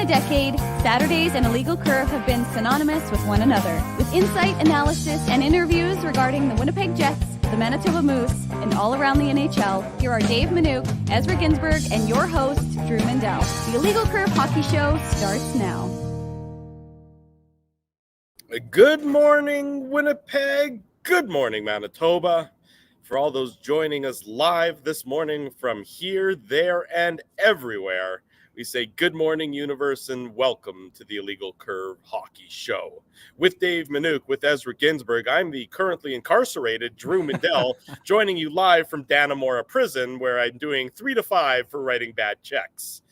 a decade, Saturdays and Illegal Curve have been synonymous with one another. With insight, analysis, and interviews regarding the Winnipeg Jets, the Manitoba Moose, and all around the NHL, here are Dave Minuk, Ezra Ginsburg, and your host, Drew Mindell. The Illegal Curve Hockey Show starts now. Good morning, Winnipeg. Good morning, Manitoba. For all those joining us live this morning from here, there, and everywhere, we say good morning, universe, and welcome to the Illegal Curve Hockey Show. With Dave Minuk, with Ezra Ginsburg, I'm the currently incarcerated Drew Mindell, joining you live from Dannemora Prison, where I'm doing 3 to 5 for writing bad checks.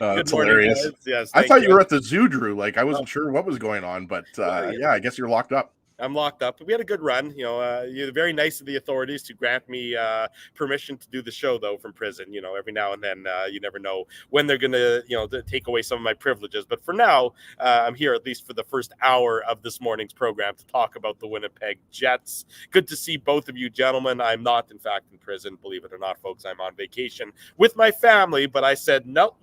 That's hilarious. Yes, I thought you were at the zoo, Drew. Like, I wasn't sure what was going on, but yeah, I guess you're locked up. I'm locked up. We had a good run. You're very nice of the authorities to grant me permission to do the show, though, from prison. Every now and then, you never know when they're going to, take away some of my privileges. But for now, I'm here at least for the first hour of this morning's program to talk about the Winnipeg Jets. Good to see both of you gentlemen. I'm not, in fact, in prison. Believe it or not, folks, I'm on vacation with my family. But I said, no.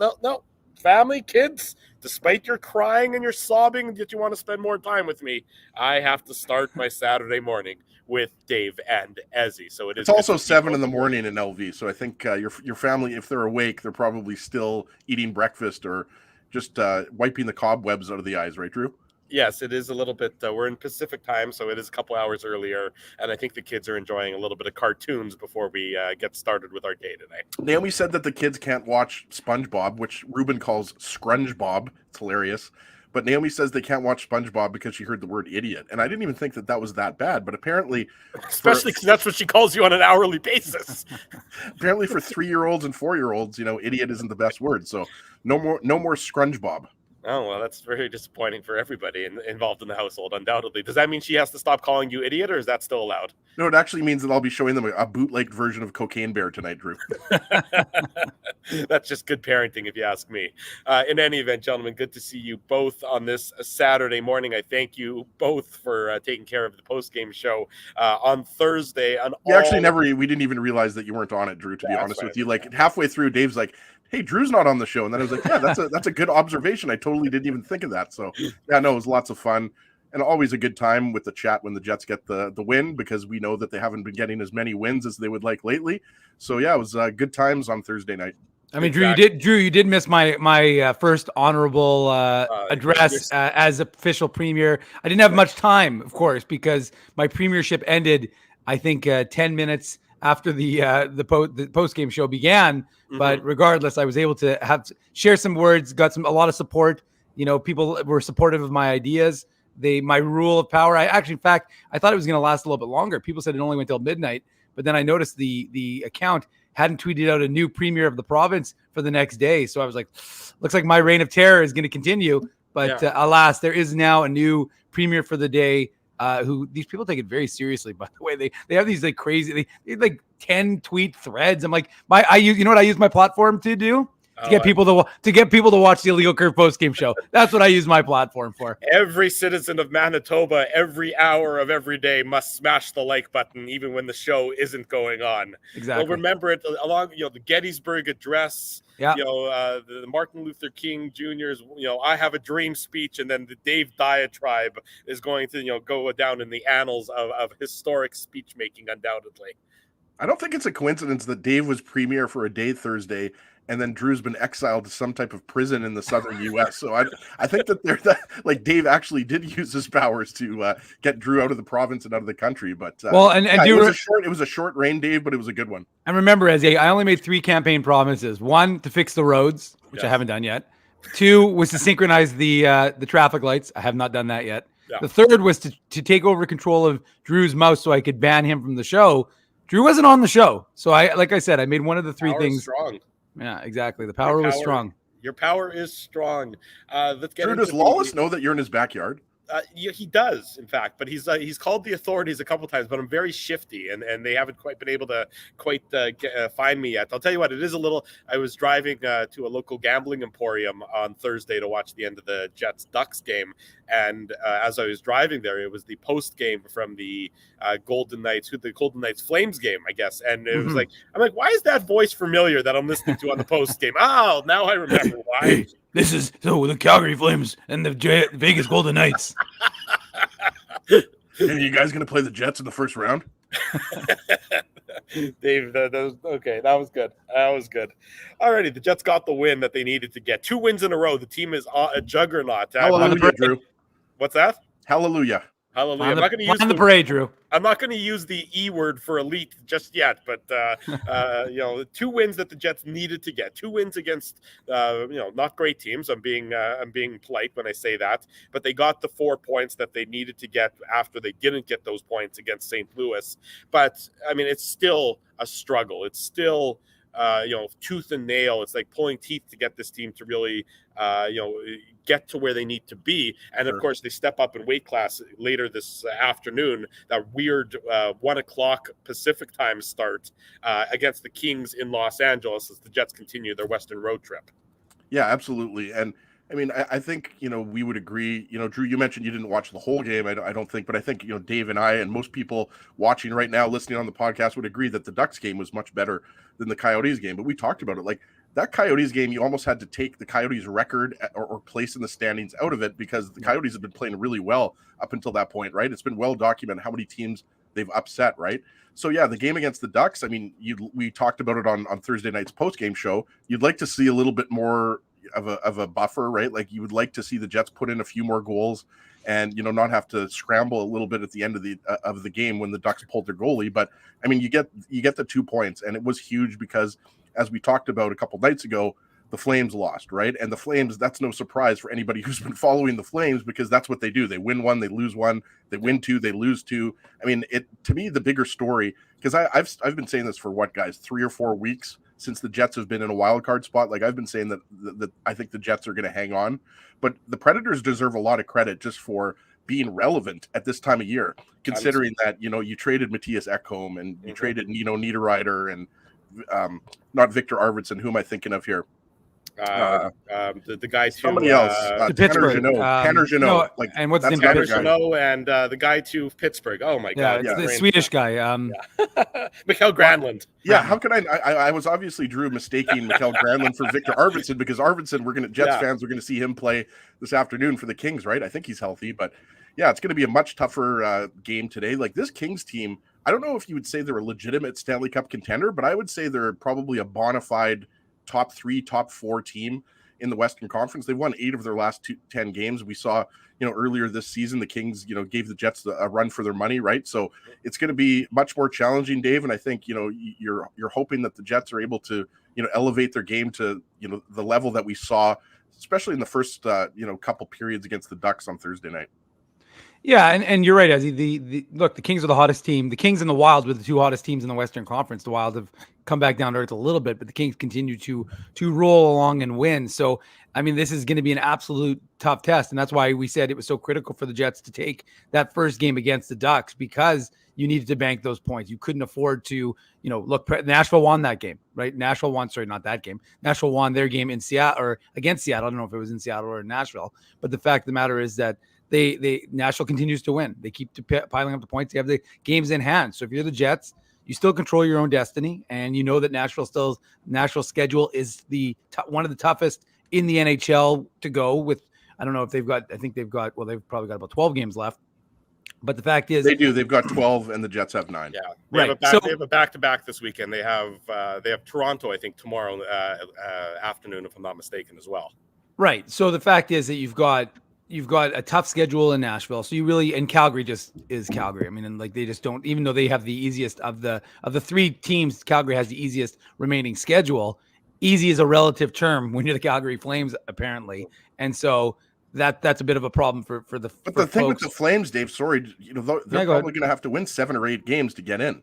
Family, kids, despite your crying and your sobbing that you want to spend more time with me, I have to start my Saturday morning with Dave and Ezzy. So it's also 7 in the morning in LV. So I think your family, if they're awake, they're probably still eating breakfast or just wiping the cobwebs out of the eyes, right, Drew? Yes, it is a little bit. We're in Pacific time, so it is a couple hours earlier, and I think the kids are enjoying a little bit of cartoons before we get started with our day today. Naomi said that the kids can't watch SpongeBob, which Ruben calls ScrunchBob. It's hilarious. But Naomi says they can't watch SpongeBob because she heard the word idiot. And I didn't even think that was that bad. But apparently... Especially because that's what she calls you on an hourly basis. Apparently for 3-year-olds and 4-year-olds, idiot isn't the best word. So no more ScrunchBob. Oh, well, that's very disappointing for everybody involved in the household, undoubtedly. Does that mean she has to stop calling you idiot, or is that still allowed? No, it actually means that I'll be showing them a bootleg version of Cocaine Bear tonight, Drew. That's just good parenting, if you ask me. In any event, gentlemen, good to see you both on this Saturday morning. I thank you both for taking care of the post-game show on Thursday. We didn't even realize that you weren't on it, Drew, to be honest with you. Like, halfway through, Dave's like, hey, Drew's not on the show. And then I was like, yeah, that's a good observation. I totally didn't even think of that. So, yeah, no, it was lots of fun. And always a good time with the chat when the Jets get the win, because we know that they haven't been getting as many wins as they would like lately. So, yeah, it was good times on Thursday night. I mean, Drew, you did miss my first honorable address as official premier. I didn't have much time, of course, because my premiership ended, I think, 10 minutes after the post-game show began. Mm-hmm. But regardless, I was able to share some words, got a lot of support. People were supportive of my ideas. My rule of power. I thought it was going to last a little bit longer. People said it only went till midnight, but then I noticed the account hadn't tweeted out a new premier of the province for the next day. So I was like, looks like my reign of terror is going to continue. But alas, there is now a new premier for the day. Who these people take it very seriously, by the way. They have these like crazy, they like 10 tweet threads. I'm like, I use what I use my platform to do? To get people to watch the Illegal Curve post-game show. That's what I use my platform for. Every citizen of Manitoba, every hour of every day, must smash the like button, even when the show isn't going on. Exactly. Well, remember it along, the Gettysburg Address. Yeah. The Martin Luther King Jr.'s, I Have a Dream speech, and then the Dave diatribe is going to, go down in the annals of historic speech making, undoubtedly. I don't think it's a coincidence that Dave was premier for a day Thursday, and then Drew's been exiled to some type of prison in the southern U.S. So I think that Dave actually did use his powers to get Drew out of the province and out of the country. But it was a short reign, Dave, but it was a good one. And remember, Ezzy, I only made 3 campaign promises. 1, to fix the roads, which I haven't done yet. 2 was to synchronize the traffic lights. I have not done that yet. Yeah. The 3rd was to take over control of Drew's mouse so I could ban him from the show. Drew wasn't on the show, so I made one of the 3 things. Strong. Yeah, exactly. The power was strong. Your power is strong. Let's get. Drew, does Lawless know that you're in his backyard? He does, in fact, but he's called the authorities a couple times, but I'm very shifty, and they haven't quite been able to find me yet. I'll tell you what, it is a little. I was driving to a local gambling emporium on Thursday to watch the end of the Jets-Ducks game, and as I was driving there, it was the post game from the Golden Knights Flames game, I guess, and it was I'm like, why is that voice familiar that I'm listening to on the post game? Oh, now I remember why. This is so the Calgary Flames and the Vegas Golden Knights. Are you guys going to play the Jets in the first round? Dave, that was okay. That was good. Alrighty, the Jets got the win that they needed to get. 2 wins in a row. The team is a juggernaut. Hallelujah, Drew. What's that? Hallelujah. Hallelujah. I'm not going to use the parade, Drew. I'm not going to use the E word for elite just yet, but 2 wins that the Jets needed to get. 2 wins against not great teams. I'm being polite when I say that, but they got the 4 points that they needed to get after they didn't get those points against St. Louis. But I mean, it's still a struggle. It's still tooth and nail. It's like pulling teeth to get this team to really get to where they need to be. And of course, they step up in weight class later this afternoon. That weird 1:00 Pacific time start against the Kings in Los Angeles as the Jets continue their Western road trip. Yeah, absolutely. And I mean, I think, we would agree, Drew, you mentioned you didn't watch the whole game. I don't think, but I think, Dave and I and most people watching right now, listening on the podcast would agree that the Ducks game was much better than the Coyotes game. But we talked about it. Like that Coyotes game, you almost had to take the Coyotes record or place in the standings out of it because the Coyotes have been playing really well up until that point, right? It's been well documented how many teams they've upset, right? So yeah, the game against the Ducks, I mean, we talked about it on Thursday night's post-game show. You'd like to see a little bit more of a buffer, right? Like you would like to see the Jets put in a few more goals and not have to scramble a little bit at the end of the game when the Ducks pulled their goalie. But I mean, you get the 2 points, and it was huge because, as we talked about a couple nights ago, the Flames lost, right? And the Flames, that's no surprise for anybody who's been following the Flames because that's what they do. They win 1, they lose 1, they win 2, they lose 2. I mean, to me, the bigger story, because I've been saying this for 3 or 4 weeks since the Jets have been in a wild card spot. Like I've been saying that I think the Jets are going to hang on, but the Predators deserve a lot of credit just for being relevant at this time of year, considering that, you traded Matthias Ekholm and you traded, Niederreiter and not Victor Arvidsson. Who am I thinking of here? The guys somebody who, else, Pittsburgh. Tanner Jeannot, and what's the name? Tanner Jeannot and the guy to Pittsburgh. Oh my God, the Swedish guy. Mikael Granlund. Yeah, how could I was obviously Drew mistaking Mikael Granlund for Victor Arvidsson because Arvidsson, Jets fans, we're going to see him play this afternoon for the Kings, right? I think he's healthy, but yeah, it's going to be a much tougher game today. Like this Kings team, I don't know if you would say they're a legitimate Stanley Cup contender, but I would say they're probably a bona fide top 3, top 4 team in the Western Conference. They've won 8 of their last 10 games. We saw, earlier this season, the Kings, gave the Jets a run for their money, right? So it's going to be much more challenging, Dave. And I think, you're hoping that the Jets are able to, elevate their game to, the level that we saw, especially in the first, couple periods against the Ducks on Thursday night. Yeah, and you're right, Ezzy. Look, the Kings are the hottest team. The Kings and the Wild were the 2 hottest teams in the Western Conference. The Wild have come back down to earth a little bit, but the Kings continue to roll along and win. So, I mean, this is going to be an absolute tough test, and that's why we said it was so critical for the Jets to take that first game against the Ducks because you needed to bank those points. You couldn't afford to, look. Nashville won that game, right? Nashville won their game in Seattle or against Seattle. I don't know if it was in Seattle or in Nashville, but the fact of the matter is that Nashville continues to win. They keep piling up the points. They have the games in hand. So if you're the Jets, you still control your own destiny, and you know that Nashville's schedule is one of the toughest in the NHL to go with. I don't know if they've probably got about 12 games left. But the fact is, they do. They've got 12, and the Jets have 9. Yeah, right. They have a back-to-back this weekend. They have Toronto, I think, tomorrow afternoon, if I'm not mistaken, as well. Right. So the fact is that you've got a tough schedule in Nashville. So and Calgary just is Calgary. I mean, and like they just don't, even though they have the easiest of the 3 teams, Calgary has the easiest remaining schedule. Easy is a relative term when you're the Calgary Flames, apparently. And so that's a bit of a problem for the. But the thing with the Flames, Dave, sorry, they're probably going to have to win 7 or 8 games to get in.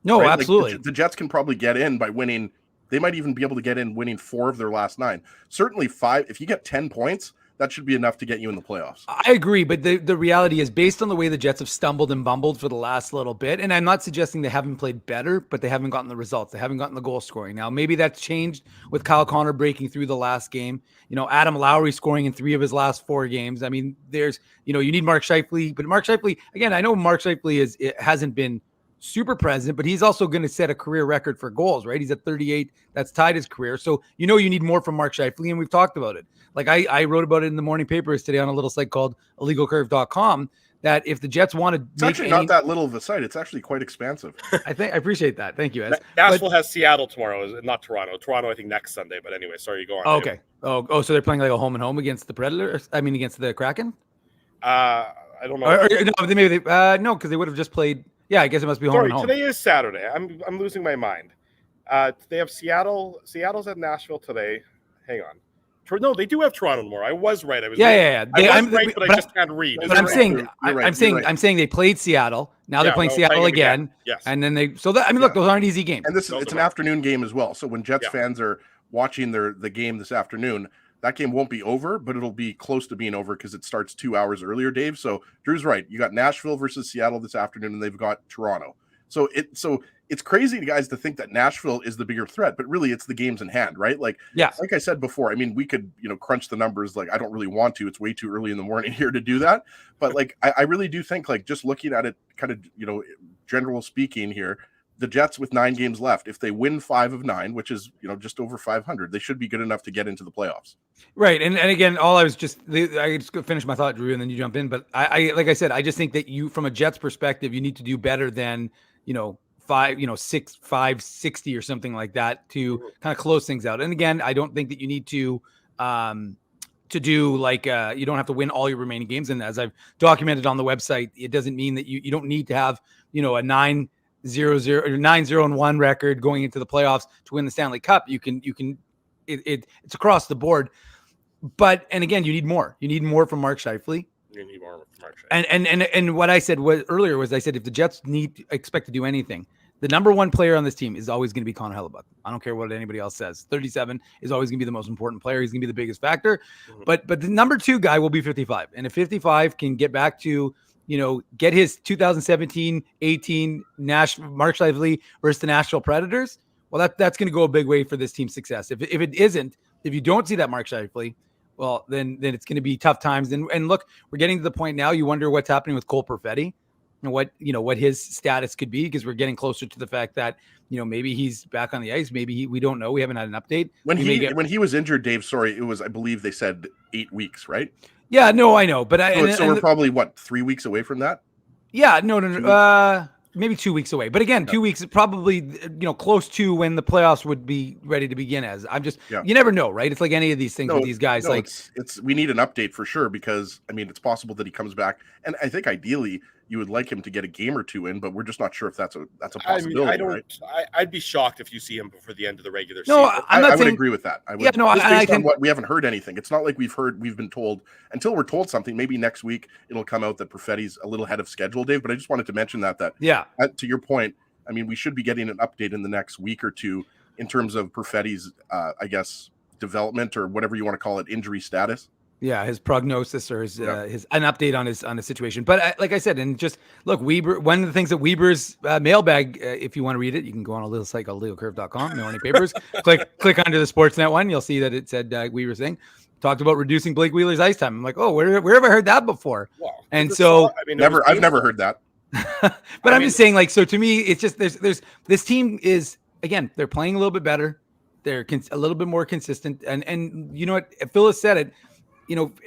No, right? absolutely. Like the Jets can probably get in by winning. They might even be able to get in winning 4 of their last 9. Certainly 5. If you get 10 points, that should be enough to get you in the playoffs. I agree, but the reality is based on the way the Jets have stumbled and bumbled for the last little bit, and I'm not suggesting they haven't played better, but they haven't gotten the results. They haven't gotten the goal scoring. Now, maybe that's changed with Kyle Connor breaking through the last game. Adam Lowry scoring in 3 of his last 4 games. I mean, there's, you need Mark Scheifele, but Mark Scheifele, again, I know Mark Scheifele hasn't been super present, but he's also going to set a career record for goals, right? He's at 38. That's tied his career. So, you need more from Mark Scheifele, and we've talked about it. Like I wrote about it in the morning papers today on a little site called illegalcurve.com, that if the Jets want to it's actually not that little of a site. It's actually quite expensive. I appreciate that. Thank you, Ez. Nashville has Seattle tomorrow, not Toronto. Toronto, I think, next Sunday. But anyway, sorry, you go on. Oh, okay. Oh, so they're playing like a home and home against the Predators? I mean, against the Kraken? I don't know. No, because they would have just played. Yeah, I guess it must be home and home. Today is Saturday. I'm losing my mind. They have Seattle. Seattle's at Nashville today. Hang on. No, they do have Toronto tomorrow. I was right. I was right. I'm right, but I just can't read. But I'm saying they played Seattle. Now they're playing Seattle again. Yes. And then look, those aren't easy games. And it's an afternoon game as well. So when Jets fans are watching the game this afternoon, that game won't be over, but it'll be close to being over because it starts 2 hours earlier, Dave. So Drew's right. You got Nashville versus Seattle this afternoon, and they've got Toronto. So it's crazy, guys, to think that Nashville is the bigger threat, but really it's the games in hand, right? Like I said before, I mean, we could, crunch the numbers. Like, I don't really want to. It's way too early in the morning here to do that. But like, I really do think, like, just looking at it kind of, general speaking here, the Jets with 9 games left, if they win 5 of 9, which is, just over 500, they should be good enough to get into the playoffs. Right. And again, I just finish my thought, Drew, and then you jump in. But I like I said, I just think that from a Jets perspective, you need to do better than, 560 or something like that to kind of close things out. And again, I don't think that you need to do like you don't have to win all your remaining games. And as I've documented on the website, it doesn't mean that you don't need to have, a 9-0-0 or 9-0-1 record going into the playoffs to win the Stanley Cup. It's across the board. And again, you need more. You need more from Mark Scheifele. You need more from Mark Scheifele. And what I said earlier was I said if the Jets expect to do anything, the number one player on this team is always going to be Connor Hellebuyck. I don't care what anybody else says. 37 is always going to be the most important player. He's going to be the biggest factor. Mm-hmm. But the number 2 guy will be 55. And if 55 can get back to, get his 2017-18 Mark Scheifele versus the Nashville Predators, well, that's going to go a big way for this team's success. If it isn't, if you don't see that Mark Scheifele, well, then it's going to be tough times. And look, we're getting to the point now. You wonder what's happening with Cole Perfetti and what his status could be, because we're getting closer to the fact that, maybe he's back on the ice. Maybe we don't know. We haven't had an update. When he was injured, Dave, sorry, it was, I believe they said 8 weeks, right? Yeah, no, I know. But we're probably 3 weeks away from that? Yeah, no. Maybe 2 weeks away. But again, 2 weeks is probably, close to when the playoffs would be ready to begin as. You never know, right? It's like any of these things with these guys. We need an update for sure, because, I mean, it's possible that he comes back. And I think ideally you would like him to get a game or 2 in, but we're just not sure if that's a possibility. I'd be shocked if you see him before the end of the regular season. I would agree with that. Based on what we haven't heard anything. It's not like we've been told until we're told something. Maybe next week it'll come out that Perfetti's a little ahead of schedule, Dave. But I just wanted to mention that to your point, I mean, we should be getting an update in the next week or 2 in terms of Perfetti's, I guess, development, or whatever you want to call it, injury status. Yeah, his prognosis, or his an update on his situation. But like I said, and just look, Weber. One of the things that Weber's mailbag, if you want to read it, you can go on a little site called legalcurve.com. No any papers. click under the Sportsnet one. You'll see that it said Weber's thing talked about reducing Blake Wheeler's ice time. I'm like, oh, where have I heard that before? Wow. And so I've never heard that. But I'm just saying, like, so to me, it's just there's this team is, again, they're playing a little bit better. They're a little bit more consistent, and you know what, Phyllis said it.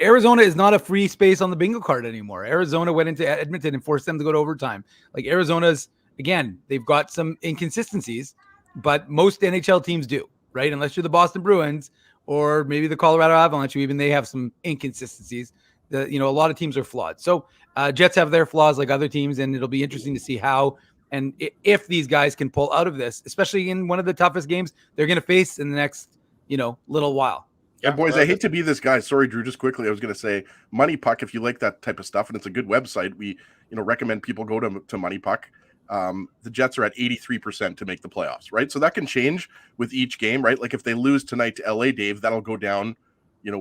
Arizona is not a free space on the bingo card anymore. Arizona went into Edmonton and forced them to go to overtime. Like, Arizona's, again, they've got some inconsistencies, but most NHL teams do, right? Unless you're the Boston Bruins or maybe the Colorado Avalanche, who even they have some inconsistencies. A lot of teams are flawed. So Jets have their flaws like other teams, and it'll be interesting to see how and if these guys can pull out of this, especially in one of the toughest games they're going to face in the next, little while. Yeah, boys, I hate to be this guy. Sorry, Drew, just quickly. I was going to say Money Puck, if you like that type of stuff, and it's a good website, we recommend people go to Money Puck. The Jets are at 83% to make the playoffs, right? So that can change with each game, right? Like if they lose tonight to LA, Dave, that'll go down, 5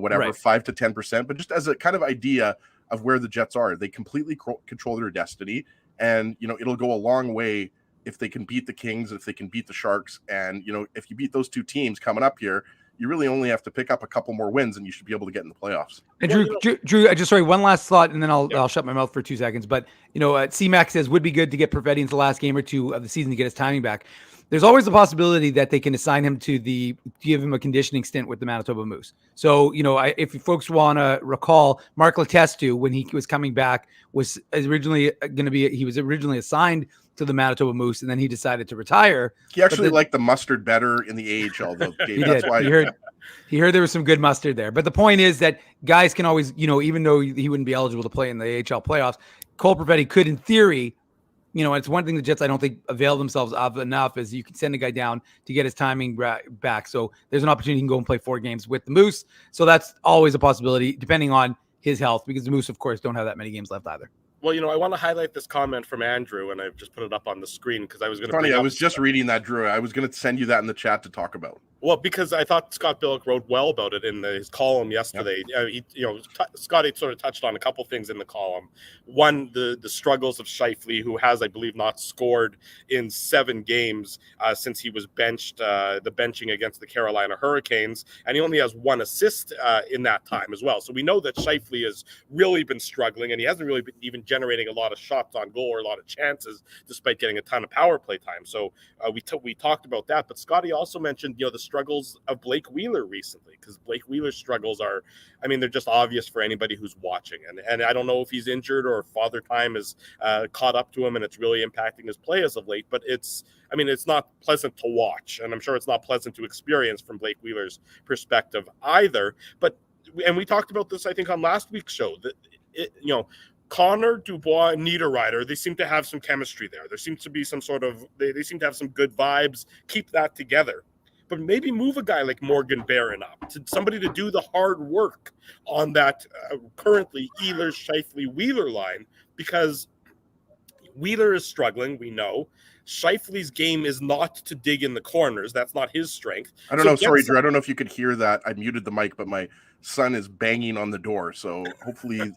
to 10%. But just as a kind of idea of where the Jets are, they completely control their destiny. And, it'll go a long way if they can beat the Kings, if they can beat the Sharks. And, if you beat those 2 teams coming up here, you really only have to pick up a couple more wins and you should be able to get in the playoffs. And Drew, I just sorry, one last thought, and then I'll shut my mouth for 2 seconds. But C-Mac says would be good to get Perfetti into the last game or two of the season to get his timing back. There's always the possibility that they can assign him to give him a conditioning stint with the Manitoba Moose. So, if you folks want to recall, Mark Letestu, when he was coming back, was originally assigned to the Manitoba Moose, and then he decided to retire. He actually liked the mustard better in the AHL, though. That's why he heard there was some good mustard there. But the point is that guys can always, even though he wouldn't be eligible to play in the AHL playoffs, Cole Perfetti could, in theory, it's one thing the Jets I don't think avail themselves of enough is you can send a guy down to get his timing back. So there's an opportunity he can go and play 4 games with the Moose. So that's always a possibility depending on his health, because the Moose, of course, don't have that many games left either. Well, I want to highlight this comment from Andrew, and I've just put it up on the screen because I was going to. Funny, I was just reading that, Drew. I was going to send you that in the chat to talk about. Well, because I thought Scott Billick wrote well about it in his column yesterday. Yep. Scott had sort of touched on a couple things in the column. One, the struggles of Scheifele, who has, I believe, not scored in 7 games since he was benched, the benching against the Carolina Hurricanes, and he only has 1 assist in that time as well. So we know that Scheifele has really been struggling, and he hasn't really been even generating a lot of shots on goal or a lot of chances, despite getting a ton of power play time. So we talked about that, but Scotty also mentioned, the struggles of Blake Wheeler recently, because Blake Wheeler's struggles are, they're just obvious for anybody who's watching. And I don't know if he's injured or if Father Time is caught up to him and it's really impacting his play as of late, but it's not pleasant to watch. And I'm sure it's not pleasant to experience from Blake Wheeler's perspective either. And we talked about this, I think, on last week's show, that, Connor, Dubois, and Niederreiter, they seem to have some chemistry there. There seems to be some sort of, they seem to have some good vibes. Keep that together. But maybe move a guy like Morgan Barron up to somebody to do the hard work on that currently Ehlers, Scheifele, Wheeler line, because Wheeler is struggling, we know. Scheifele's game is not to dig in the corners. That's not his strength. I don't know. Sorry, Drew. I don't know if you could hear that. I muted the mic, but my son is banging on the door. So hopefully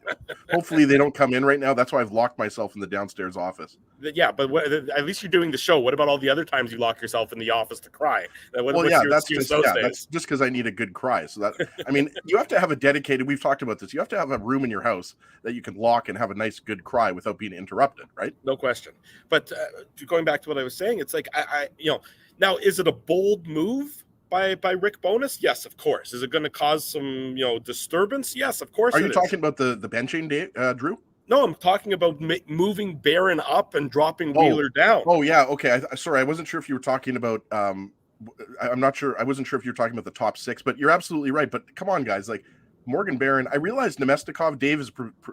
they don't come in right now. That's why I've locked myself in the downstairs office. Yeah, but at least you're doing the show. What about all the other times you lock yourself in the office to cry? That's just because I need a good cry. So that, you have to have a dedicated, we've talked about this. You have to have a room in your house that you can lock and have a nice, good cry without being interrupted, right? No question. But going back to what I was saying, it's like, now, is it a bold move by Rick Bowness? Yes, of course. Is it going to cause some, disturbance? Yes, of course. Are you talking about the benching, Drew? No, I'm talking about moving Barron up and dropping Wheeler down. Oh, yeah. Okay. Sorry, I wasn't sure if you were talking about. I'm not sure. I wasn't sure if you were talking about the top 6, but you're absolutely right. But come on, guys. Like Morgan Barron, I realized Nemestikov, Dave, has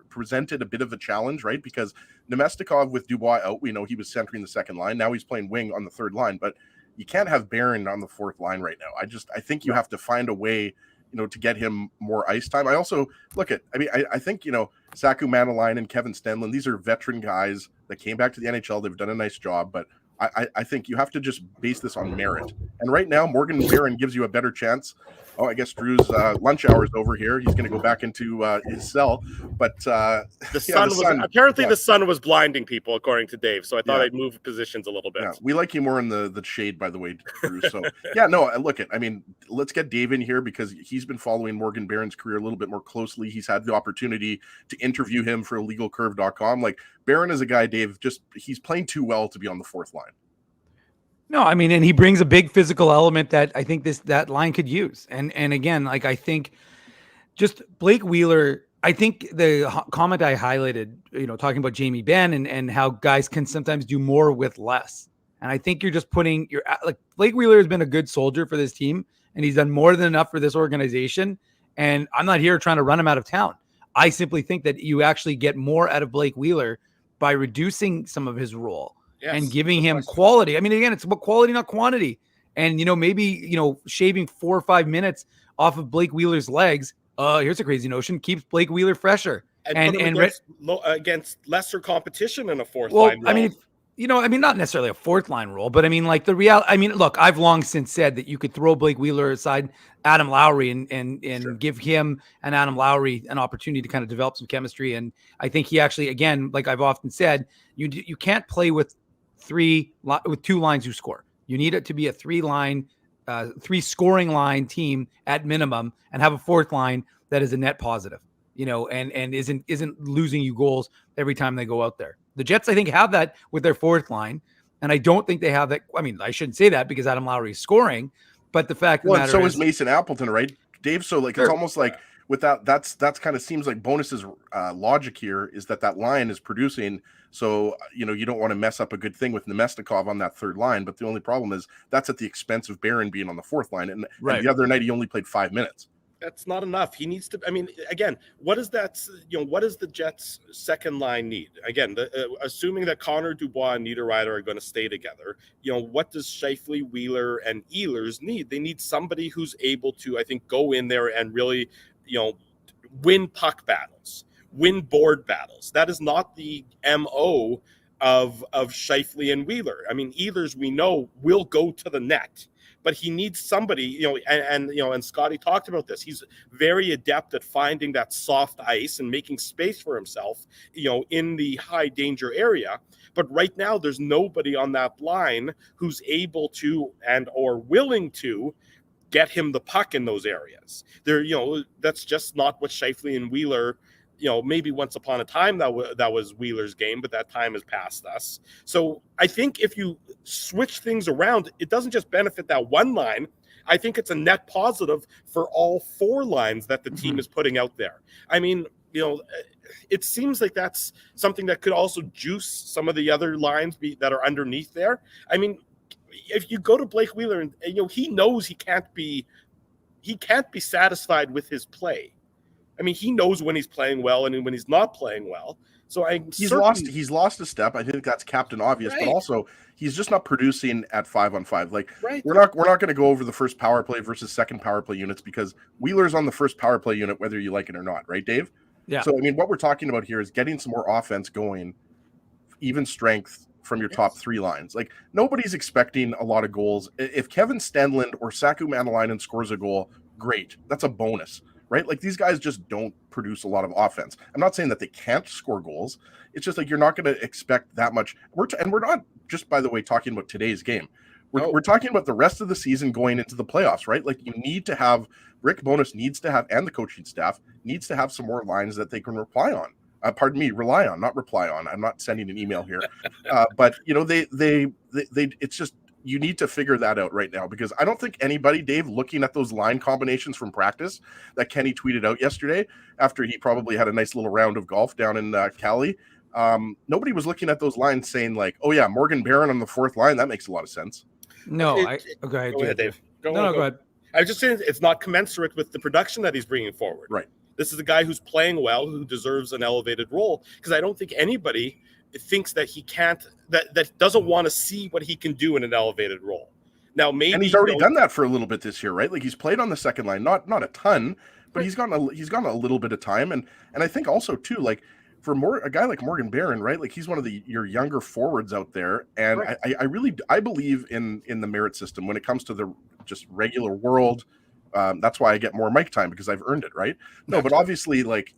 presented a bit of a challenge, right? Because Nemestikov with Dubois out, we know he was centering the second line. Now he's playing wing on the third line, but you can't have Barron on the 4th line right now. I think you have to find a way, to get him more ice time. I also I think, Saku Manalainen and Kevin Stenlund, these are veteran guys that came back to the NHL. They've done a nice job, but I think you have to just base this on merit. And right now, Morgan Barron gives you a better chance. Oh, I guess Drew's lunch hour is over here. He's going to go back into his cell. But the sun was blinding people, according to Dave. So I thought I'd move positions a little bit. Yeah, we like you more in the shade, by the way, Drew. So let's get Dave in here because he's been following Morgan Barron's career a little bit more closely. He's had the opportunity to interview him for illegalcurve.com. Like Barron is a guy, Dave, he's playing too well to be on the 4th line. No, and he brings a big physical element that I think that line could use. And again, like I think just Blake Wheeler, I think the comment I highlighted, talking about Jamie Benn and how guys can sometimes do more with less. And I think you're just Blake Wheeler has been a good soldier for this team and he's done more than enough for this organization. And I'm not here trying to run him out of town. I simply think that you actually get more out of Blake Wheeler by reducing some of his role. Yes, and giving him quality. Again, it's about quality, not quantity. And, maybe, shaving 4 or 5 minutes off of Blake Wheeler's legs. Here's a crazy notion. Keeps Blake Wheeler fresher. And against lesser competition in a 4th line role. Not necessarily a 4th line role, but the reality. Look, I've long since said that you could throw Blake Wheeler aside Adam Lowry and sure, give him and Adam Lowry an opportunity to kind of develop some chemistry. And I think he actually, again, like I've often said, you can't play with 2 lines who score. You need it to be a 3-line three scoring line team at minimum, and have a fourth line that is a net positive, and isn't losing you goals every time they go out there. The Jets, I think, have that with their fourth line, and I don't think they have that. I mean, I shouldn't say that because Adam Lowry is scoring, but the fact of the matter is Mason Appleton, right, Dave? So like, sure. It's almost like with that's kind of seems like Bonus's logic here is that line is producing. So, you don't want to mess up a good thing with Nemestikov on that third line. But the only problem is that's at the expense of Barron being on the fourth line. And the other night, he only played 5 minutes. That's not enough. He needs to, again, what is that, what does the Jets second line need? Again, assuming that Connor Dubois and Niederreiter are going to stay together, what does Scheifele, Wheeler, and Ehlers need? They need somebody who's able to, I think, go in there and really, win puck battles, win board battles. That is not the MO of Scheifele and Wheeler. Ehlers, we know, will go to the net. But he needs somebody, and Scotty talked about this. He's very adept at finding that soft ice and making space for himself, in the high danger area. But right now, there's nobody on that line who's able to and or willing to get him the puck in those areas. That's just not what Scheifele and Wheeler. Maybe once upon a time that was Wheeler's game, but that time has passed us. So I think if you switch things around, it doesn't just benefit that one line. I think it's a net positive for all four lines that the team is putting out there. It seems like that's something that could also juice some of the other lines that are underneath there. If you go to Blake Wheeler and he knows he can't be satisfied with his play. He knows when he's playing well and when he's not playing well. So he's lost a step. I think that's Captain Obvious, right. But also he's just not producing at 5-on-5. Like right. We're not going to go over the first power play versus second power play units because Wheeler's on the first power play unit, whether you like it or not, right, Dave? Yeah. So what we're talking about here is getting some more offense going, even strength from your top three lines. Like nobody's expecting a lot of goals. If Kevin Stenlund or Saku Maenalainen scores a goal, great. That's a bonus. Right? Like these guys just don't produce a lot of offense. I'm not saying that they can't score goals. It's just like you're not going to expect that much. We're not just, by the way, talking about today's game. We're talking about the rest of the season going into the playoffs, right? Like you need to have, Rick Bowness needs to have, and the coaching staff needs to have some more lines that they can rely on, not reply on. I'm not sending an email here. But it's just, you need to figure that out right now because I don't think anybody, Dave, looking at those line combinations from practice that Kenny tweeted out yesterday after he probably had a nice little round of golf down in Cali, nobody was looking at those lines saying like, oh yeah, Morgan Barron on the fourth line. That makes a lot of sense. No, go ahead, Dave. Go ahead. I was just saying it's not commensurate with the production that he's bringing forward. Right. This is a guy who's playing well, who deserves an elevated role because I don't think anybody thinks that he can't, that doesn't want to see what he can do in an elevated role. Now, maybe, and he's already done that for a little bit this year, right? Like he's played on the second line, not a ton, but he's gotten a little bit of time, and I think also too, like for a guy like Morgan Barron, right? Like he's one of your younger forwards out there, and right. I believe in the merit system when it comes to the just regular world. That's why I get more mic time because I've earned it, right? No, but obviously, like.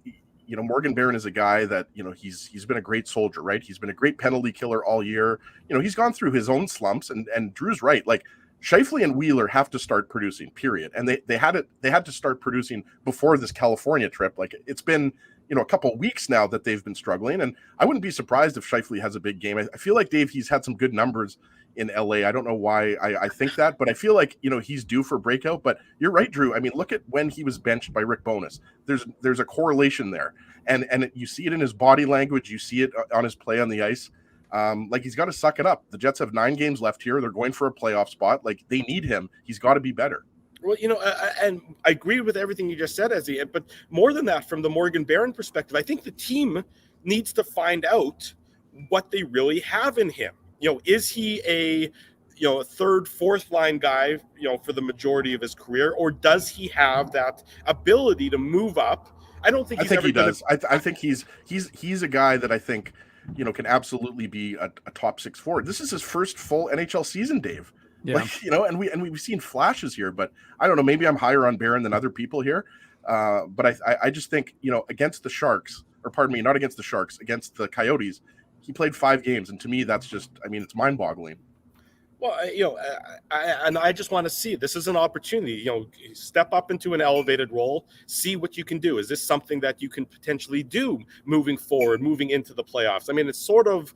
Morgan Barron is a guy that, he's been a great soldier, right? He's been a great penalty killer all year. He's gone through his own slumps and Drew's right. Like Scheifele and Wheeler have to start producing, period. And they had to start producing before this California trip. Like it's been, a couple weeks now that they've been struggling. And I wouldn't be surprised if Scheifele has a big game. I feel like, Dave, he's had some good numbers in LA. I don't know why I think that, but I feel like, he's due for breakout. But you're right, Drew. Look at when he was benched by Rick Bowness. There's a correlation there. And you see it in his body language. You see it on his play on the ice. Like he's got to suck it up. The Jets have 9 games left here. They're going for a playoff spot. Like they need him. He's got to be better. Well, and I agree with everything you just said, Ezzy, but more than that, from the Morgan Barron perspective, I think the team needs to find out what they really have in him. Is he a third, fourth line guy, for the majority of his career, or does he have that ability to move up? I don't think he does. I think he's a guy that I think, can absolutely be a top 6 forward. This is his first full NHL season, Dave. Yeah. Like, and we've seen flashes here, but I don't know, maybe I'm higher on Barron than other people here. But I just think, against the Sharks, or pardon me, not against the Sharks, against the Coyotes, he played 5 games. And to me, that's just, it's mind boggling. Well, I just want to see, this is an opportunity, step up into an elevated role, see what you can do. Is this something that you can potentially do moving forward, moving into the playoffs? I mean, it's sort of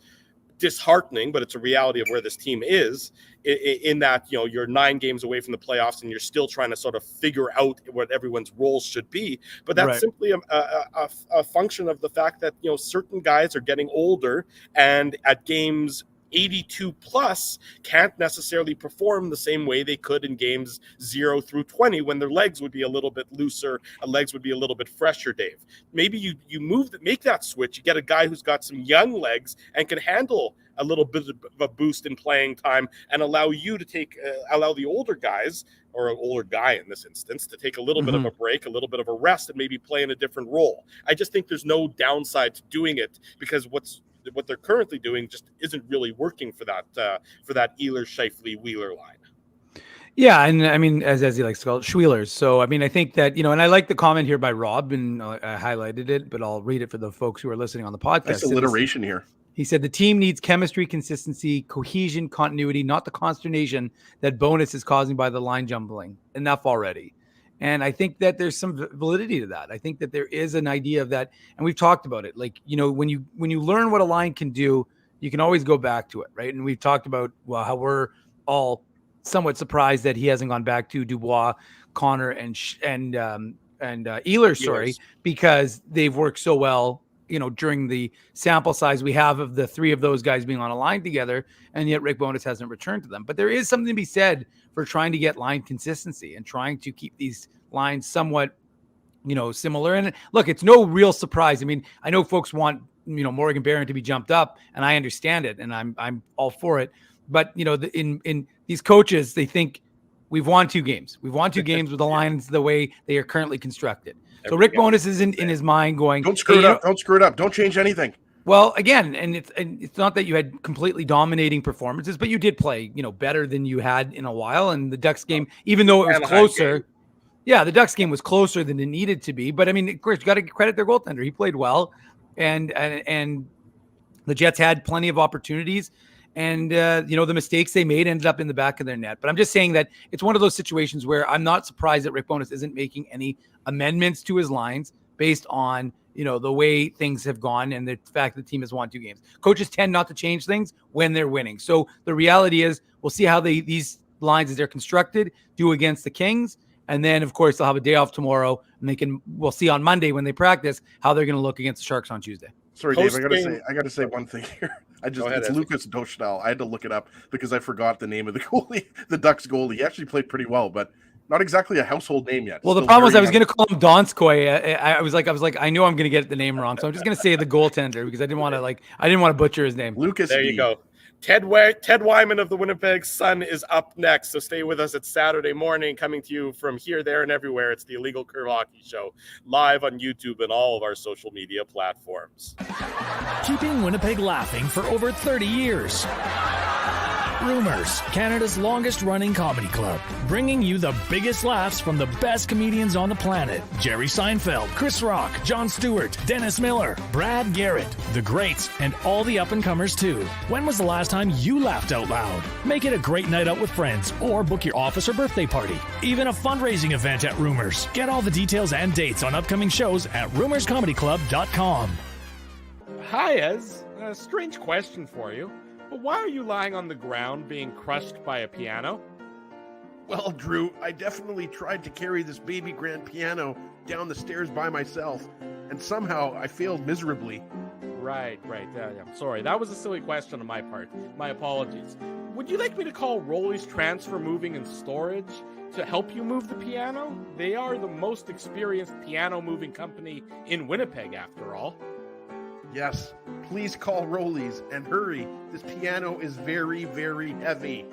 disheartening, but it's a reality of where this team is in that, you're 9 games away from the playoffs and you're still trying to sort of figure out what everyone's roles should be. But that's simply a function of the fact that, certain guys are getting older, and at games 82 plus can't necessarily perform the same way they could in games 0 through 20 when their legs would be a little bit looser, legs would be a little bit fresher, Dave. Maybe you make that switch, you get a guy who's got some young legs and can handle a little bit of a boost in playing time, and allow you to allow the older guys, or an older guy in this instance, to take a little bit of a break, a little bit of a rest, and maybe play in a different role. I just think there's no downside to doing it, because what they're currently doing just isn't really working for that Ehlers, Scheifele, Wheeler line. Yeah, and I mean, as he likes to call it, Schwelers. So, I mean, I think that, and I like the comment here by Rob, and I highlighted it, but I'll read it for the folks who are listening on the podcast. Nice alliteration here. He said, the team needs chemistry, consistency, cohesion, continuity, not the consternation that Bowness is causing by the line jumbling. Enough already. And I think that there's some validity to that. I think that there is an idea of that. And we've talked about it. Like, when you learn what a line can do, you can always go back to it. Right. And we've talked about, how we're all somewhat surprised that he hasn't gone back to Dubois, Connor, and Ehlers, because they've worked so well, during the sample size we have of the 3 of those guys being on a line together, and yet Rick Bowness hasn't returned to them. But there is something to be said for trying to get line consistency and trying to keep these lines somewhat, similar. And look, it's no real surprise. I mean, I know folks want, Morgan Barron to be jumped up, and I understand it, and I'm all for it. But, in these coaches, they think we've won 2 games. We've won 2 games with the lines the way they are currently constructed. So Rick Bowness isn't in his mind going, don't screw it up. Don't screw it up. Don't change anything. Well, again, and it's not that you had completely dominating performances, but you did play, better than you had in a while. And the Ducks game, even though it was closer, the Ducks game was closer than it needed to be. But I mean, of course, you got to credit their goaltender. He played well, and the Jets had plenty of opportunities. And, the mistakes they made ended up in the back of their net. But I'm just saying that it's one of those situations where I'm not surprised that Rick Bowness isn't making any amendments to his lines based on, the way things have gone and the fact that the team has won 2 games. Coaches tend not to change things when they're winning. So the reality is we'll see how these lines, as they're constructed, do against the Kings. And then, of course, they'll have a day off tomorrow, and we'll see on Monday when they practice how they're going to look against the Sharks on Tuesday. Sorry, Dave, I gotta say one thing here. It's Lucas Dochnal. I had to look it up because I forgot the name of the goalie, the Ducks goalie. He actually played pretty well, but not exactly a household name yet. Well, the problem was I was going to call him Donskoy. I was like, I knew I'm going to get the name wrong, so I'm just going to say the goaltender because I didn't want to butcher his name. Lucas. There you go. Ted Wyman of the Winnipeg Sun is up next, so stay with us. It's Saturday morning, coming to you from here, there, and everywhere. It's the Illegal Curve Hockey Show, live on YouTube and all of our social media platforms. Keeping Winnipeg laughing for over 30 years. Rumors, Canada's longest-running comedy club, bringing you the biggest laughs from the best comedians on the planet. Jerry Seinfeld, Chris Rock, Jon Stewart, Dennis Miller, Brad Garrett, the greats, and all the up-and-comers too. When was the last time you laughed out loud? Make it a great night out with friends, or book your office or birthday party. Even a fundraising event at Rumors. Get all the details and dates on upcoming shows at rumorscomedyclub.com. Hi, Ez. A strange question for you. But why are you lying on the ground being crushed by a piano? Well, Drew, I definitely tried to carry this baby grand piano down the stairs by myself, and somehow I failed miserably. Right. I'm sorry. That was a silly question on my part. My apologies. Would you like me to call Rolly's Transfer Moving and Storage to help you move the piano? They are the most experienced piano moving company in Winnipeg, after all. Yes, please call Rollies and hurry. This piano is very, very heavy.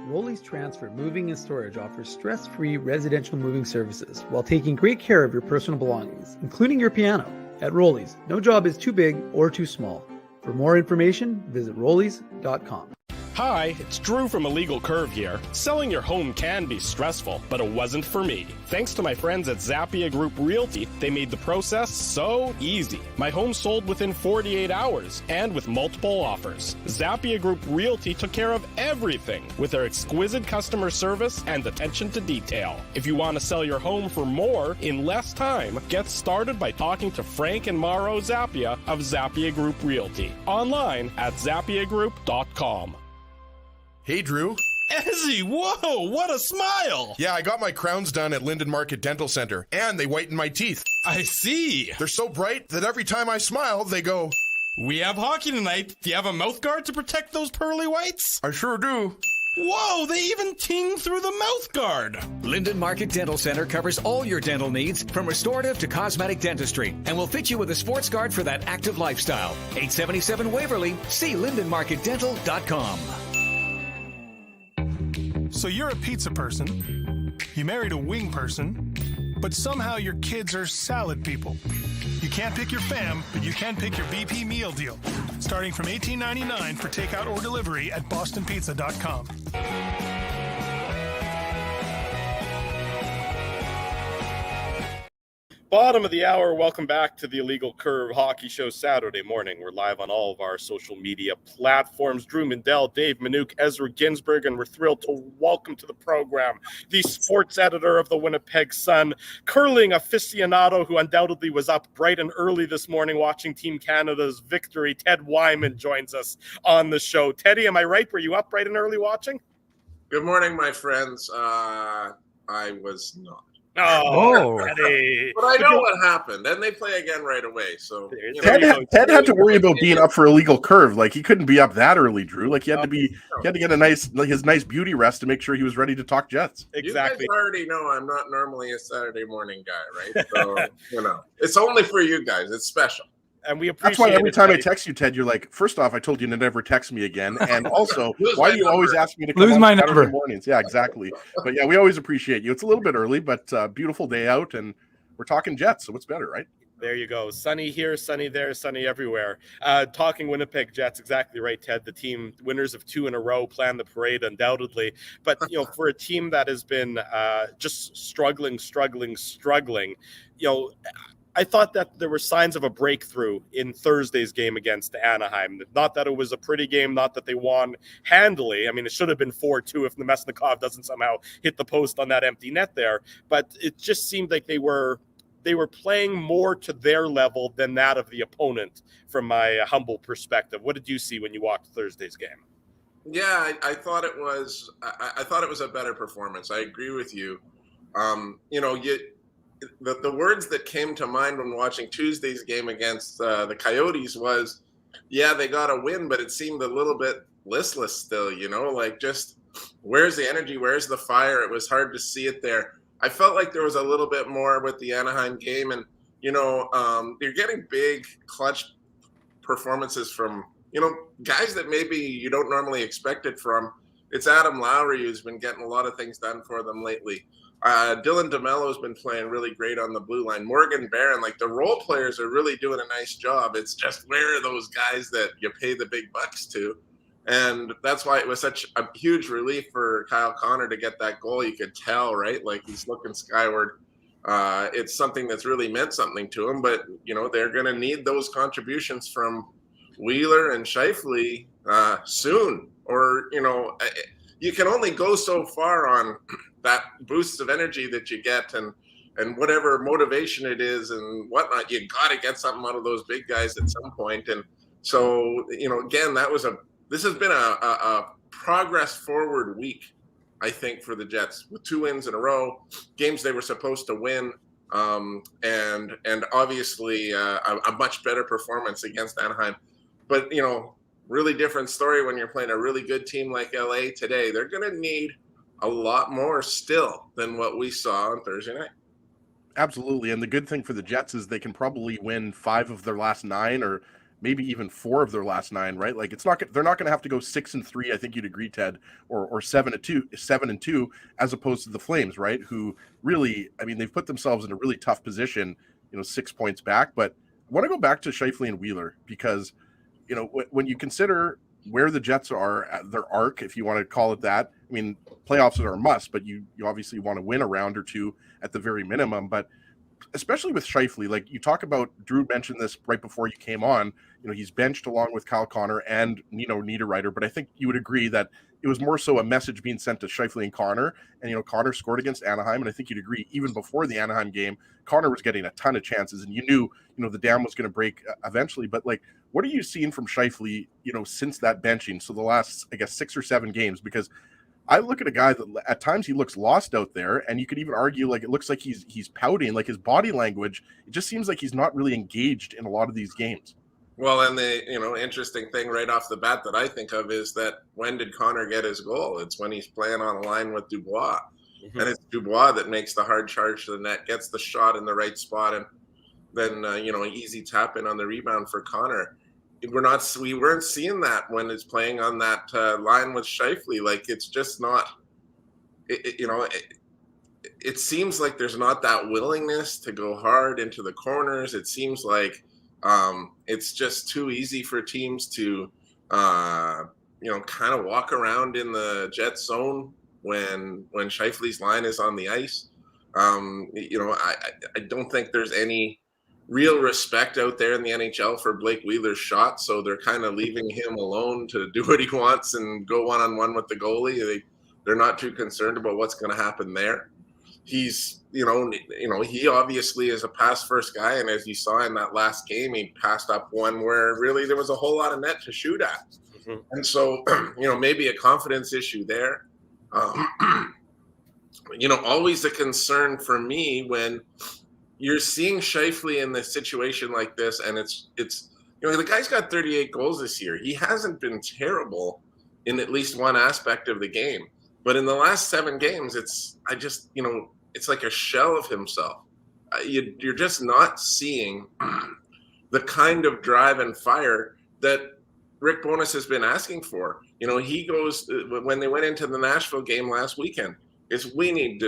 Rollies Transfer Moving and Storage offers stress-free residential moving services while taking great care of your personal belongings, including your piano. At Rollies, no job is too big or too small. For more information, visit rollies.com. Hi, it's Drew from Illegal Curve here. Selling your home can be stressful, but it wasn't for me. Thanks to my friends at Zappia Group Realty, they made the process so easy. My home sold within 48 hours and with multiple offers. Zappia Group Realty took care of everything with their exquisite customer service and attention to detail. If you want to sell your home for more in less time, get started by talking to Frank and Mauro Zappia of Zappia Group Realty. Online at zappiagroup.com. Hey, Drew. Ezzy, whoa, what a smile! Yeah, I got my crowns done at Linden Market Dental Center, and they whitened my teeth. I see. They're so bright that every time I smile, they go... We have hockey tonight. Do you have a mouth guard to protect those pearly whites? I sure do. Whoa, they even ting through the mouth guard. Linden Market Dental Center covers all your dental needs, from restorative to cosmetic dentistry, and will fit you with a sports guard for that active lifestyle. 877 Waverly. See lindenmarketdental.com. So you're a pizza person, you married a wing person, but somehow your kids are salad people. You can't pick your fam, but you can pick your BP meal deal, starting from $18.99 for takeout or delivery at bostonpizza.com. Bottom of the hour, welcome back to the Illegal Curve Hockey Show Saturday morning. We're live on all of our social media platforms. Drew Mindell, Dave Minuk, Ezra Ginsburg, and we're thrilled to welcome to the program the sports editor of the Winnipeg Sun, curling aficionado who undoubtedly was up bright and early this morning watching Team Canada's victory. Ted Wyman joins us on the show. Teddy, am I right? Were you up bright and early watching? Good morning, my friends. I was not. Oh, but I know what happened. Then they play again right away. So Ted had to worry about being up for Illegal Curve. Like, he couldn't be up that early, Drew. Like, he had to get his nice beauty rest to make sure he was ready to talk Jets. Exactly. You guys already know I'm not normally a Saturday morning guy, right? So it's only for you guys. It's special. And we appreciate. That's why every time I text you, Ted, you're like, first off, I told you to never text me again, and also, why do you always ask me to come lose on my Saturday number mornings? Yeah, exactly. But yeah, we always appreciate you. It's a little bit early, but beautiful day out, and we're talking Jets, so what's better, right? There you go. Sunny here, sunny there, sunny everywhere. Talking Winnipeg Jets, exactly right, Ted. The team winners of 2 in a row plan the parade undoubtedly. But, for a team that has been just struggling, I thought that there were signs of a breakthrough in Thursday's game against Anaheim. Not that it was a pretty game, not that they won handily. I mean, it should have been 4-2 if Nemesnikov doesn't somehow hit the post on that empty net there. But it just seemed like they were playing more to their level than that of the opponent from my humble perspective. What did you see when you watched Thursday's game? Yeah, I thought it was a better performance. I agree with you. The words that came to mind when watching Tuesday's game against the Coyotes was, yeah, they got a win, but it seemed a little bit listless still, like just where's the energy? Where's the fire? It was hard to see it there. I felt like there was a little bit more with the Anaheim game, and, you're getting big clutch performances from, guys that maybe you don't normally expect it from. It's Adam Lowry who's been getting a lot of things done for them lately. Dylan DeMello has been playing really great on the blue line. Morgan Barron, like the role players are really doing a nice job. It's just where are those guys that you pay the big bucks to? And that's why it was such a huge relief for Kyle Connor to get that goal. You could tell, right? Like he's looking skyward. It's something that's really meant something to him, but they're going to need those contributions from Wheeler and Scheifele soon, or you can only go so far on that boost of energy that you get and whatever motivation it is and whatnot. You got to get something out of those big guys at some point. And so, again, this has been a progress forward week, I think, for the Jets with 2 wins in a row, games they were supposed to win. And obviously a much better performance against Anaheim, but really different story when you're playing a really good team like LA today. They're going to need a lot more still than what we saw on Thursday night. Absolutely. And the good thing for the Jets is they can probably win 5 of their last 9, or maybe even 4 of their last 9, right? Like they're not going to have to go 6-3. I think you'd agree, Ted, or 7-2, as opposed to the Flames, right? Who really, I mean, they've put themselves in a really tough position, 6 points back. But I want to go back to Scheifele and Wheeler because, when you consider, where the Jets are at their arc, if you want to call it that. I mean, playoffs are a must, but you obviously want to win a round or two at the very minimum. But especially with Scheifele, like you talk about, Drew mentioned this right before you came on, he's benched along with Kyle Connor and Niederreiter, but I think you would agree that it was more so a message being sent to Scheifele and Connor, and Connor scored against Anaheim, and I think you'd agree even before the Anaheim game, Connor was getting a ton of chances, and you knew the dam was going to break eventually. But like, what are you seeing from Scheifele, since that benching? So the last, I guess, 6 or 7 games, because I look at a guy that at times he looks lost out there, and you could even argue like it looks like he's pouting, like his body language. It just seems like he's not really engaged in a lot of these games. Well, and the interesting thing right off the bat that I think of is that when did Connor get his goal? It's when he's playing on a line with Dubois, and it's Dubois that makes the hard charge to the net, gets the shot in the right spot, and then an easy tap in on the rebound for Connor. We weren't seeing that when it's playing on that line with Scheifele. Like, it's just not. It seems like there's not that willingness to go hard into the corners. It seems like it's just too easy for teams to kind of walk around in the Jet zone when Scheifele's line is on the ice. I don't think there's any real respect out there in the NHL for Blake Wheeler's shot, so they're kind of leaving him alone to do what he wants and go one-on-one with the goalie. They're not too concerned about what's going to happen there. He's, he obviously is a pass-first guy, and as you saw in that last game, he passed up one where really there was a whole lot of net to shoot at. Mm-hmm. And so, maybe a confidence issue there. Always a concern for me when you're seeing Scheifele in a situation like this, and it's the guy's got 38 goals this year. He hasn't been terrible in at least one aspect of the game, but in the last 7 games, it's like a shell of himself. You're just not seeing the kind of drive and fire that Rick Bowness has been asking for. He goes, when they went into the Nashville game last weekend, we need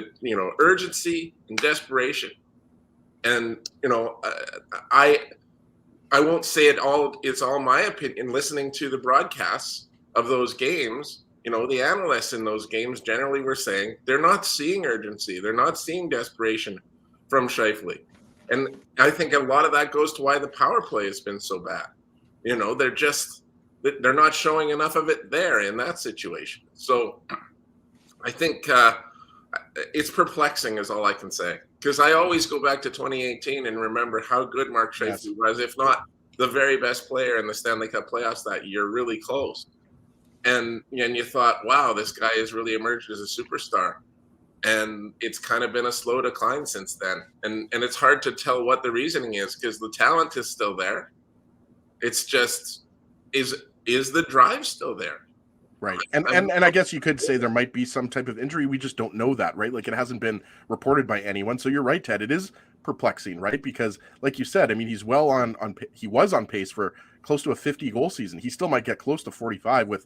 urgency and desperation. And, I won't say it all. It's all my opinion. Listening to the broadcasts of those games, the analysts in those games generally were saying they're not seeing urgency. They're not seeing desperation from Scheifele. And I think a lot of that goes to why the power play has been so bad. They're not showing enough of it there in that situation. So I think it's perplexing is all I can say. Because I always go back to 2018 and remember how good Mark Scheifele was, if not the very best player in the Stanley Cup playoffs that year, really close. And you thought, wow, this guy has really emerged as a superstar. And it's kind of been a slow decline since then. And it's hard to tell what the reasoning is because the talent is still there. It's just, is the drive still there? Right. And I guess you could say there might be some type of injury. We just don't know that, right? Like, it hasn't been reported by anyone. So you're right, Ted. It is perplexing, right? Because like you said, I mean, he was on pace for close to a 50 goal season. He still might get close to 45 with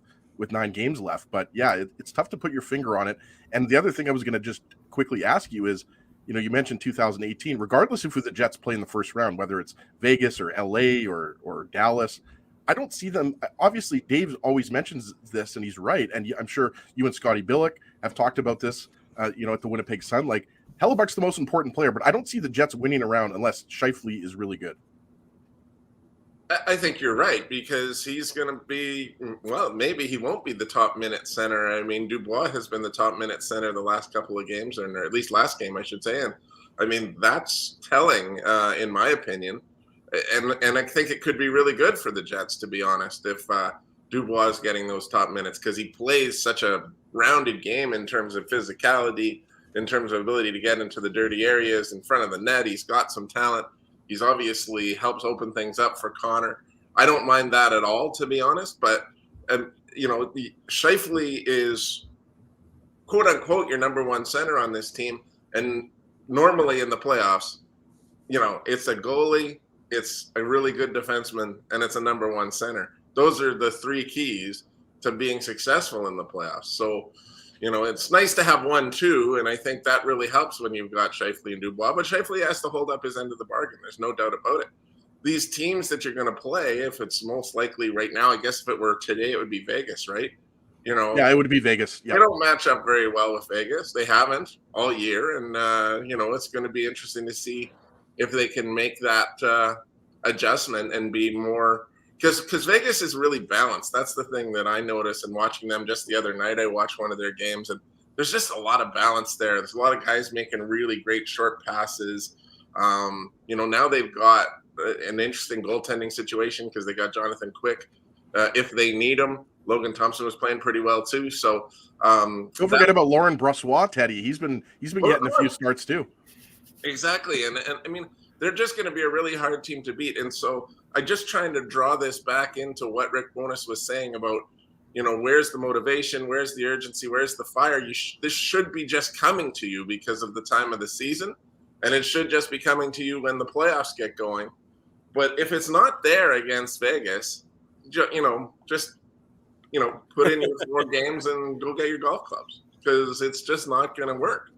9 games left. But yeah, it's tough to put your finger on it. And the other thing I was going to just quickly ask you is, you mentioned 2018, regardless of who the Jets play in the first round, whether it's Vegas or LA or Dallas, I don't see them. Obviously, Dave always mentions this, and he's right. And I'm sure you and Scotty Billick have talked about this, at the Winnipeg Sun. Like, Hellebuck's the most important player, but I don't see the Jets winning around unless Scheifele is really good. I think you're right, because he's going to be, well, maybe he won't be the top minute center. I mean, Dubois has been the top minute center the last couple of games, or at least last game, I should say. And I mean, that's telling, in my opinion. And I think it could be really good for the Jets, to be honest, if Dubois is getting those top minutes, because he plays such a rounded game in terms of physicality, in terms of ability to get into the dirty areas in front of the net. He's got some talent. He's obviously helps open things up for Connor. I don't mind that at all, to be honest. But, Scheifele is, quote unquote, your number one center on this team. And normally in the playoffs, it's a goalie, it's a really good defenseman, and it's a number one center. Those are the 3 keys to being successful in the playoffs. So, it's nice to have 1-2, and I think that really helps when you've got Scheifele and Dubois. But Scheifele has to hold up his end of the bargain. There's no doubt about it. these teams that you're going to play, if it's most likely right now, I guess if it were today, it would be Vegas, right? You know, yeah, it would be Vegas. Yeah. They don't match up very well with Vegas. They haven't all year. And, you know, it's going to be interesting to see if they can make that adjustment and be more, because Vegas is really balanced. That's the thing that I noticed in watching them just the other night. I watched one of their games, and there's just a lot of balance there. There's a lot of guys making really great short passes. You know, now they've got an interesting goaltending situation because they got Jonathan Quick. If they need him, Logan Thompson was playing pretty well too. So don't forget about Lauren Brossois, Teddy. He's been getting a few starts too. Exactly, and I mean, they're just going to be a really hard team to beat. And so I'm just trying to draw this back into what Rick Bowness was saying about, you know, where's the motivation, where's the urgency, where's the fire? This should be just coming to you because of the time of the season, and it should just be coming to you when the playoffs get going. But if it's not there against Vegas, just put in your 4 games and go get your golf clubs, because it's just not going to work.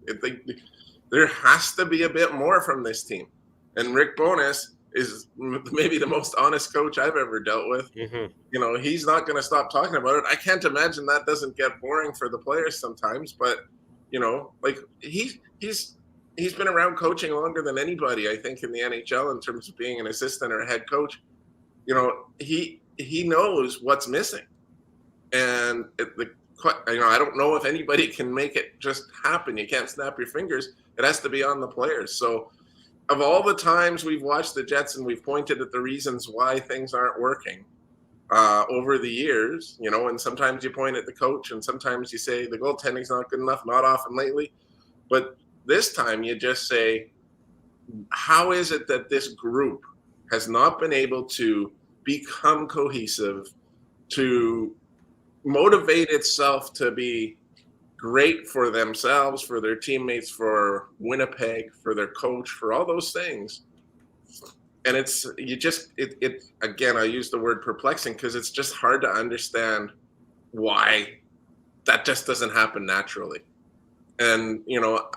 There has to be a bit more from this team. And Rick Bowness is maybe the most honest coach I've ever dealt with. Mm-hmm. You know, he's not going to stop talking about it. I can't imagine that doesn't get boring for the players sometimes. But, you know, like he's been around coaching longer than anybody, I think, in the NHL in terms of being an assistant or a head coach. You know, he knows what's missing. And I don't know if anybody can make it just happen. You can't snap your fingers. It has to be on the players. So of all the times we've watched the Jets and we've pointed at the reasons why things aren't working over the years, you know, and sometimes you point at the coach and sometimes you say the goaltending's not good enough, not often lately. But this time you just say, how is it that this group has not been able to become cohesive, to motivate itself to be great for themselves, for their teammates, for Winnipeg, for their coach, for all those things? And again, I use the word perplexing because it's just hard to understand why that just doesn't happen naturally. And, you know,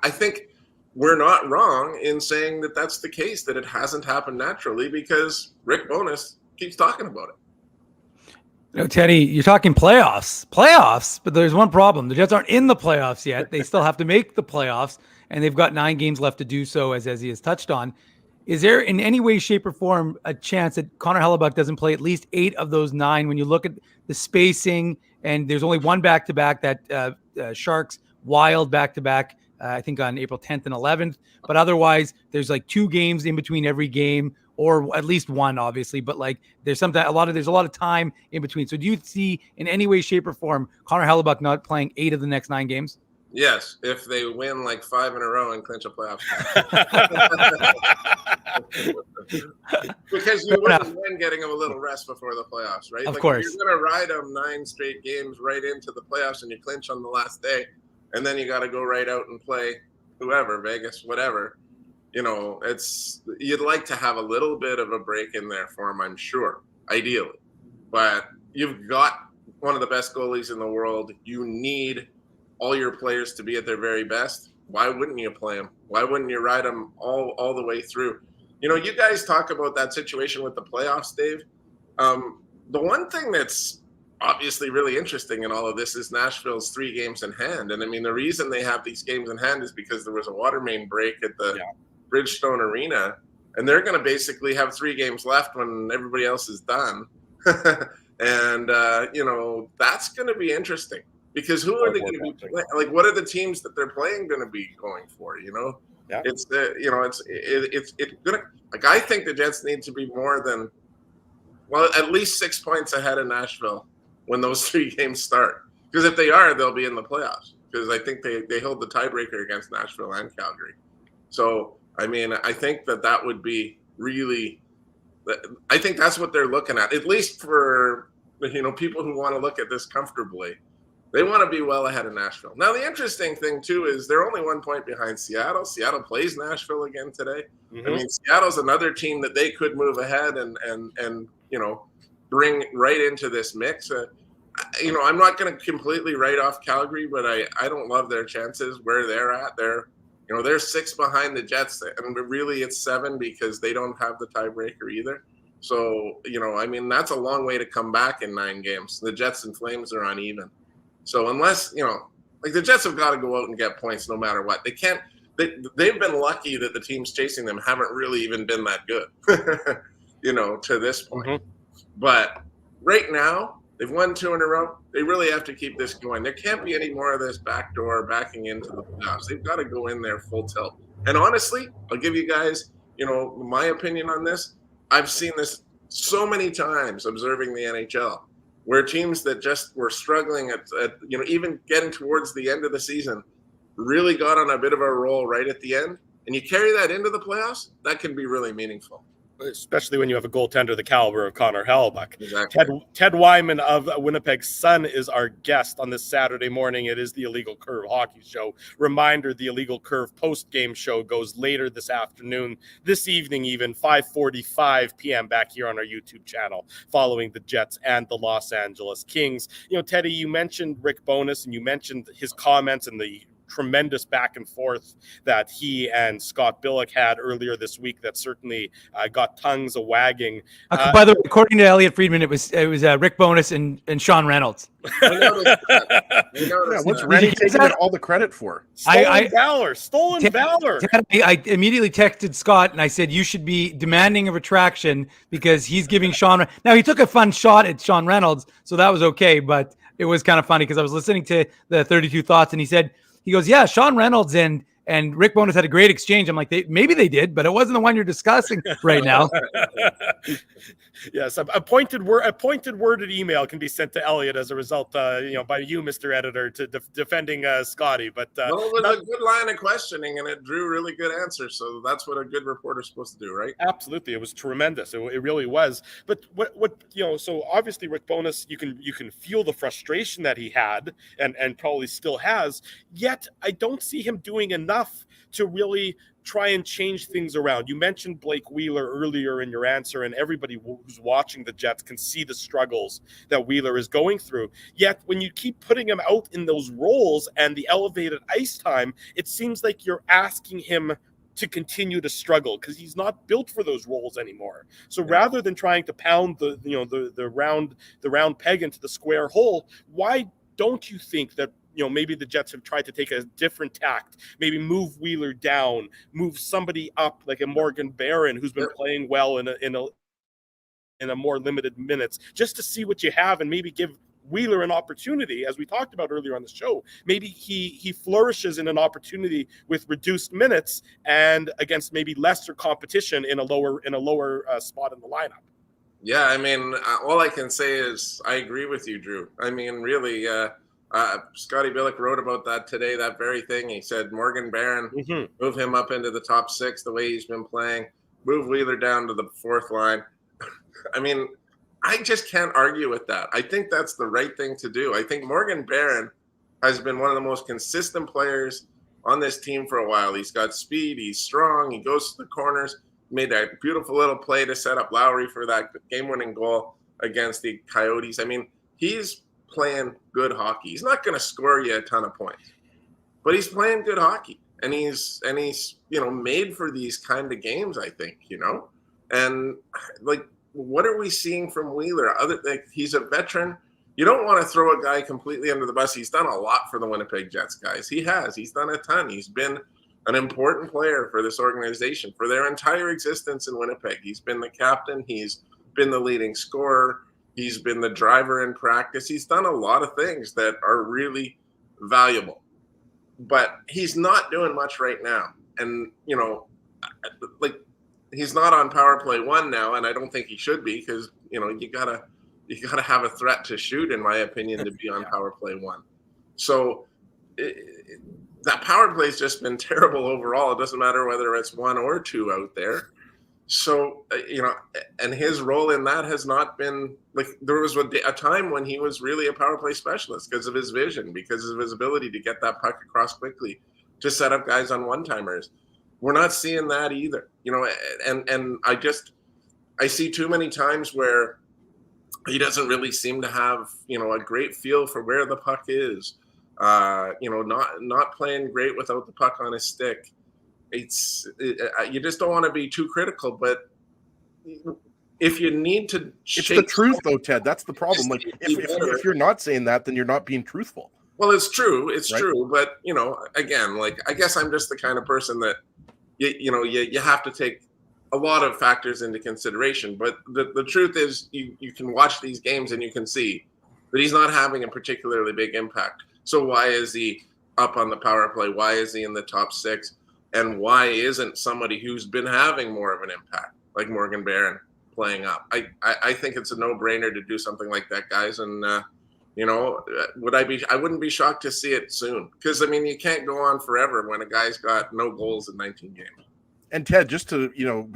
I think we're not wrong in saying that that's the case, that it hasn't happened naturally, because Rick Bowness keeps talking about it. No, Teddy, you're talking playoffs, but there's one problem. The Jets aren't in the playoffs yet. They still have to make the playoffs, and they've got 9 games left to do so, as he has touched on. Is there in any way, shape, or form a chance that Connor Hellebuyck doesn't play at least 8 of those 9 when you look at the spacing, and there's only one back-to-back, that Sharks Wild back-to-back, I think on April 10th and 11th, but otherwise there's like 2 games in between every game, or at least one, obviously, but like there's a lot of time in between. So do you see in any way, shape, or form Connor Hellebuyck not playing 8 of the next 9 games? Yes, if they win like 5 in a row and clinch a playoff spot. Because you wouldn't win getting them a little rest before the playoffs, right? Of course. If you're going to ride them 9 straight games right into the playoffs and you clinch on the last day, and then you got to go right out and play whoever, Vegas, whatever. You know, you'd like to have a little bit of a break in there for him, I'm sure, ideally. But you've got one of the best goalies in the world. You need all your players to be at their very best. Why wouldn't you play them? Why wouldn't you ride them all the way through? You know, you guys talk about that situation with the playoffs, Dave. The one thing that's obviously really interesting in all of this is Nashville's 3 games in hand. And I mean, the reason they have these games in hand is because there was a water main break at the Bridgestone Arena, and they're going to basically have 3 games left when everybody else is done. And, you know, that's going to be interesting, because who are they going to be playing? Like, what are the teams that they're playing going to be going for, you know? Yeah. It's going to, like, I think the Jets need to be more than, well, at least 6 points ahead of Nashville when those 3 games start. Because if they are, they'll be in the playoffs, because I think they hold the tiebreaker against Nashville and Calgary. So, I mean, I think that would be really, I think that's what they're looking at least for, you know, people who want to look at this comfortably. They want to be well ahead of Nashville. Now, the interesting thing, too, is they're only 1 point behind Seattle. Seattle plays Nashville again today. Mm-hmm. I mean, Seattle's another team that they could move ahead and you know, bring right into this mix. You know, I'm not going to completely write off Calgary, but I don't love their chances where they're at. They're You know, they're 6 behind the Jets, and really it's 7 because they don't have the tiebreaker either. So, you know, I mean, that's a long way to come back in 9 games. The Jets and Flames are uneven. So unless, you know, like the Jets have got to go out and get points no matter what. They can't. They've been lucky that the teams chasing them haven't really even been that good, you know, to this point. Mm-hmm. But right now, they've won 2 in a row. They really have to keep this going. There can't be any more of this backdoor backing into the playoffs. They've got to go in there full tilt. And honestly, I'll give you guys, you know, my opinion on this. I've seen this so many times observing the NHL, where teams that just were struggling at you know, even getting towards the end of the season, really got on a bit of a roll right at the end. And you carry that into the playoffs, that can be really meaningful. Especially when you have a goaltender the caliber of Connor Hellebuyck. Exactly. Ted Wyman of Winnipeg Sun is our guest on this Saturday morning. It is the Illegal Curve Hockey Show. Reminder, the Illegal Curve post-game show goes later this afternoon, this evening even, 5:45 p.m. back here on our YouTube channel, following the Jets and the Los Angeles Kings. You know, Teddy, you mentioned Rick Bowness, and you mentioned his comments and the tremendous back and forth that he and Scott Billick had earlier this week that certainly got tongues a-wagging. By the way, according to Elliot Friedman, it was Rick Bowness and Sean Reynolds. What's Rennie taking all the credit for? Stolen valor. I immediately texted Scott and I said, you should be demanding a retraction because he's giving Sean. Now, he took a fun shot at Sean Reynolds, so that was okay, but it was kind of funny because I was listening to the 32 Thoughts and he goes, yeah, Sean Reynolds and Rick Bowness had a great exchange. I'm like, maybe they did, but it wasn't the one you're discussing right now. Yes, a pointed worded email can be sent to Elliot as a result, you know, by you, Mr. Editor, to defending Scotty. But it was a good line of questioning, and it drew really good answers. So that's what a good reporter's supposed to do, right? Absolutely, it was tremendous. It really was. But what you know? So obviously, Rick Bowness, you can feel the frustration that he had, and probably still has. Yet I don't see him doing enough to really try and change things around. You mentioned Blake Wheeler earlier in your answer, and everybody who's watching the Jets can see the struggles that Wheeler is going through. Yet when you keep putting him out in those roles and the elevated ice time, it seems like you're asking him to continue to struggle because he's not built for those roles anymore. So rather than trying to pound the round peg into the square hole, why don't you think that, you know, maybe the Jets have tried to take a different tact, maybe move Wheeler down, move somebody up like a Morgan Barron who's been playing well in a more limited minutes, just to see what you have and maybe give Wheeler an opportunity, as we talked about earlier on the show. Maybe he flourishes in an opportunity with reduced minutes and against maybe lesser competition in a lower spot in the lineup. Yeah, I mean, all I can say is I agree with you, Drew. I mean, really, Scotty Billick wrote about that today, that very thing. He said Morgan Barron, move him up into the top 6 the way he's been playing, move Wheeler down to the 4th line. I mean, I just can't argue with that. I think that's the right thing to do. I think Morgan Barron has been one of the most consistent players on this team for a while. He's got speed, he's strong, he goes to the corners, made that beautiful little play to set up Lowry for that game-winning goal against the Coyotes. I mean, he's playing good hockey. He's not going to score you a ton of points, but he's playing good hockey, and he's you know, made for these kind of games, I think, you know. And like, what are we seeing from Wheeler? He's a veteran. You don't want to throw a guy completely under the bus. He's done a lot for the Winnipeg Jets, guys. He's done a ton. He's been an important player for this organization for their entire existence in Winnipeg. He's been the captain. He's been the leading scorer. He's been the driver in practice. He's done a lot of things that are really valuable, but he's not doing much right now. And, you know, like, he's not on power play 1 now, and I don't think he should be because, you know, you gotta have a threat to shoot, in my opinion, to be on power play 1. So that power play's just been terrible overall. It doesn't matter whether it's 1 or 2 out there. So, you know, and his role in that has not been like, there was a time when he was really a power play specialist because of his vision, because of his ability to get that puck across quickly, to set up guys on one-timers. We're not seeing that either, you know, and I see too many times where he doesn't really seem to have, you know, a great feel for where the puck is. Not playing great without the puck on his stick. You just don't want to be too critical, but if you need to, it's the truth though, Ted. That's the problem. Like if you're not saying that, then you're not being truthful. Well, it's true. It's true. But, again, like, I guess I'm just the kind of person that, you have to take a lot of factors into consideration. But the truth is you can watch these games and you can see that he's not having a particularly big impact. So why is he up on the power play? Why is he in the top 6? And why isn't somebody who's been having more of an impact, like Morgan Barron, playing up? I think it's a no-brainer to do something like that, guys. And, I wouldn't be shocked to see it soon, because you can't go on forever when a guy's got no goals in 19 games. And Ted, just to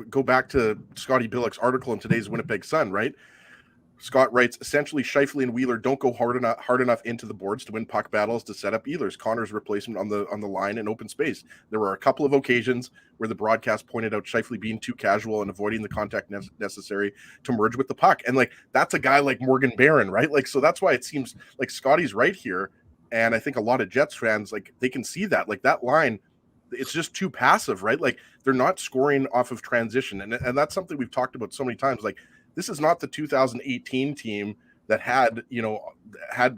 go back to Scotty Billick's article in today's Winnipeg Sun, right? Scott writes, essentially, Scheifele and Wheeler don't go hard enough into the boards to win puck battles to set up Ehlers. Connor's replacement on the line in open space. There were a couple of occasions where the broadcast pointed out Scheifele being too casual and avoiding the contact necessary to merge with the puck. And that's a guy like Morgan Barron, right? So that's why it seems like Scotty's right here. And I think a lot of Jets fans, they can see that. That line, it's just too passive, right? They're not scoring off of transition. And that's something we've talked about so many times. This is not the 2018 team that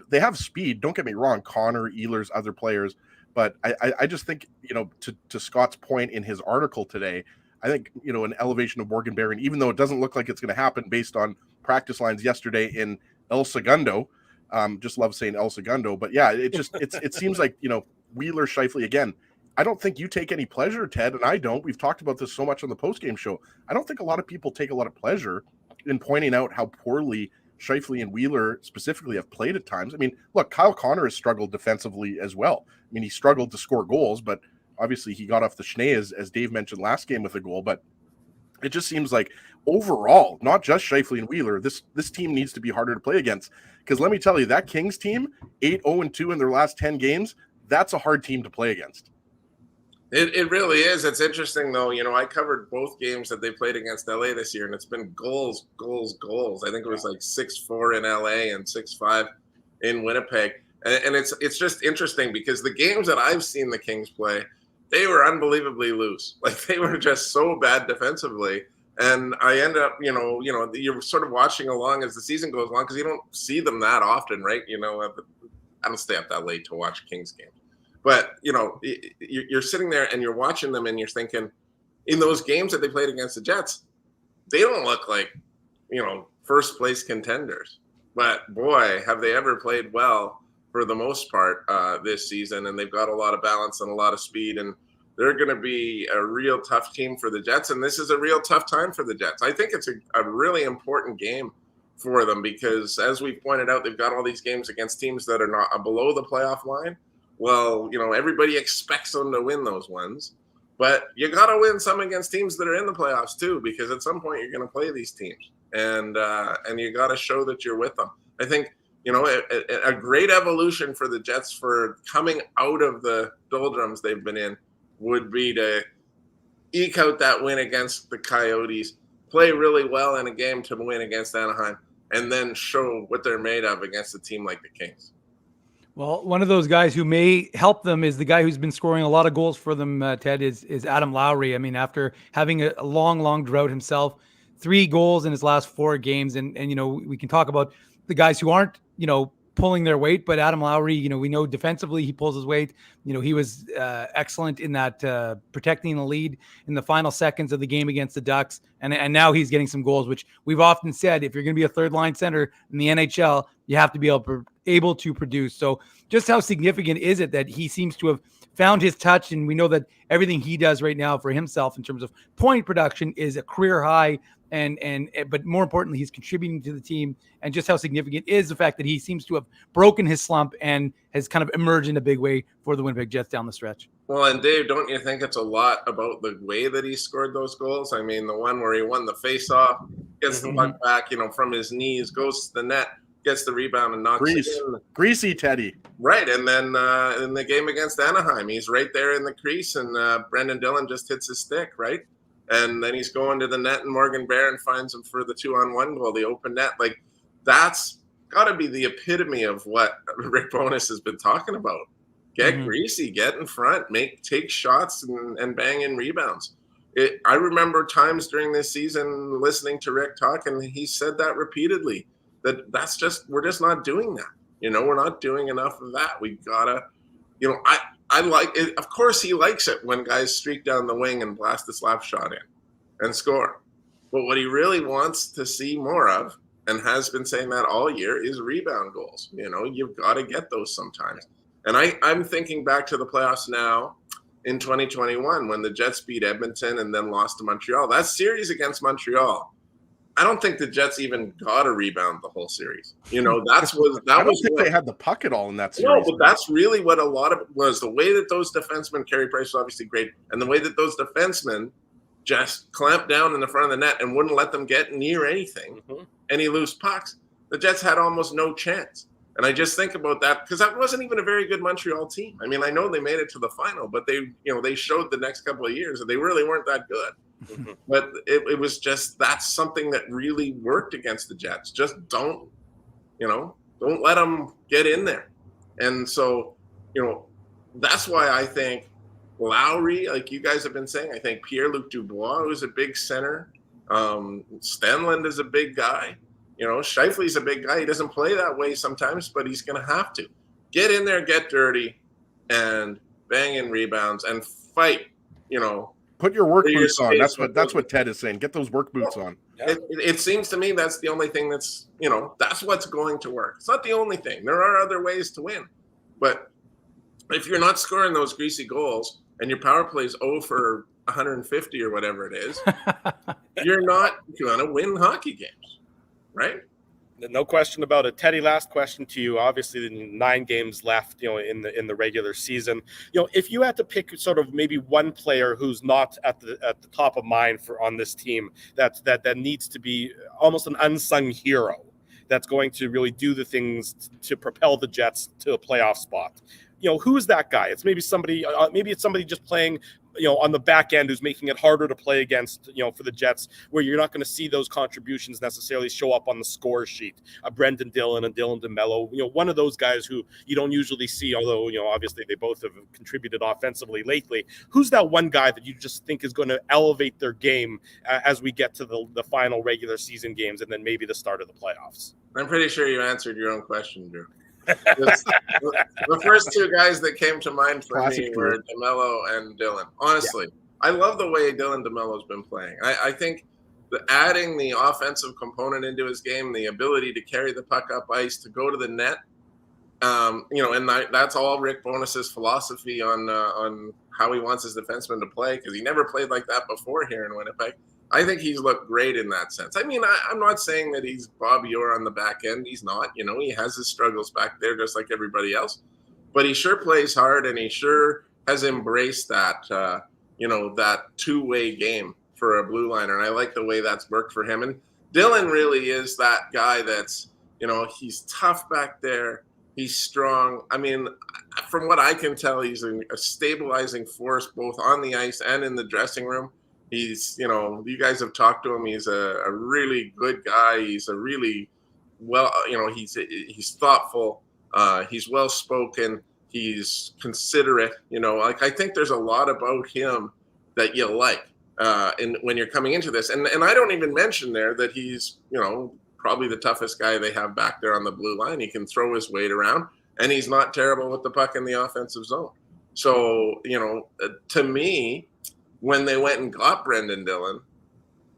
they have speed. Don't get me wrong, Connor, Ehlers, other players. But I just think, to Scott's point in his article today, I think, an elevation of Morgan Barron, even though it doesn't look like it's going to happen based on practice lines yesterday in El Segundo. Just love saying El Segundo. But yeah, it seems like, Wheeler, Scheifele, again, I don't think you take any pleasure, Ted, and I don't. We've talked about this so much on the postgame show. I don't think a lot of people take a lot of pleasure in pointing out how poorly Scheifele and Wheeler specifically have played at times. Look, Kyle Connor has struggled defensively as well. He struggled to score goals, but obviously he got off the schnee, as Dave mentioned last game, with a goal. But it just seems like overall, not just Scheifele and Wheeler, this team needs to be harder to play against. Because let me tell you, that Kings team, 8-0-2 in their last 10 games, that's a hard team to play against. It really is. It's interesting, though. I covered both games that they played against LA this year, and it's been goals. I think it was 6-4 in LA and 6-5 in Winnipeg. And it's just interesting because the games that I've seen the Kings play, they were unbelievably loose. They were just so bad defensively. And I end up, you're sort of watching along as the season goes along because you don't see them that often, right? I don't stay up that late to watch Kings games. But, you're sitting there and you're watching them and you're thinking, in those games that they played against the Jets, they don't look like, first place contenders. But, boy, have they ever played well for the most part this season. And they've got a lot of balance and a lot of speed. And they're going to be a real tough team for the Jets. And this is a real tough time for the Jets. I think it's a really important game for them because, as we pointed out, they've got all these games against teams that are not below the playoff line. Well, everybody expects them to win those ones, but you got to win some against teams that are in the playoffs too, because at some point you're going to play these teams, and you got to show that you're with them. I think a great evolution for the Jets for coming out of the doldrums they've been in would be to eke out that win against the Coyotes, play really well in a game to win against Anaheim, and then show what they're made of against a team like the Kings. Well, one of those guys who may help them is the guy who's been scoring a lot of goals for them, Ted, is Adam Lowry. After having a long drought himself, 3 goals in his last 4 games. And we can talk about the guys who aren't, pulling their weight, but Adam Lowry, we know defensively he pulls his weight. He was excellent in that protecting the lead in the final seconds of the game against the Ducks. And now he's getting some goals, which we've often said, if you're going to be a third line center in the NHL, you have to be able to produce. So just how significant is it that he seems to have found his touch? And we know that everything he does right now for himself in terms of point production is a career high. But more importantly, he's contributing to the team. And just how significant is the fact that he seems to have broken his slump and has kind of emerged in a big way for the Winnipeg Jets down the stretch. Well, and Dave, don't you think it's a lot about the way that he scored those goals? The one where he won the face-off, gets the puck back, from his knees, goes to the net, gets the rebound and knocks it in. Greasy Teddy. Right, and then in the game against Anaheim, he's right there in the crease, and Brendan Dillon just hits his stick, right? And then he's going to the net, and Morgan Barron finds him for the 2-on-1 goal, the open net. That's got to be the epitome of what Rick Bowness has been talking about. Get greasy, get in front, take shots and bang in rebounds. I remember times during this season listening to Rick talk, and he said that repeatedly, we're just not doing that. We're not doing enough of that. We gotta, I like it. Of course he likes it when guys streak down the wing and blast the slap shot in and score. But what he really wants to see more of, and has been saying that all year, is rebound goals. You've got to get those sometimes. And I'm thinking back to the playoffs now in 2021 when the Jets beat Edmonton and then lost to Montreal. That series against Montreal, I don't think the Jets even got a rebound the whole series. I don't think they had the puck at all in that series. No, but that's really what a lot of it was. The way that those defensemen, Carey Price was obviously great, and the way that those defensemen just clamped down in the front of the net and wouldn't let them get near anything, any loose pucks. The Jets had almost no chance. And I just think about that because that wasn't even a very good Montreal team. I mean, I know they made it to the final, but they showed the next couple of years that they really weren't that good. But it was just, that's something that really worked against the Jets. Just don't let them get in there. And so, that's why I think Lowry, like you guys have been saying, I think Pierre-Luc Dubois, who's a big center. Stenlund is a big guy. Scheifele's a big guy. He doesn't play that way sometimes, but he's going to have to. Get in there, get dirty, and bang in rebounds and fight, Put your work boots on. That's what Ted is saying. Get those work boots on. It seems to me that's the only thing that's, that's what's going to work. It's not the only thing. There are other ways to win. But if you're not scoring those greasy goals and your power play is 0 for 150 or whatever it is, you're not going to win hockey games. Right? No question about it. Teddy, last question to you. Obviously, 9 games left, in the regular season. If you had to pick sort of maybe one player who's not at the top of mind on this team that needs to be almost an unsung hero, that's going to really do the things to propel the Jets to a playoff spot. Who's that guy? It's maybe somebody. Maybe it's somebody just playing, on the back end who's making it harder to play against, for the Jets, where you're not going to see those contributions necessarily show up on the score sheet. Brendan Dillon and Dylan DeMello, one of those guys who you don't usually see, although, obviously they both have contributed offensively lately. Who's that one guy that you just think is going to elevate their game as we get to the final regular season games and then maybe the start of the playoffs? I'm pretty sure you answered your own question, Drew. The first 2 guys that came to mind for me were DeMello and Dylan. Honestly, I love the way Dylan DeMello's been playing. I think adding the offensive component into his game, the ability to carry the puck up ice, to go to the net, and that's all Rick Bowness's philosophy on how he wants his defensemen to play, because he never played like that before here in Winnipeg. I think he's looked great in that sense. I mean, I'm not saying that he's Bobby Orr on the back end. He's not. He has his struggles back there just like everybody else. But he sure plays hard, and he sure has embraced that, that two-way game for a blue liner. And I like the way that's worked for him. And Dylan really is that guy that's, he's tough back there. He's strong. I mean, from what I can tell, he's a stabilizing force both on the ice and in the dressing room. He's, you guys have talked to him. He's a really good guy. He's a really he's thoughtful. He's well-spoken. He's considerate. I think there's a lot about him that you like when you're coming into this. And I don't even mention there that he's, probably the toughest guy they have back there on the blue line. He can throw his weight around, and he's not terrible with the puck in the offensive zone. So, to me, when they went and got Brendan Dillon,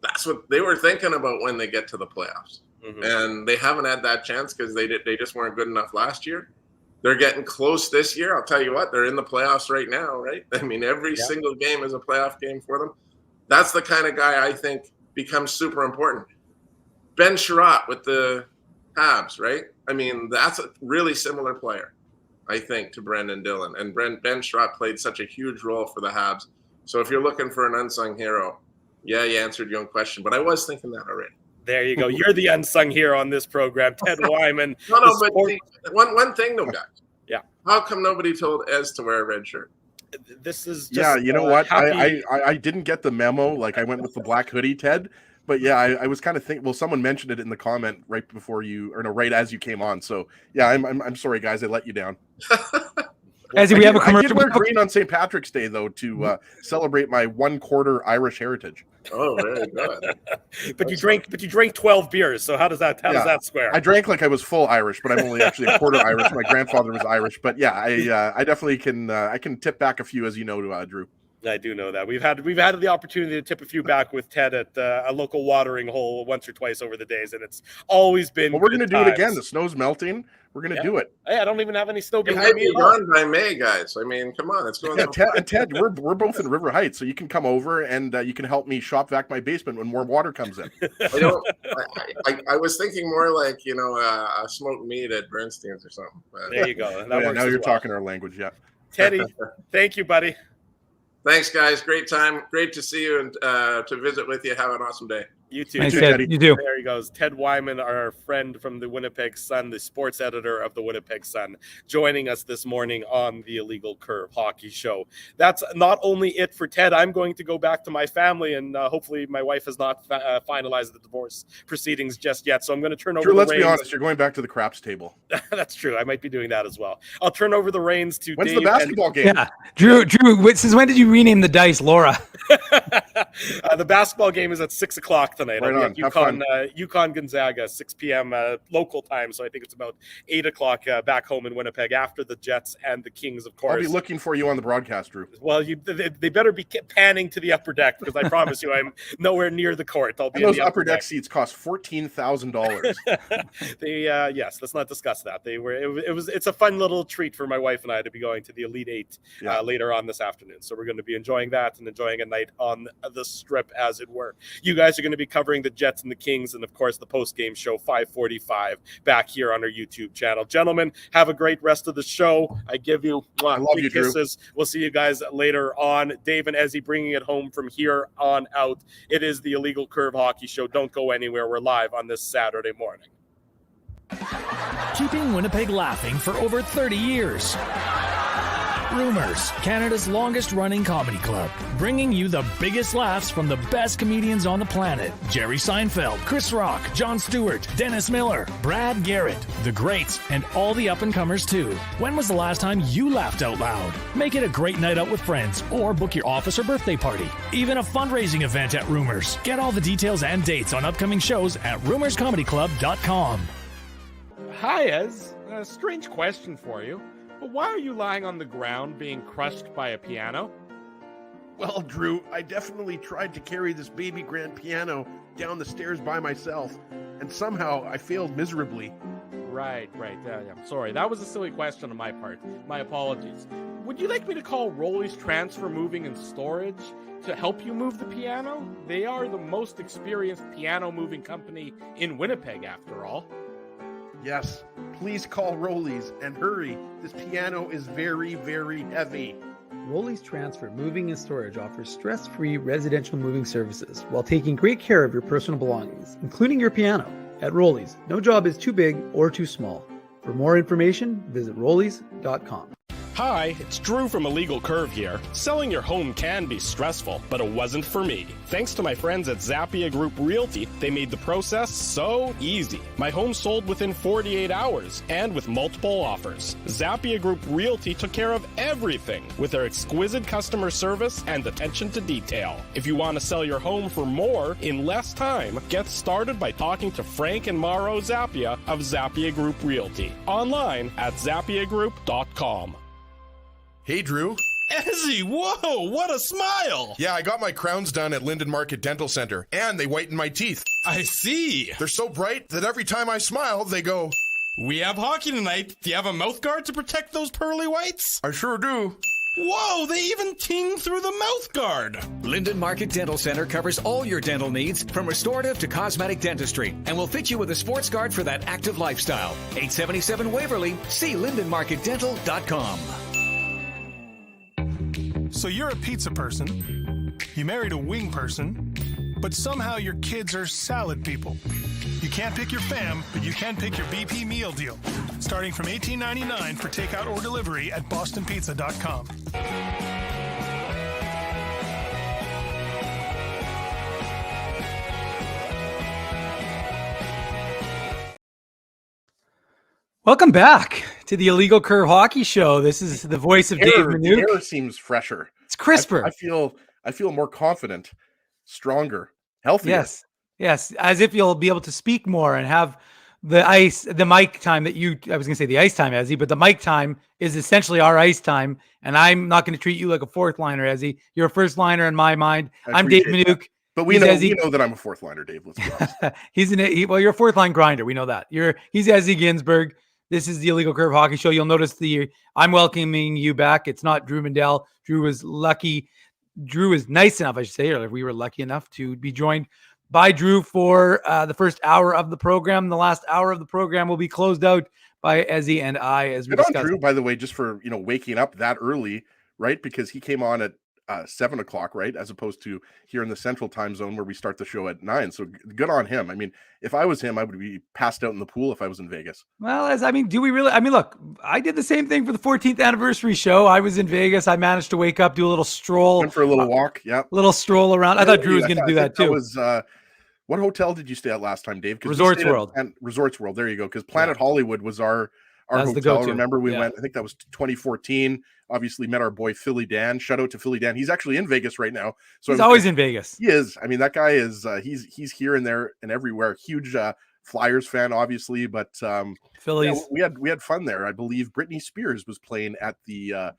that's what they were thinking about when they get to the playoffs. Mm-hmm. And they haven't had that chance because they just weren't good enough last year. They're getting close this year. I'll tell you what, they're in the playoffs right now, right? I mean, every single game is a playoff game for them. That's the kind of guy I think becomes super important. Ben Sherratt with the Habs, right? I mean, that's a really similar player, I think, to Brendan Dillon. And Ben Sherratt played such a huge role for the Habs. So if you're looking for an unsung hero, you answered your own question. But I was thinking that already. There you go. You're the unsung hero on this program, Ted Wyman. No, but see, one thing though, guys. Yeah. How come nobody told Ez to wear a red shirt? This is just you know what? I didn't get the memo. Like, I went with the black hoodie, Ted. But yeah, I was kind of thinking. Well, someone mentioned it in the comment right before you, or no, right as you came on. So yeah, I'm sorry, guys, I let you down. As we have a commercial. I did wear green on St. Patrick's Day though to celebrate my 1/4 Irish heritage. Oh, very good. But you drank 12 beers. So how does that square? I drank like I was full Irish, but I'm only actually a quarter Irish. My grandfather was Irish, but yeah, I definitely can I can tip back a few, as you know, Drew. I do know that we've had the opportunity to tip a few back with Ted at a local watering hole once or twice over the days, and it's always been. Well, we're going to do it again. The snow's melting. We're going to do it. Hey, I don't even have any snow It behind might me. be gone by May, guys. I mean, come on, it's going. Yeah, Ted, we're both in River Heights, so you can come over and you can help me shop vac my basement when more water comes in. I was thinking more like a smoked meat at Bernstein's or something. But... There you go. Now you're talking our language, yeah. Teddy, thank you, buddy. Thanks, guys. Great time. Great to see you and to visit with you. Have an awesome day. You too. Thanks, Ted. You too. There he goes. Ted Wyman, our friend from the Winnipeg Sun, the sports editor of the Winnipeg Sun, joining us this morning on the Illegal Curve Hockey Show. That's not only it for Ted. I'm going to go back to my family, and hopefully my wife has not finalized the divorce proceedings just yet. So I'm going to turn over Drew, the let's reins. be honest. You're going back to the craps table. That's true. I might be doing that as well. I'll turn over the reins to When's Dave. the basketball game? Yeah, Drew. Since when did you rename the dice, Laura? The basketball game is at 6:00 tonight. Right on. UConn Gonzaga, 6 p.m. Local time. So I think it's about 8:00 back home in Winnipeg after the Jets and the Kings, of course. I'll be looking for you on the broadcast, Drew. Well, they better be panning to the upper deck, because I promise you I'm nowhere near the court. I'll be and those upper deck seats cost $14,000. Yes, let's not discuss that. It's a fun little treat for my wife and I to be going to the Elite Eight later on this afternoon. So we're going to be enjoying that and enjoying a night on the strip, as it were. You guys are going to be covering the Jets and the Kings, and of course the post-game show 5:45 back here on our YouTube channel. Gentlemen, have a great rest of the show. I give you big kisses. Drew. We'll see you guys later on. Dave and Ezzy bringing it home from here on out. It is the Illegal Curve Hockey Show. Don't go anywhere. We're live on this Saturday morning. Keeping Winnipeg laughing for over 30 years. Rumors, Canada's longest-running comedy club, bringing you the biggest laughs from the best comedians on the planet. Jerry Seinfeld, Chris Rock, Jon Stewart, Dennis Miller, Brad Garrett, the greats, and all the up-and-comers too. When was the last time you laughed out loud? Make it a great night out with friends, or book your office or birthday party. Even a fundraising event at Rumors. Get all the details and dates on upcoming shows at rumorscomedyclub.com. Hi, Ez. A strange question for you. But why are you lying on the ground being crushed by a piano? Well, Drew, I definitely tried to carry this baby grand piano down the stairs by myself, and somehow I failed miserably. Right. I'm sorry. That was a silly question on my part. My apologies. Would you like me to call Rolly's Transfer Moving and Storage to help you move the piano? They are the most experienced piano moving company in Winnipeg, after all. Yes, please call Rolly's and hurry. This piano is very, very heavy. Rolly's Transfer Moving and Storage offers stress-free residential moving services while taking great care of your personal belongings, including your piano. At Rolly's, no job is too big or too small. For more information, visit rollys.com. Hi, it's Drew from Illegal Curve here. Selling your home can be stressful, but it wasn't for me. Thanks to my friends at Zappia Group Realty, they made the process so easy. My home sold within 48 hours and with multiple offers. Zappia Group Realty took care of everything with their exquisite customer service and attention to detail. If you want to sell your home for more in less time, get started by talking to Frank and Mauro Zappia of Zappia Group Realty. Online at zappiagroup.com. Hey, Drew. Ezzy, whoa, what a smile! Yeah, I got my crowns done at Linden Market Dental Center, and they whiten my teeth. I see. They're so bright that every time I smile, they go, "We have hockey tonight. Do you have a mouth guard to protect those pearly whites?" I sure do. Whoa, they even ting through the mouth guard. Linden Market Dental Center covers all your dental needs from restorative to cosmetic dentistry and will fit you with a sports guard for that active lifestyle. 877 Waverly. See lindenmarketdental.com. So you're a pizza person, you married a wing person, but somehow your kids are salad people. You can't pick your fam, but you can pick your BP meal deal. Starting from $18.99 for takeout or delivery at bostonpizza.com. Welcome back to the Illegal Curve Hockey Show. This is the voice of Dave Minuk. The air seems fresher. It's crisper. I feel more confident, stronger, healthier. Yes, as if you'll be able to speak more and have the mic time that I was going to say the ice time, Ezzy, but the mic time is essentially our ice time, and I'm not going to treat you like a fourth liner, Ezzy. You're a first liner in my mind. I'm Dave Minuk. But we know that I'm a fourth liner, Dave. Let's be honest. Well, you're a fourth line grinder. We know that. He's Ezra Ginsburg. This is the Illegal Curve Hockey Show. You'll notice I'm welcoming you back. It's not Drew Mindell. Drew was nice enough, I should say, or we were lucky enough to be joined by Drew for the first hour of the program. The last hour of the program will be closed out by Ezzy and I, as we discussed. Drew, by the way, just for waking up that early, right? Because he came on at 7 o'clock, right? As opposed to here in the central time zone where we start the show at 9. So good on him. I mean, if I was him, I would be passed out in the pool if I was in Vegas. Well, do we really? I mean, look, I did the same thing for the 14th anniversary show. I was in Vegas. I managed to wake up, do a little stroll. Went for a little walk. Yeah. Little stroll around. I thought Drew was going to do that too. What hotel did you stay at last time, Dave? Resorts World. Resorts World. There you go. Because Planet Hollywood was our hotel. Remember, we went, I think that was 2014. Obviously met our boy Philly Dan. Shout out to Philly Dan. He's actually in Vegas right now. So he's always in Vegas. He is. I mean, that guy is he's here and there and everywhere. Huge Flyers fan, obviously, but Phillies. Yeah, we had fun there. I believe Britney Spears was playing at the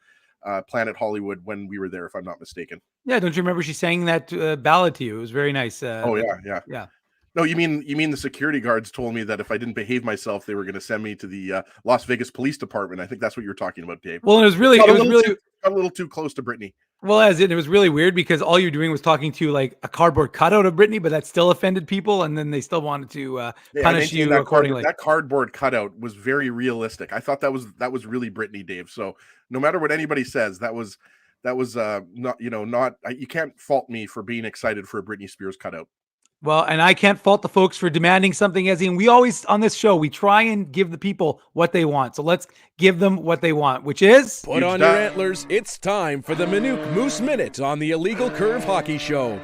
Planet Hollywood when we were there, if I'm not mistaken. Yeah, don't you remember she sang that ballad to you? It was very nice. Yeah. No, you mean the security guards told me that if I didn't behave myself, they were going to send me to the Las Vegas Police Department. I think that's what you're talking about, Dave. Well, it was really got a little too close to Britney. Well, it was really weird because all you're doing was talking to like a cardboard cutout of Britney, but that still offended people, and then they still wanted to punish you accordingly. That cardboard cutout was very realistic. I thought that was really Britney, Dave. So no matter what anybody says, that was not you can't fault me for being excited for a Britney Spears cutout. Well, and I can't fault the folks for demanding something, Ezzy. And we always, on this show, we try and give the people what they want. So let's give them what they want, which is... Put on your antlers. It's time for the Minuk Moose Minute on the Illegal Curve Hockey Show.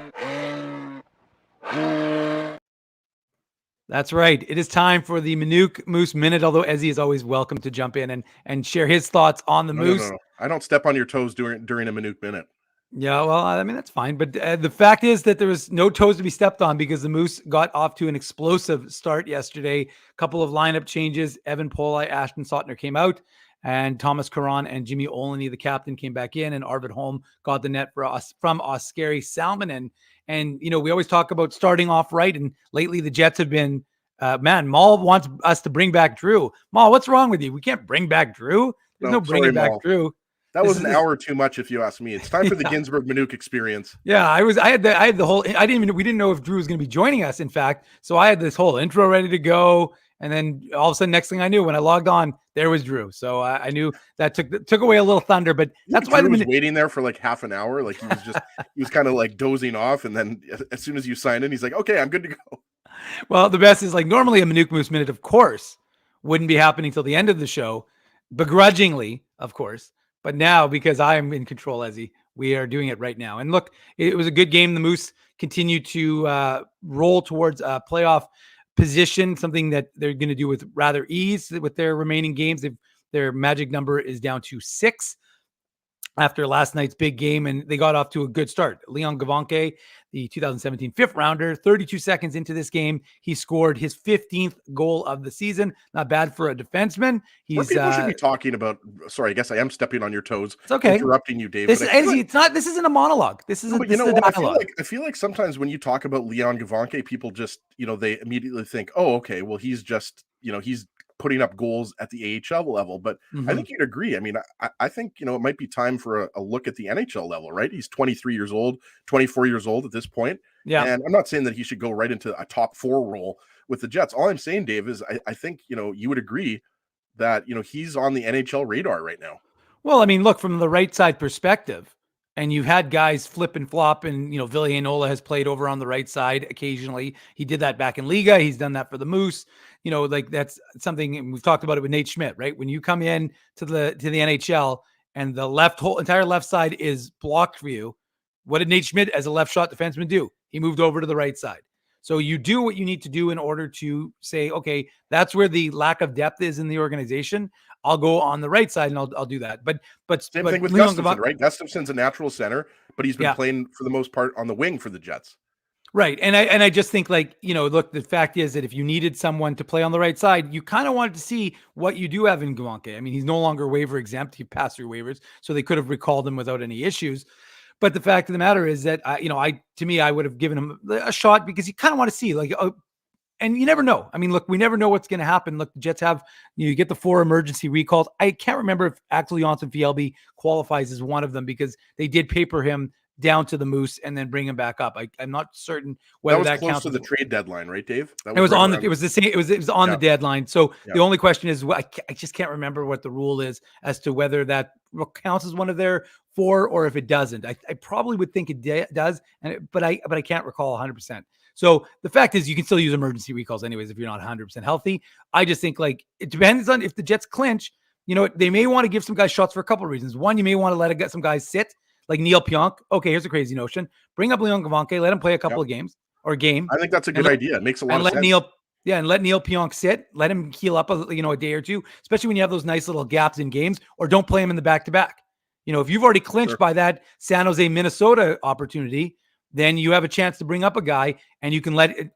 That's right. It is time for the Minuk Moose Minute, although Ezzy is always welcome to jump in and share his thoughts on the Moose. No. I don't step on your toes during a Minuk Minute. Yeah, well, I mean, that's fine. But the fact is that there was no toes to be stepped on because the Moose got off to an explosive start yesterday. A couple of lineup changes. Evan Polai, Ashton Sautner came out, and Thomas Caron and Jimmy Olney, the captain, came back in, and Arvid Holm got the net for us from Oskari Salminen. And, we always talk about starting off right, and lately the Jets have been, Maul wants us to bring back Drew. Maul, what's wrong with you? We can't bring back Drew. There's no bringing back Drew. That was an hour too much, if you ask me. It's time for the Ginsburg Minuk experience. Yeah, I had the whole. We didn't know if Drew was going to be joining us. In fact, so I had this whole intro ready to go, and then all of a sudden, next thing I knew, when I logged on, there was Drew. So I knew that took away a little thunder. But that's why Drew was waiting there for like half an hour. Like he was kind of like dozing off, and then as soon as you signed in, he's like, "Okay, I'm good to go." Well, the best is like normally a Minuk Moose Minute, of course, wouldn't be happening till the end of the show, begrudgingly, of course. But now, because I'm in control, Ezzy, we are doing it right now. And look, it was a good game. The Moose continue to roll towards a playoff position, something that they're going to do with rather ease with their remaining games. Their magic number is down to 6 after last night's big game, and they got off to a good start. Leon Gavanke, the 2017 fifth rounder, 32 seconds into this game, he scored his 15th goal of the season. Not bad for a defenseman. What people should be talking about. Sorry, I guess I am stepping on your toes. It's okay. Interrupting you, Dave. This isn't a monologue. This is a dialogue. I feel like sometimes when you talk about Leon Gavanke, people just, they immediately think, oh, okay, well, he's just, he's putting up goals at the AHL level. But I think you'd agree. I mean, I think, it might be time for a look at the NHL level, right? He's 23 years old, 24 years old at this point. Yeah. And I'm not saying that he should go right into a top 4 role with the Jets. All I'm saying, Dave, is I think, you would agree that, he's on the NHL radar right now. Well, I mean, look, from the right side perspective, and you've had guys flip and flop, and, Ville Heinola has played over on the right side occasionally. He did that back in Liga. He's done that for the Moose. Like that's something, and we've talked about it with Nate Schmidt, right? When you come in to the NHL and the entire left side is blocked for you, what did Nate Schmidt as a left shot defenseman do? He moved over to the right side. So you do what you need to do in order to say, okay, that's where the lack of depth is in the organization. I'll go on the right side and I'll do that. But same thing with Gustafsson, right? Gustafsson's a natural center, but he's been playing for the most part on the wing for the Jets. Right. And I just think, like, look, the fact is that if you needed someone to play on the right side, you kind of wanted to see what you do have in Gawanke. I mean, he's no longer waiver exempt. He passed through waivers, so they could have recalled him without any issues. But the fact of the matter is that, to me, I would have given him a shot because you kind of want to see, like, and you never know. I mean, look, we never know what's going to happen. Look, the Jets have, you get the 4 emergency recalls. I can't remember if actually Anton Fielby qualifies as one of them because they did paper him down to the Moose and then bring him back up. I'm not certain whether that close counts to the trade deadline, right, Dave? It was on the deadline. So the only question is, I just can't remember what the rule is as to whether that counts as one of their 4 or if it doesn't. I probably would think it does, but I can't recall 100%. So the fact is, you can still use emergency recalls anyways if you're not 100% healthy. I just think, like, it depends on if the Jets clinch. They may want to give some guys shots for a couple of reasons. One, you may want to let some guys sit. Like Neil Pionk. Okay, here's a crazy notion. Bring up Leon Gawanke, let him play a couple of games or a game. I think that's a good idea. It makes a lot of sense. And let Neil Pionk sit. Let him heal up a day or two, especially when you have those nice little gaps in games, or don't play him in the back-to-back. If you've already clinched by that San Jose, Minnesota opportunity, then you have a chance to bring up a guy and you can let it,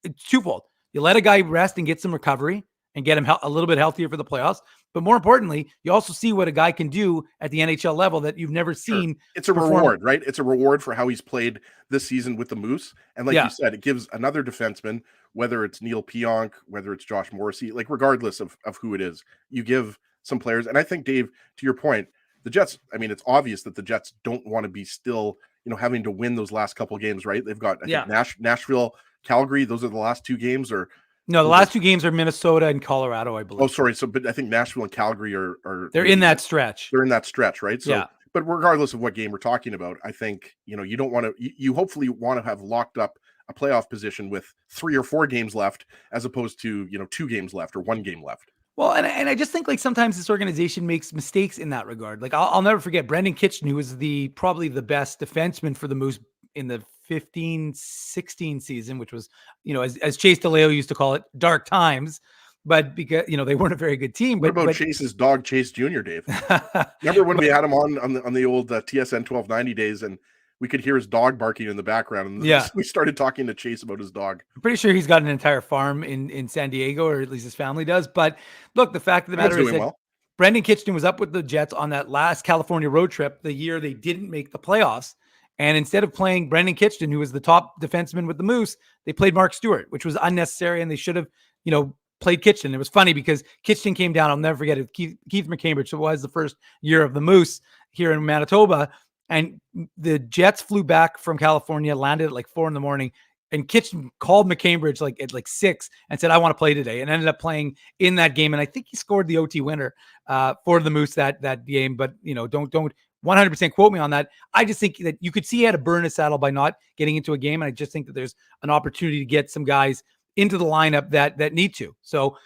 it's twofold. You let a guy rest and get some recovery and get him a little bit healthier for the playoffs. But more importantly, you also see what a guy can do at the NHL level that you've never seen. It's a reward, right? It's a reward for how he's played this season with the Moose. And like you said, it gives another defenseman, whether it's Neil Pionk, whether it's Josh Morrissey, like regardless of who it is, you give some players. And I think, Dave, to your point, the Jets, I mean, it's obvious that the Jets don't want to be still, having to win those last couple of games, right? They've got, I think, Nashville, Calgary. Those are the last 2 games, or no, the last 2 games are Minnesota and Colorado, I believe. Oh, sorry. So, but I think Nashville and Calgary are they're in that stretch. They're in that stretch, right? So, but regardless of what game we're talking about, I think, you don't want to, you hopefully want to have locked up a playoff position with 3 or 4 games left, as opposed to, 2 games left or 1 game left. Well, and I just think, like, sometimes this organization makes mistakes in that regard. Like, I'll never forget Brendan Kitchen, who was probably the best defenseman for the Moose in the 15-16 season, which was, as Chase DeLeo used to call it, dark times. But because, they weren't a very good team. What about Chase's dog, Chase Jr., Dave? Remember when we had him on the old TSN 1290 days, and we could hear his dog barking in the background, and we started talking to Chase about his dog. I'm pretty sure he's got an entire farm in San Diego, or at least his family does. But look, the fact of the matter is that Brendan Kitchen was up with the Jets on that last California road trip the year they didn't make the playoffs. And instead of playing Brendan Kitchen, who was the top defenseman with the Moose, they played Mark Stewart, which was unnecessary, and they should have, played Kitchen. It was funny because Kitchen came down. I'll never forget it. Keith McCambridge. It was the first year of the Moose here in Manitoba. And the Jets flew back from California, landed at like 4 a.m. And Kitchen called McCambridge at 6 and said, "I want to play today," and ended up playing in that game. And I think he scored the OT winner for the Moose that game. But don't 100% quote me on that. I just think that you could see he had to burn his saddle by not getting into a game. And I just think that there's an opportunity to get some guys into the lineup that need to. So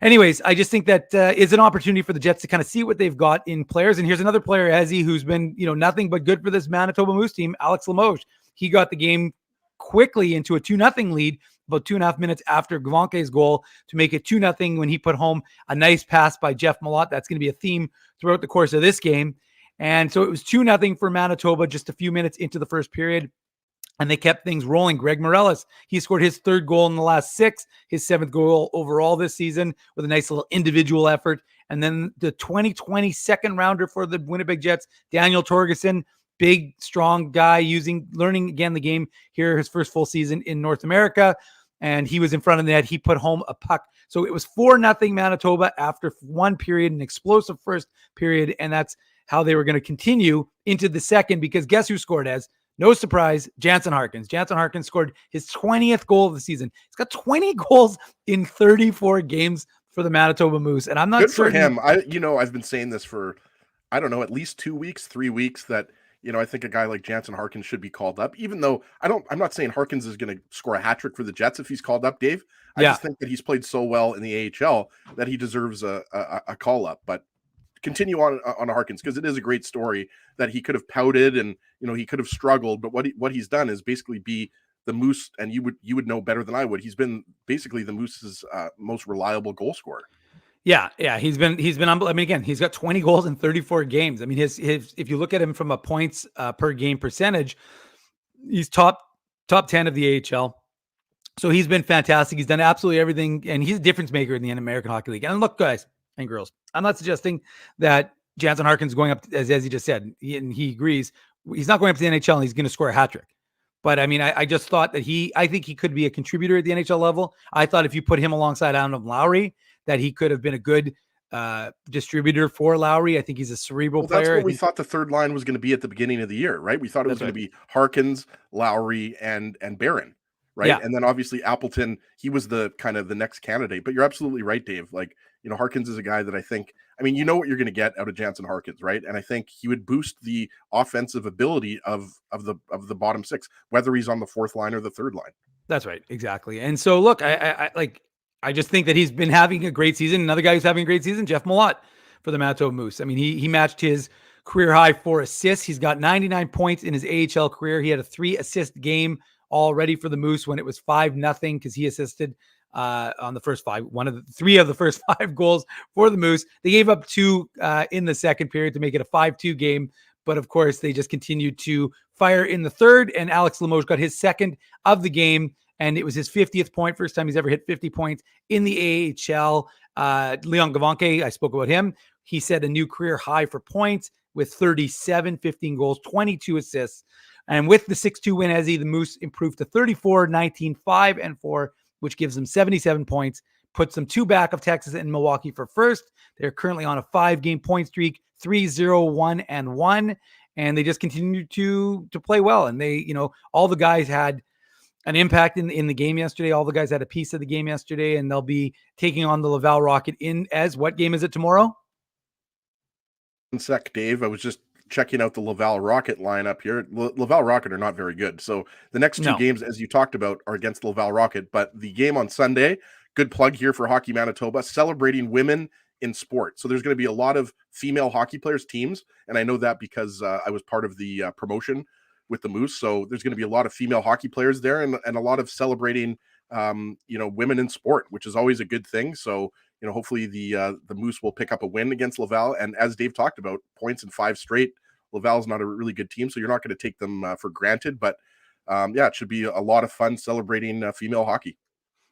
anyways, I just think that is an opportunity for the Jets to kind of see what they've got in players. And here's another player, Ezzy, who's been, nothing but good for this Manitoba Moose team, Alex Limoges. He got the game quickly into a 2-0 lead about 2.5 minutes after Gawanke's goal to make it 2-0 when he put home a nice pass by Jeff Malott. That's going to be a theme throughout the course of this game. And so it was 2-0 for Manitoba just a few minutes into the first period. And they kept things rolling. Greg Morellis, he scored his 3rd goal in the last 6, his 7th goal overall this season with a nice little individual effort. And then the 2020 second rounder for the Winnipeg Jets, Daniel Torgerson, big, strong guy, learning again the game here, his first full season in North America. And he was in front of the net. He put home a puck. So it was 4-0 Manitoba after 1 period, an explosive first period. And that's how they were going to continue into the second, because guess who scored, as no surprise, Jansen Harkins. Jansen Harkins scored his 20th goal of the season. He's got 20 goals in 34 games for the Manitoba Moose. And I'm not good certain. for him. I've been saying this for, I don't know, at least 2 weeks, 3 weeks, that, I think a guy like Jansen Harkins should be called up, even though I'm not saying Harkins is going to score a hat trick for the Jets if he's called up, Dave. I just think that he's played so well in the AHL that he deserves a call up. But continue on Harkins, because it is a great story that he could have pouted and he could have struggled, but what he's done is basically be the Moose, and you would know better than I would. He's been basically the Moose's most reliable goal scorer. Yeah, he's been unbelievable. I mean, again, he's got 20 goals in 34 games. I mean, his if you look at him from a points per game percentage, he's top 10 of the AHL. So he's been fantastic. He's done absolutely everything, and he's a difference maker in the American Hockey League. And look, guys and girls, I'm not suggesting that Jansen Harkins going up, as he just said, and he agrees, he's not going up to the NHL and he's going to score a hat trick. But I mean, I just thought that I think he could be a contributor at the NHL level. I thought if you put him alongside Adam Lowry, that he could have been a good distributor for Lowry. I think he's a cerebral player. That's what we thought the third line was going to be at the beginning of the year, right? We thought it was going to be Harkins, Lowry, and Barron, right? Yeah. And then obviously Appleton, he was the kind of the next candidate. But you're absolutely right, Dave. Like, Harkins is a guy that I think, I mean, you know what you're going to get out of Jansen Harkins, right? And I think he would boost the offensive ability of the bottom six, whether he's on the fourth line or the third line. That's right, exactly. And so, look, I just think that he's been having a great season. Another guy who's having a great season, Jeff Malott for the Manitoba Moose. I mean, he matched his career high for assists. He's got 99 points in his AHL career. He had a 3-assist game already for the Moose when it was 5-0 because he assisted on the first 5. Three of the first 5 goals for the Moose. They gave up 2 in the second period to make it a 5-2 game. But of course, they just continued to fire in the third. And Alex Limoges got his second of the game. And it was his 50th point, first time he's ever hit 50 points in the AHL. Leon Gavanke, I spoke about him. He set a new career high for points with 37, 15 goals, 22 assists. And with the 6-2 win, the Moose improved to 34, 19, 5, and 4, which gives them 77 points, puts them 2 back of Texas and Milwaukee for first. They're currently on a 5-game point streak, 3-0, 1-1, and they just continue to play well. And they, all the guys had an impact in the game yesterday. All the guys had a piece of the game yesterday, and they'll be taking on the Laval Rocket what game is it tomorrow? 1 sec, Dave. I was just checking out the Laval Rocket lineup here. Laval Rocket are not very good. So the next 2 games, as you talked about, are against Laval Rocket. But the game on Sunday, good plug here for Hockey Manitoba, celebrating women in sport. So there's going to be a lot of female hockey players teams. And I know that because I was part of the promotion with the Moose. So there's going to be a lot of female hockey players there and a lot of celebrating, women in sport, which is always a good thing. So, hopefully the Moose will pick up a win against Laval. And as Dave talked about, points in 5 straight. Laval's not a really good team, so you're not going to take them for granted. But it should be a lot of fun celebrating female hockey.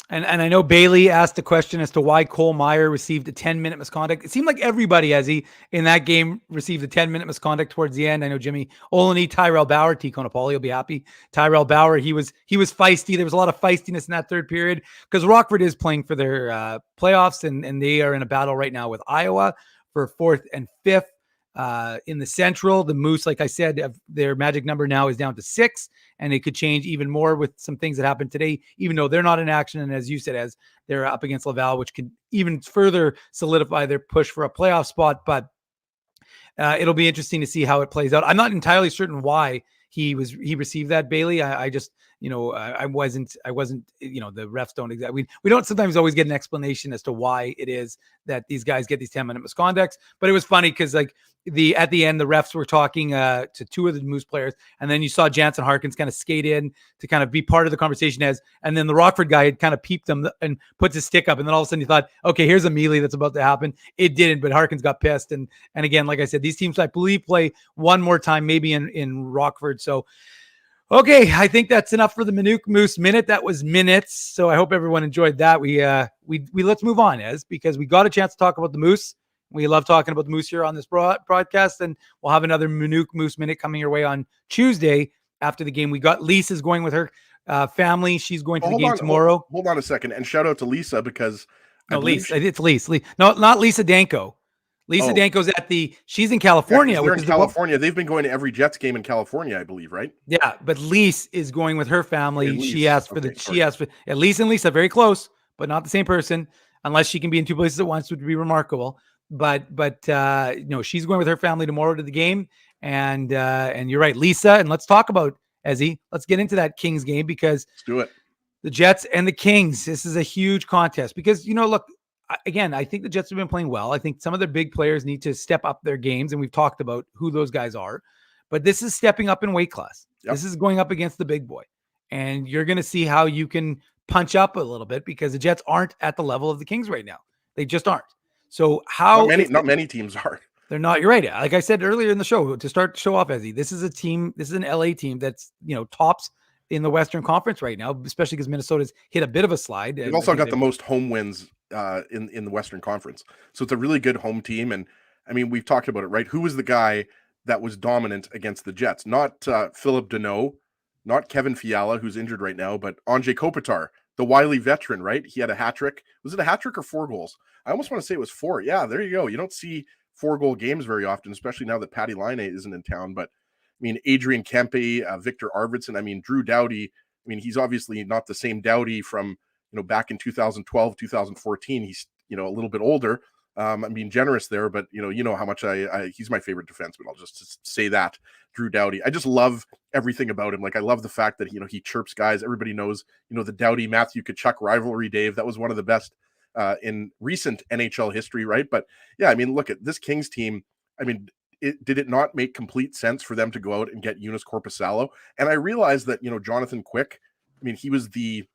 And I know Bailey asked a question as to why Cole Meyer received a 10-minute misconduct. It seemed like everybody, in that game received a 10-minute misconduct towards the end. I know Jimmy Olney, Tyrell Bauer, T. Conopoli will be happy. Tyrell Bauer, he was feisty. There was a lot of feistiness in that third period because Rockford is playing for their playoffs, and they are in a battle right now with Iowa for 4th and 5th. In the Central, the Moose, like I said, their magic number now is down to 6, and it could change even more with some things that happened today, even though they're not in action. And as you said, as they're up against Laval, which could even further solidify their push for a playoff spot. But it'll be interesting to see how it plays out. I'm not entirely certain why he received that, Bailey. I just, I wasn't, the refs don't exactly, we don't sometimes always get an explanation as to why it is that these guys get these 10-minute misconducts, but it was funny because at the end, the refs were talking to 2 of the Moose players, and then you saw Jansen Harkins kind of skate in to kind of be part of the conversation and then the Rockford guy had kind of peeped them and puts his stick up, and then all of a sudden you thought, okay, here's a melee that's about to happen. It didn't, but Harkins got pissed, and again, like I said, these teams I believe play one more time, maybe in Rockford. So, okay, I think that's enough for the Minuk Moose Minute. That was minutes, so I hope everyone enjoyed that. We let's move on, because we got a chance to talk about the Moose. We love talking about the Moose here on this broadcast, and we'll have another Minuk Moose Minute coming your way on Tuesday after the game. We got Lisa's going with her family. She's going to the game tomorrow. Hold on a second, and shout out to Lisa because it's Lisa. No, not Lisa Danko. Lisa Danko's she's in California. They're in California. They've been going to every Jets game in California, I believe, right? Yeah, but Lisa is going with her family. She asked for Lisa and Lisa, very close, but not the same person, unless she can be in 2 places at once, which would be remarkable. But she's going with her family tomorrow to the game, and you're right, Lisa. And let's talk about Ezzy. Let's get into that Kings game because let's do it. The Jets and the Kings. This is a huge contest because look. Again, I think the Jets have been playing well. I think some of their big players need to step up their games, and we've talked about who those guys are. But this is stepping up in weight class. Yep. This is going up against the big boy. and you're going to see how you can punch up a little bit, because the Jets aren't at the level of the Kings right now. They just aren't. So how not many teams are. They're not. You're right. Like I said earlier in the show, to start to show off, Ezzy, this is an LA team that's, tops in the Western Conference right now, especially because Minnesota's hit a bit of a slide. They've also got the most home wins in the Western Conference. So it's a really good home team. And I mean, we've talked about it, right? Who was the guy that was dominant against the Jets? Not Philip Deneau, not Kevin Fiala, who's injured right now, but Anze Kopitar, the wily veteran, right? He had a hat trick. Was it a hat trick or 4 goals? I almost want to say it was 4. Yeah, there you go. You don't see 4-goal games very often, especially now that Patty Laine isn't in town. But I mean, Adrian Kempe, Victor Arvidsson, I mean, Drew Doughty. I mean, he's obviously not the same Doughty from, back in 2012, 2014. He's, a little bit older. I'm being generous there, but you know how much he's my favorite defenseman. I'll just say that. Drew Doughty. I just love everything about him. Like, I love the fact that, he chirps guys. Everybody knows, the Doughty Matthew Tkachuk rivalry, Dave. That was one of the best in recent NHL history, right? But yeah, I mean, look at this Kings team. I mean, did it not make complete sense for them to go out and get Joonas Korpisalo? And I realized that, Jonathan Quick, I mean, he was the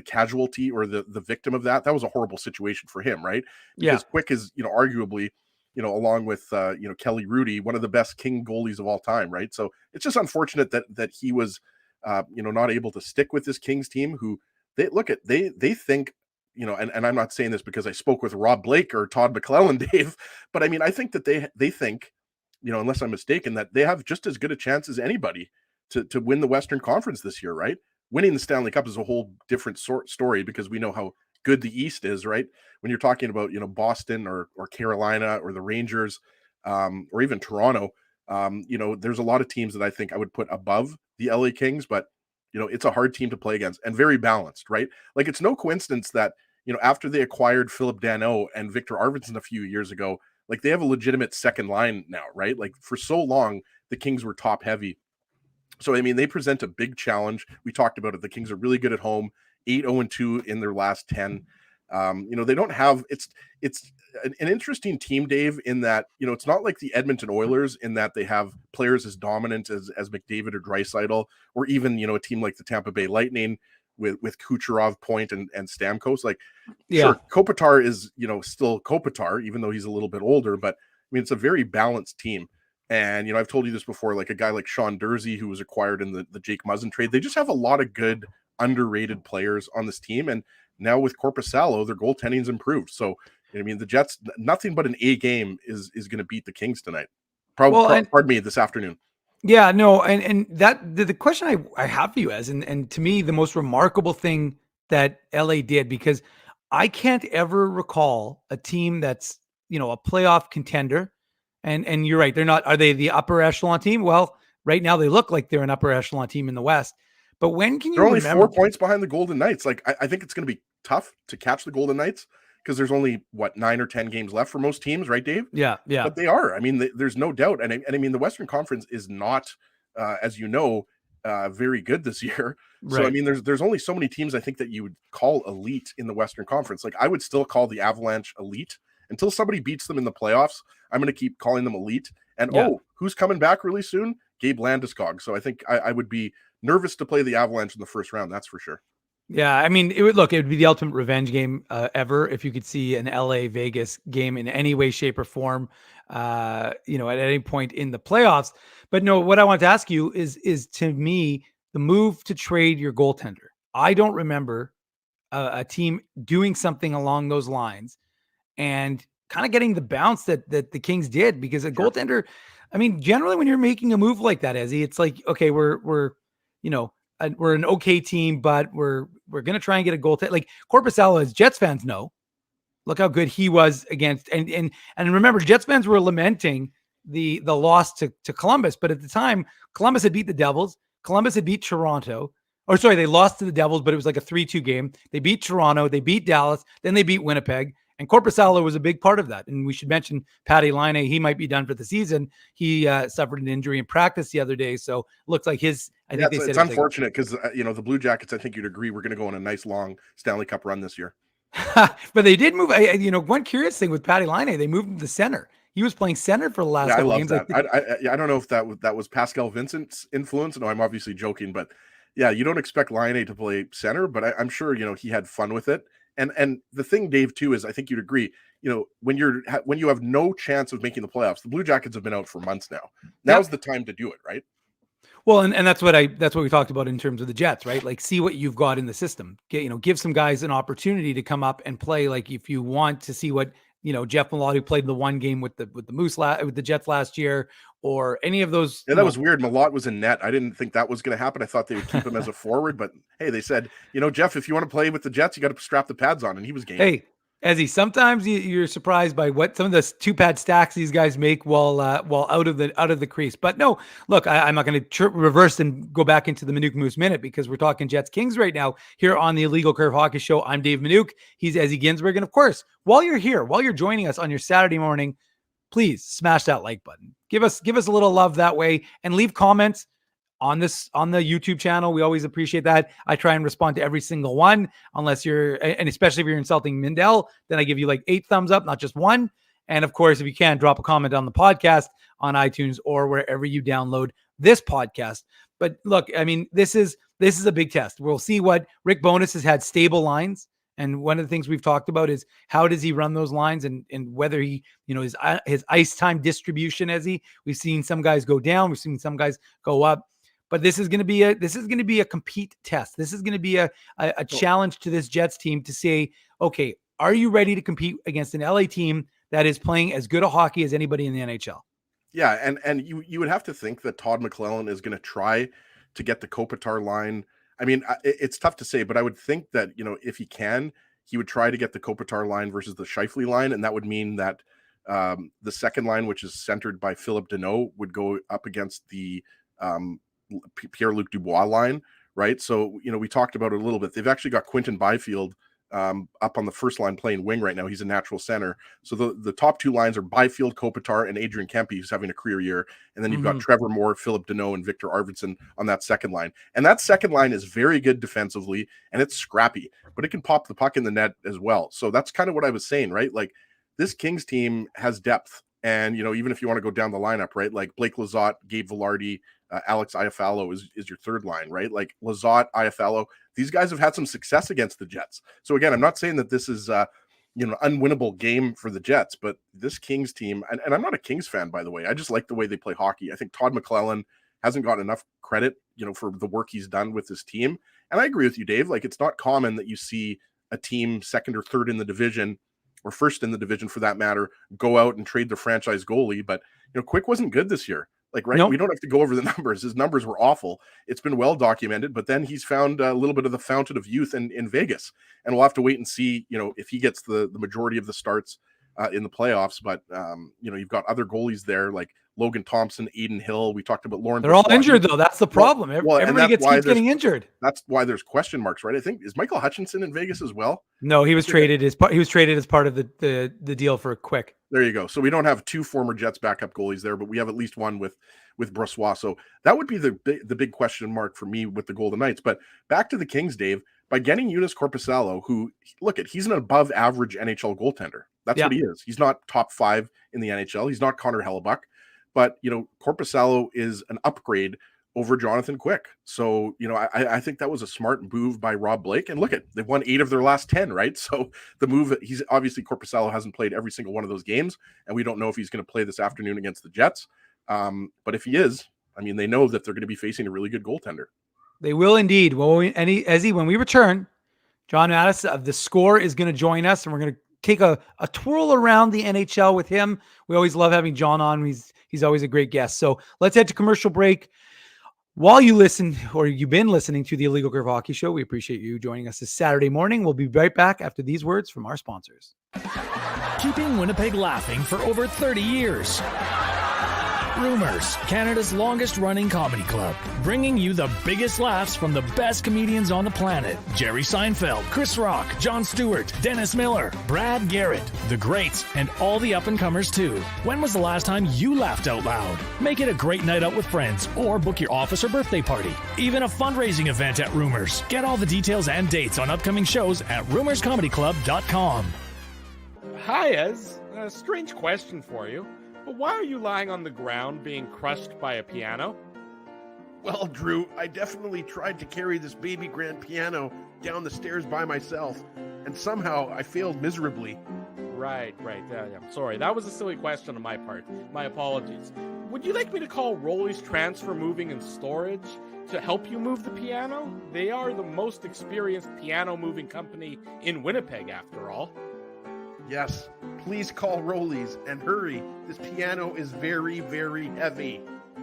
casualty or the victim of that. That was a horrible situation for him, right? Because Quick is, arguably, along with, Kelly Rudy, one of the best King goalies of all time, right? So it's just unfortunate that he was, not able to stick with this Kings team, who they think, and I'm not saying this because I spoke with Rob Blake or Todd McClellan, Dave, but I mean, I think that they think, unless I'm mistaken, that they have just as good a chance as anybody to win the Western Conference this year, right? Winning the Stanley Cup is a whole different story, because we know how good the East is, right? When you're talking about, Boston or Carolina or the Rangers, or even Toronto, there's a lot of teams that I think I would put above the LA Kings, but it's a hard team to play against and very balanced, right? Like, it's no coincidence that, after they acquired Philip Deneau and Victor Arvidsson a few years ago, like, they have a legitimate second line now, right? Like, for so long, the Kings were top heavy. So, I mean, they present a big challenge. We talked about it. The Kings are really good at home, 8-0-2 in their last 10. They don't have, it's an interesting team, Dave, in that, it's not like the Edmonton Oilers in that they have players as dominant as McDavid or Draisaitl, or even, a team like the Tampa Bay Lightning with Kucherov, Point, and Stamkos. Like, sure, Kopitar is, still Kopitar, even though he's a little bit older, but I mean, it's a very balanced team. And, I've told you this before, like a guy like Sean Dursey, who was acquired in the Jake Muzzin trade, they just have a lot of good, underrated players on this team. And now with Korpisalo, their goaltending's improved. So, I mean, the Jets, nothing but an A game is going to beat the Kings tonight. Pardon me, this afternoon. Yeah, no. And that the question I have for you and to me, the most remarkable thing that LA did, because I can't ever recall a team that's, a playoff contender. And you're right. They're not. Are they the upper echelon team? Well, right now they look like they're an upper echelon team in the West. But when can you They're only remember 4 points behind the Golden Knights. Like, I think it's going to be tough to catch the Golden Knights, because there's only 9 or 10 games left for most teams, right, Dave? Yeah. But they are. I mean, there's no doubt. And I mean, the Western Conference is not, as you know, very good this year. Right. So I mean, there's only so many teams I think that you would call elite in the Western Conference. Like, I would still call the Avalanche elite until somebody beats them in the playoffs. I'm going to keep calling them elite. And who's coming back really soon? Gabe Landeskog. So I think I would be nervous to play the Avalanche in the first round. That's for sure. Yeah, I mean, it would be the ultimate revenge game ever if you could see an LA Vegas game in any way, shape, or form, at any point in the playoffs. But no, what I want to ask you is to me, the move to trade your goaltender. I don't remember a team doing something along those lines and kind of getting the bounce that the Kings did, because a goaltender, I mean, generally when you're making a move like that, Ezzy, it's like, okay, we're an okay team, but we're going to try and get a goaltender. Like Korpisalo, as Jets fans know, look how good he was against, and remember, Jets fans were lamenting the loss to Columbus, but at the time, Columbus had beat the Devils. Columbus had beat Toronto. Or sorry, they lost to the Devils, but it was like a 3-2 game. They beat Toronto, they beat Dallas, then they beat Winnipeg. And Korpisalo was a big part of that. And we should mention Patty Laine. He might be done for the season. He suffered an injury in practice the other day. So looks like his, I think it's unfortunate because, the Blue Jackets, I think you'd agree, we're going to go on a nice long Stanley Cup run this year. But they did move. One curious thing with Patty Laine, they moved him to center. He was playing center for the last couple games. I don't know if that was Pascal Vincent's influence. No, I'm obviously joking, but Yeah, you don't expect Laine to play center, but I'm sure, he had fun with it. And the thing, Dave, too, is I think you'd agree, when you have no chance of making the playoffs, the Blue Jackets have been out for months now. Now's the time to do it, right? Well, and that's what we talked about in terms of the Jets, right? Like, see what you've got in the system. Give some guys an opportunity to come up and play. Like, if you want to see what Jeff Malott, who played the one game with the Moose with the Jets last year, or any of those. Yeah, that was weird. Malott was in net. I didn't think that was going to happen. I thought they would keep him as a forward, but hey, they said, Jeff, if you want to play with the Jets, you got to strap the pads on, and he was game. Hey, Ezzy, sometimes you're surprised by what some of the 2-pad stacks these guys make while out of the crease. But no, look, I'm not going to reverse and go back into the Minuk Moose Minute, because we're talking Jets Kings right now here on the Illegal Curve Hockey Show. I'm Dave Minuk. He's Ezzy Ginsburg. And of course, while you're here, while you're joining us on your Saturday morning, please smash that like button. Give us a little love that way, and leave comments on the YouTube channel. We always appreciate that. I try and respond to every single one, and especially if you're insulting Mindell, then I give you like 8 thumbs up, not just 1. And of course, if you can, drop a comment on the podcast on iTunes or wherever you download this podcast. But look, I mean, this is a big test. We'll see what Rick Bowness has had stable lines. And one of the things we've talked about is how does he run those lines, and whether he, his ice time distribution, we've seen some guys go down, we've seen some guys go up. But this is going to be a compete test. This is going to be a challenge to this Jets team to say, okay, are you ready to compete against an LA team that is playing as good a hockey as anybody in the NHL? Yeah, and you would have to think that Todd McLellan is going to try to get the Kopitar line. I mean, it's tough to say, but I would think that, if he can, he would try to get the Kopitar line versus the Scheifele line, and that would mean that the second line, which is centered by Philip Deneau, would go up against the Pierre-Luc Dubois line, right? So, we talked about it a little bit. They've actually got Quinton Byfield up on the first line playing wing right now. He's a natural center. So the top 2 lines are Byfield, Kopitar, and Adrian Kempe, who's having a career year. And then you've got Trevor Moore, Philip Deneau, and Victor Arvidsson on that second line. And that second line is very good defensively, and it's scrappy, but it can pop the puck in the net as well. So that's kind of what I was saying, right? Like, this Kings team has depth. And, even if you want to go down the lineup, right? Like Blake Lizotte, Gabe Velarde, Alex Iafallo is your third line, right? Like Lizotte, Iafallo, these guys have had some success against the Jets. So again, I'm not saying that this is an unwinnable game for the Jets, but this Kings team, and I'm not a Kings fan, by the way. I just like the way they play hockey. I think Todd McLellan hasn't gotten enough credit, for the work he's done with this team. And I agree with you, Dave. Like, it's not common that you see a team second or third in the division, or first in the division for that matter, go out and trade their franchise goalie. But, Quick wasn't good this year. Like, right, nope. We don't have to go over the numbers. His numbers were awful. It's been well documented, but then he's found a little bit of the fountain of youth in Vegas. And we'll have to wait and see, if he gets the majority of the starts in the playoffs. But, you've got other goalies there like Logan Thompson, Aiden Hill. We talked about Lauren. They're all injured, though. That's the problem. Everybody keeps getting injured. That's why there's question marks, right? I think, is Michael Hutchinson in Vegas as well? No, he was traded as part of the deal for Quick. There you go. So we don't have 2 former Jets backup goalies there, but we have at least one with Brossoit. So that would be the big question mark for me with the Golden Knights. But back to the Kings, Dave, by getting Joonas Korpisalo, who, he's an above average NHL goaltender. That's what he is. He's not top 5 in the NHL. He's not Connor Hellebuck, but Korpisalo is an upgrade over Jonathan Quick. So, I think that was a smart move by Rob Blake. And they've won 8 of their last 10, right? So the move, he's obviously, Korpisalo hasn't played every single one of those games, and we don't know if he's going to play this afternoon against the Jets. But if he is, they know that they're going to be facing a really good goaltender. They will indeed. Well, when we return, John Mattis of The Score is going to join us, and we're going to take a twirl around the NHL with him. We always love having John on. He's always a great guest. So let's head to commercial break. While you listen, or you've been listening to the Illegal Curve Hockey Show, we appreciate you joining us this Saturday morning. We'll be right back after these words from our sponsors. Keeping Winnipeg laughing for over 30 years. Rumors, Canada's longest-running comedy club, bringing you the biggest laughs from the best comedians on the planet. Jerry Seinfeld, Chris Rock, Jon Stewart, Dennis Miller, Brad Garrett, the greats, and all the up-and-comers too. When was the last time you laughed out loud? Make it a great night out with friends, or book your office or birthday party. Even a fundraising event at Rumors. Get all the details and dates on upcoming shows at rumorscomedyclub.com. Hi, Ez. A strange question for you. But why are you lying on the ground being crushed by a piano? Well, Drew, I definitely tried to carry this baby grand piano down the stairs by myself, and somehow I failed miserably. Right. Yeah. Sorry, that was a silly question on my part. My apologies. Would you like me to call Rolly's Transfer Moving and Storage to help you move the piano? They are the most experienced piano moving company in Winnipeg, after all. Yes, please call Rolly's and hurry. This piano is very, very heavy.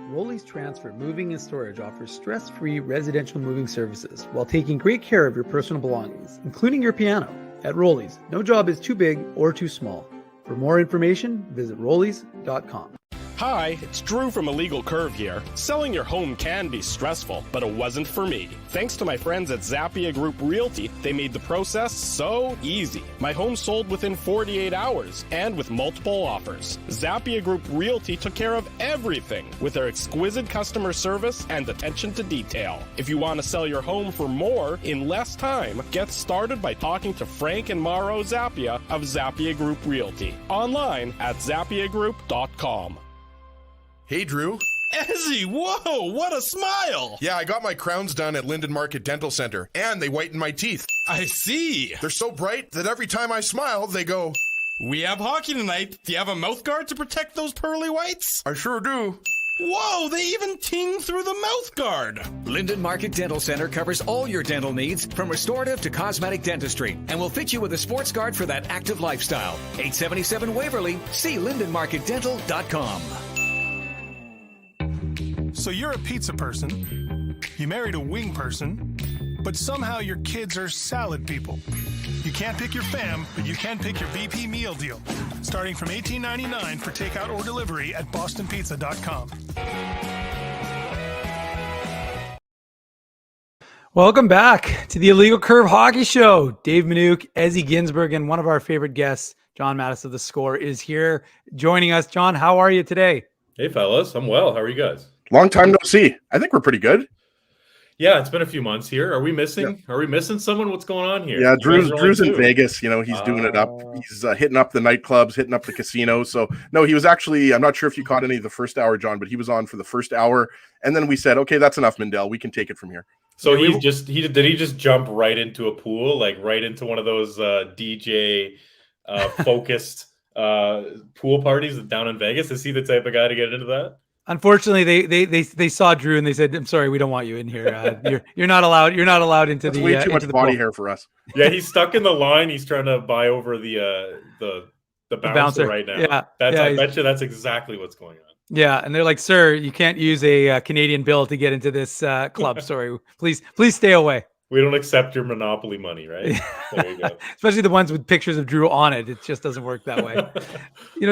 Rolly's Transfer Moving and Storage offers stress-free residential moving services while taking great care of your personal belongings, including your piano. At Rolly's, no job is too big or too small. For more information, visit rollys.com. Hi, it's Drew from Illegal Curve here. Selling your home can be stressful, but it wasn't for me. Thanks to my friends at Zappia Group Realty, they made the process so easy. My home sold within 48 hours and with multiple offers. Zappia Group Realty took care of everything with their exquisite customer service and attention to detail. If you want to sell your home for more in less time, get started by talking to Frank and Mauro Zappia of Zappia Group Realty. Online at zappiagroup.com. Hey, Drew. Ezzy, whoa, what a smile! Yeah, I got my crowns done at Linden Market Dental Center, and they whiten my teeth. I see. They're so bright that every time I smile, they go, "We have hockey tonight. Do you have a mouth guard to protect those pearly whites?" "I sure do." Whoa, they even ting through the mouth guard. Linden Market Dental Center covers all your dental needs from restorative to cosmetic dentistry and will fit you with a sports guard for that active lifestyle. 877 Waverly. See lindenmarketdental.com. So you're a pizza person, you married a wing person, but somehow your kids are salad people. You can't pick your fam, but you can pick your BP meal deal. Starting from $18.99 for takeout or delivery at bostonpizza.com. Welcome back to the Illegal Curve Hockey Show. Dave Minuk, Ezra Ginsburg, and one of our favorite guests, John Mattis of The Score, is here joining us. John, how are you today? Hey, fellas. I'm well. How are you guys? Long time no see. I think we're pretty good. Yeah, it's been a few months here. Are we missing? Yeah. Are we missing someone? What's going on here? Yeah, Drew's in Vegas. You know, he's doing it up. He's hitting up the nightclubs, hitting up the casinos. So no, he was actually. I'm not sure if you caught any of the first hour, John, but he was on for the first hour, and then we said, okay, that's enough, Mindell. We can take it from here. So did he just jump right into a pool, like right into one of those DJ focused pool parties down in Vegas? Is he the type of guy to get into that? Unfortunately, they saw Drew and they said, "I'm sorry, we don't want you in here. You're not allowed. You're not allowed into That's the way too much body pool. hair for us." Yeah, he's stuck in the line. He's trying to buy over the bouncer right now. Yeah, I bet you that's exactly what's going on. Yeah, and they're like, "Sir, you can't use a Canadian bill to get into this club. Sorry, please stay away." We don't accept your Monopoly money, right? There you go. Especially the ones with pictures of Drew on it. It just doesn't work that way.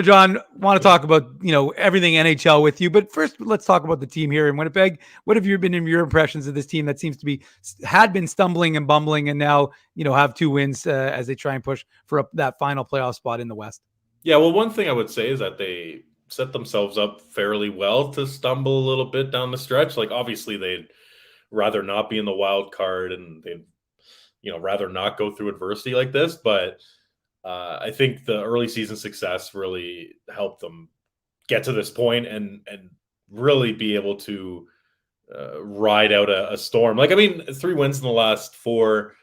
John, want to talk about, everything NHL with you. But first, let's talk about the team here in Winnipeg. What have been your impressions of this team that seems to had been stumbling and bumbling and now, have 2 wins as they try and push for that final playoff spot in the West? Yeah, well, one thing I would say is that they set themselves up fairly well to stumble a little bit down the stretch. Like, obviously, they'd rather not be in the wild card and they'd rather not go through adversity like this, but I think the early season success really helped them get to this point and really be able to ride out a storm. 3 wins in the last 4.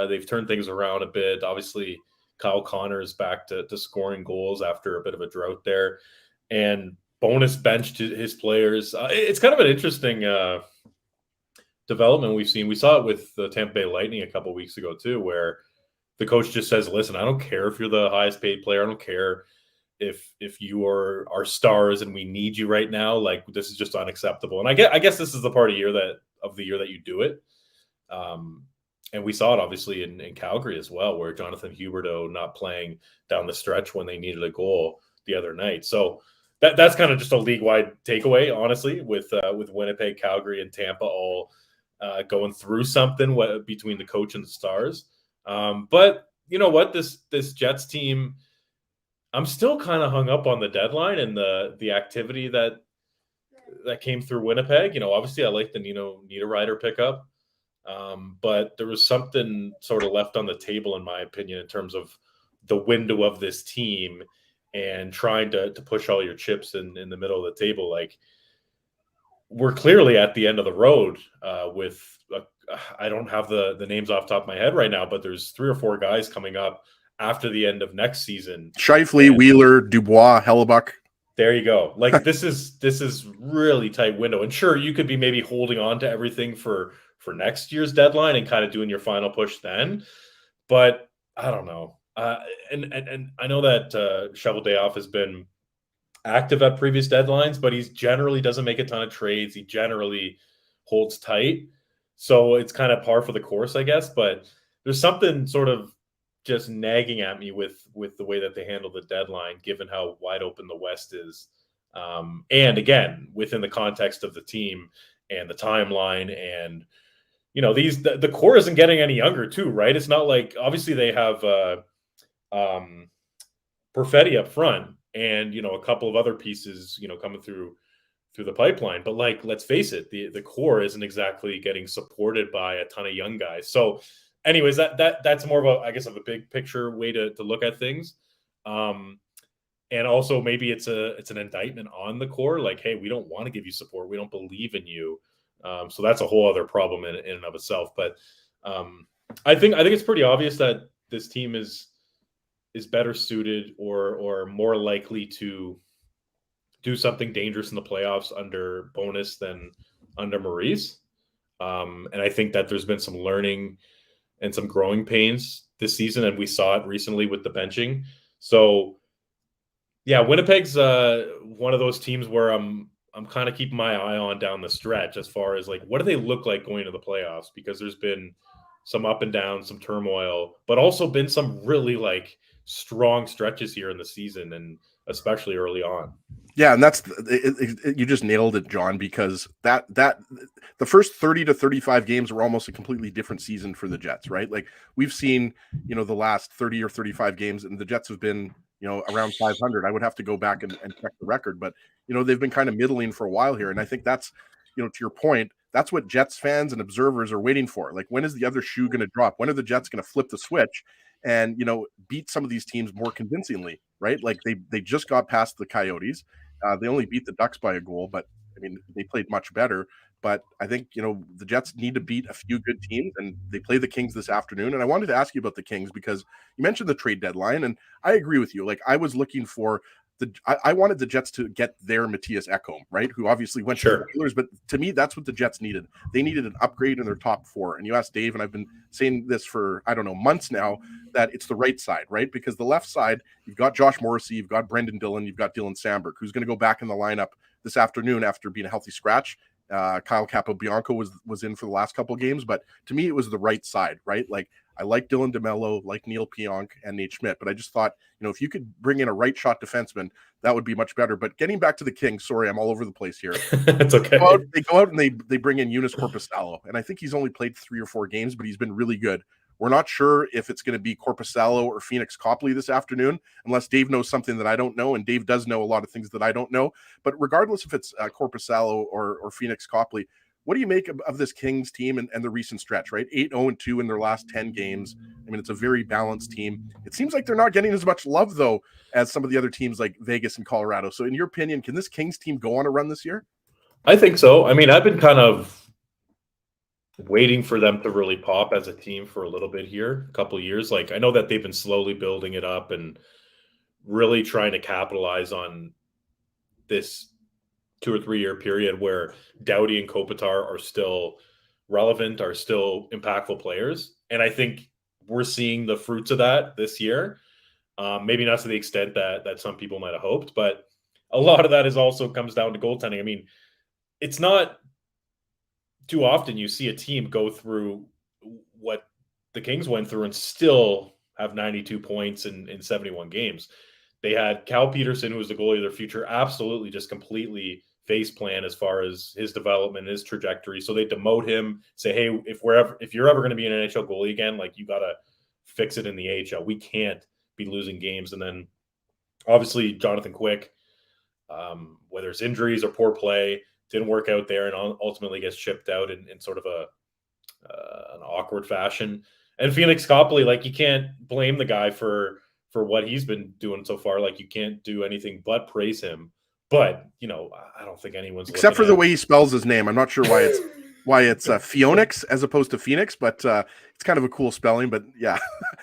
They've turned things around a bit. Obviously, Kyle Connor is back to scoring goals after a bit of a drought there, and bonus benched his players. It's kind of an interesting development we've seen. We saw it with the Tampa Bay Lightning a couple weeks ago too, where the coach just says, "Listen, I don't care if you're the highest paid player. I don't care if you are our stars and we need you right now. Like, this is just unacceptable." And I guess this is the part of the year that you do it. And we saw it obviously in Calgary as well, where Jonathan Huberdeau not playing down the stretch when they needed a goal the other night. So that's kind of just a league-wide takeaway, honestly, with Winnipeg, Calgary, and Tampa all going through something between the coach and the stars. But you know what? This Jets team, I'm still kind of hung up on the deadline and the activity that came through Winnipeg. Obviously I like the Niederreiter pickup. But there was something sort of left on the table, in my opinion, in terms of the window of this team and trying to push all your chips in the middle of the table. Like, we're clearly at the end of the road with I don't have the names off the top of my head right now, but there's 3 or 4 guys coming up after the end of next season. Scheifele, Wheeler, Dubois, Hellebuck. There you go. Like this is really tight window. And sure, you could be maybe holding on to everything for next year's deadline and kind of doing your final push then. But I don't know. And I know that Shovel Day Off has been active at previous deadlines, but he generally doesn't make a ton of trades. He generally holds tight. So it's kind of par for the course, I guess. But there's something sort of just nagging at me with the way that they handle the deadline, given how wide open the West is. And again, within the context of the team and the timeline and, you know, the core isn't getting any younger too, right? It's not like, obviously they have Perfetti up front and, you know, a couple of other pieces, you know, coming through the pipeline. But like, let's face it, the core isn't exactly getting supported by a ton of young guys. So anyways, that's more of a, I guess, of a big picture way to look at things. And also maybe it's an indictment on the core. Like, hey, we don't want to give you support. We don't believe in you. So that's a whole other problem in and of itself. But I think it's pretty obvious that this team is better suited or more likely to do something dangerous in the playoffs under Bonus than under Maurice. And I think that there's been some learning and some growing pains this season, and we saw it recently with the benching. So, yeah, Winnipeg's one of those teams where I'm kind of keeping my eye on down the stretch as far as like, what do they look like going to the playoffs? Because there's been some up and down, some turmoil, but also been some really like strong stretches here in the season, and especially early on. Yeah, and that's you just nailed it, John, because that the first 30 to 35 games were almost a completely different season for the Jets, right? Like we've seen, you know, the last 30 or 35 games, and the Jets have been, you know, around 500. I would have to go back and check the record, but you know, they've been kind of middling for a while here, and I think that's, you know, to your point, that's what Jets fans and observers are waiting for. Like, when is the other shoe going to drop? When are the Jets going to flip the switch and, you know, beat some of these teams more convincingly, right? Like they just got past the Coyotes. They only beat the Ducks by a goal, but I mean, they played much better. But I think, you know, the Jets need to beat a few good teams, and they play the Kings this afternoon. And I wanted to ask you about the Kings because you mentioned the trade deadline, and I agree with you. Like, I was looking for I wanted the Jets to get their Matthias Ekholm, right? Who obviously went to the Oilers, but to me, that's what the Jets needed. They needed an upgrade in their top 4. And you asked Dave, and I've been saying this for, I don't know, months now, that it's the right side, right? Because the left side, you've got Josh Morrissey, you've got Brendan Dillon, you've got Dylan Samberg, who's going to go back in the lineup this afternoon after being a healthy scratch. Kyle Capobianco was in for the last couple of games, but to me, it was the right side, right? Like, I like Dylan DeMello, like Neil Pionk and Nate Schmidt, but I just thought, you know, if you could bring in a right shot defenseman, that would be much better. But getting back to the Kings, sorry, I'm all over the place here. It's okay. They go out and they bring in Eunice Korpisalo, and I think he's only played 3 or 4 games, but he's been really good. We're not sure if it's going to be Korpisalo or Phoenix Copley this afternoon, unless Dave knows something that I don't know, and Dave does know a lot of things that I don't know. But regardless if it's Korpisalo or Phoenix Copley, what do you make of this Kings team and the recent stretch, right? 8-0-2 in their last 10 games. I mean, it's a very balanced team. It seems like they're not getting as much love, though, as some of the other teams like Vegas and Colorado. So in your opinion, can this Kings team go on a run this year? I think so. I mean, I've been kind of waiting for them to really pop as a team for a little bit here, a couple of years. Like, I know that they've been slowly building it up and really trying to capitalize on this 2 or 3 year period where Doughty and Kopitar are still relevant, are still impactful players. And I think we're seeing the fruits of that this year. Maybe not to the extent that some people might have hoped, but a lot of that is also comes down to goaltending. I mean, it's not too often you see a team go through what the Kings went through and still have 92 points in 71 games. They had Cal Peterson, who was the goalie of their future, absolutely just completely face plan as far as his development, his trajectory. So they demote him, say, hey, if you're ever going to be an NHL goalie again, like, you got to fix it in the AHL. We can't be losing games. And then obviously Jonathan Quick, whether it's injuries or poor play, didn't work out there and ultimately gets shipped out in sort of an awkward fashion. And Phoenix Copley, like, you can't blame the guy for what he's been doing so far. Like, you can't do anything but praise him But, you know, I don't think anyone's except for looking the way he spells his name. I'm not sure why it's Phoenix as opposed to Phoenix, but it's kind of a cool spelling. But yeah,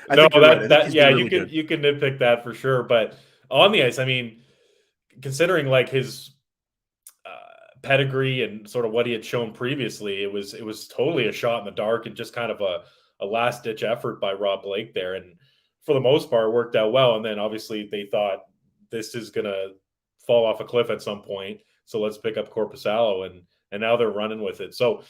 I think you're right. I think he's been really good. You can nitpick that for sure. But on the ice, I mean, considering like his pedigree and sort of what he had shown previously, it was totally a shot in the dark and just kind of a last ditch effort by Rob Blake there, and for the most part worked out well. And then obviously they thought this is gonna fall off a cliff at some point, so let's pick up Korpisalo, and now they're running with it. So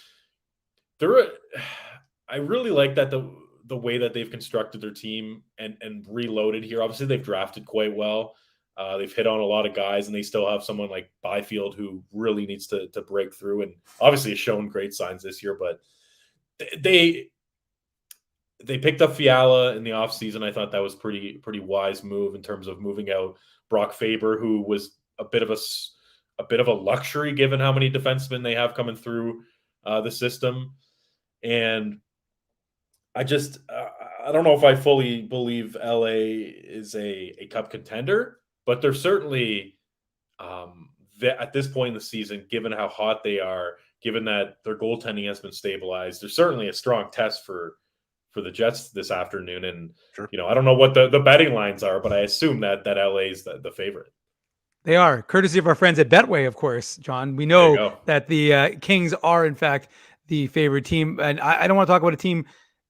I really like that the way that they've constructed their team and reloaded here. Obviously they've drafted quite well. They've hit on a lot of guys, and they still have someone like Byfield who really needs to break through, and obviously has shown great signs this year. But they picked up Fiala in the offseason. I thought that was pretty wise move in terms of moving out Brock Faber, who was a bit of a luxury given how many defensemen they have coming through the system. And I just I don't know if I fully believe LA is a cup contender, but they're certainly at this point in the season, given how hot they are, given that their goaltending has been stabilized, there's certainly a strong test for the Jets this afternoon. And sure. You know, I don't know what the betting lines are, but I assume that LA is the favorite. They are, courtesy of our friends at Betway, of course, John. We know that the Kings are, in fact, the favorite team. And I don't want to talk about a team.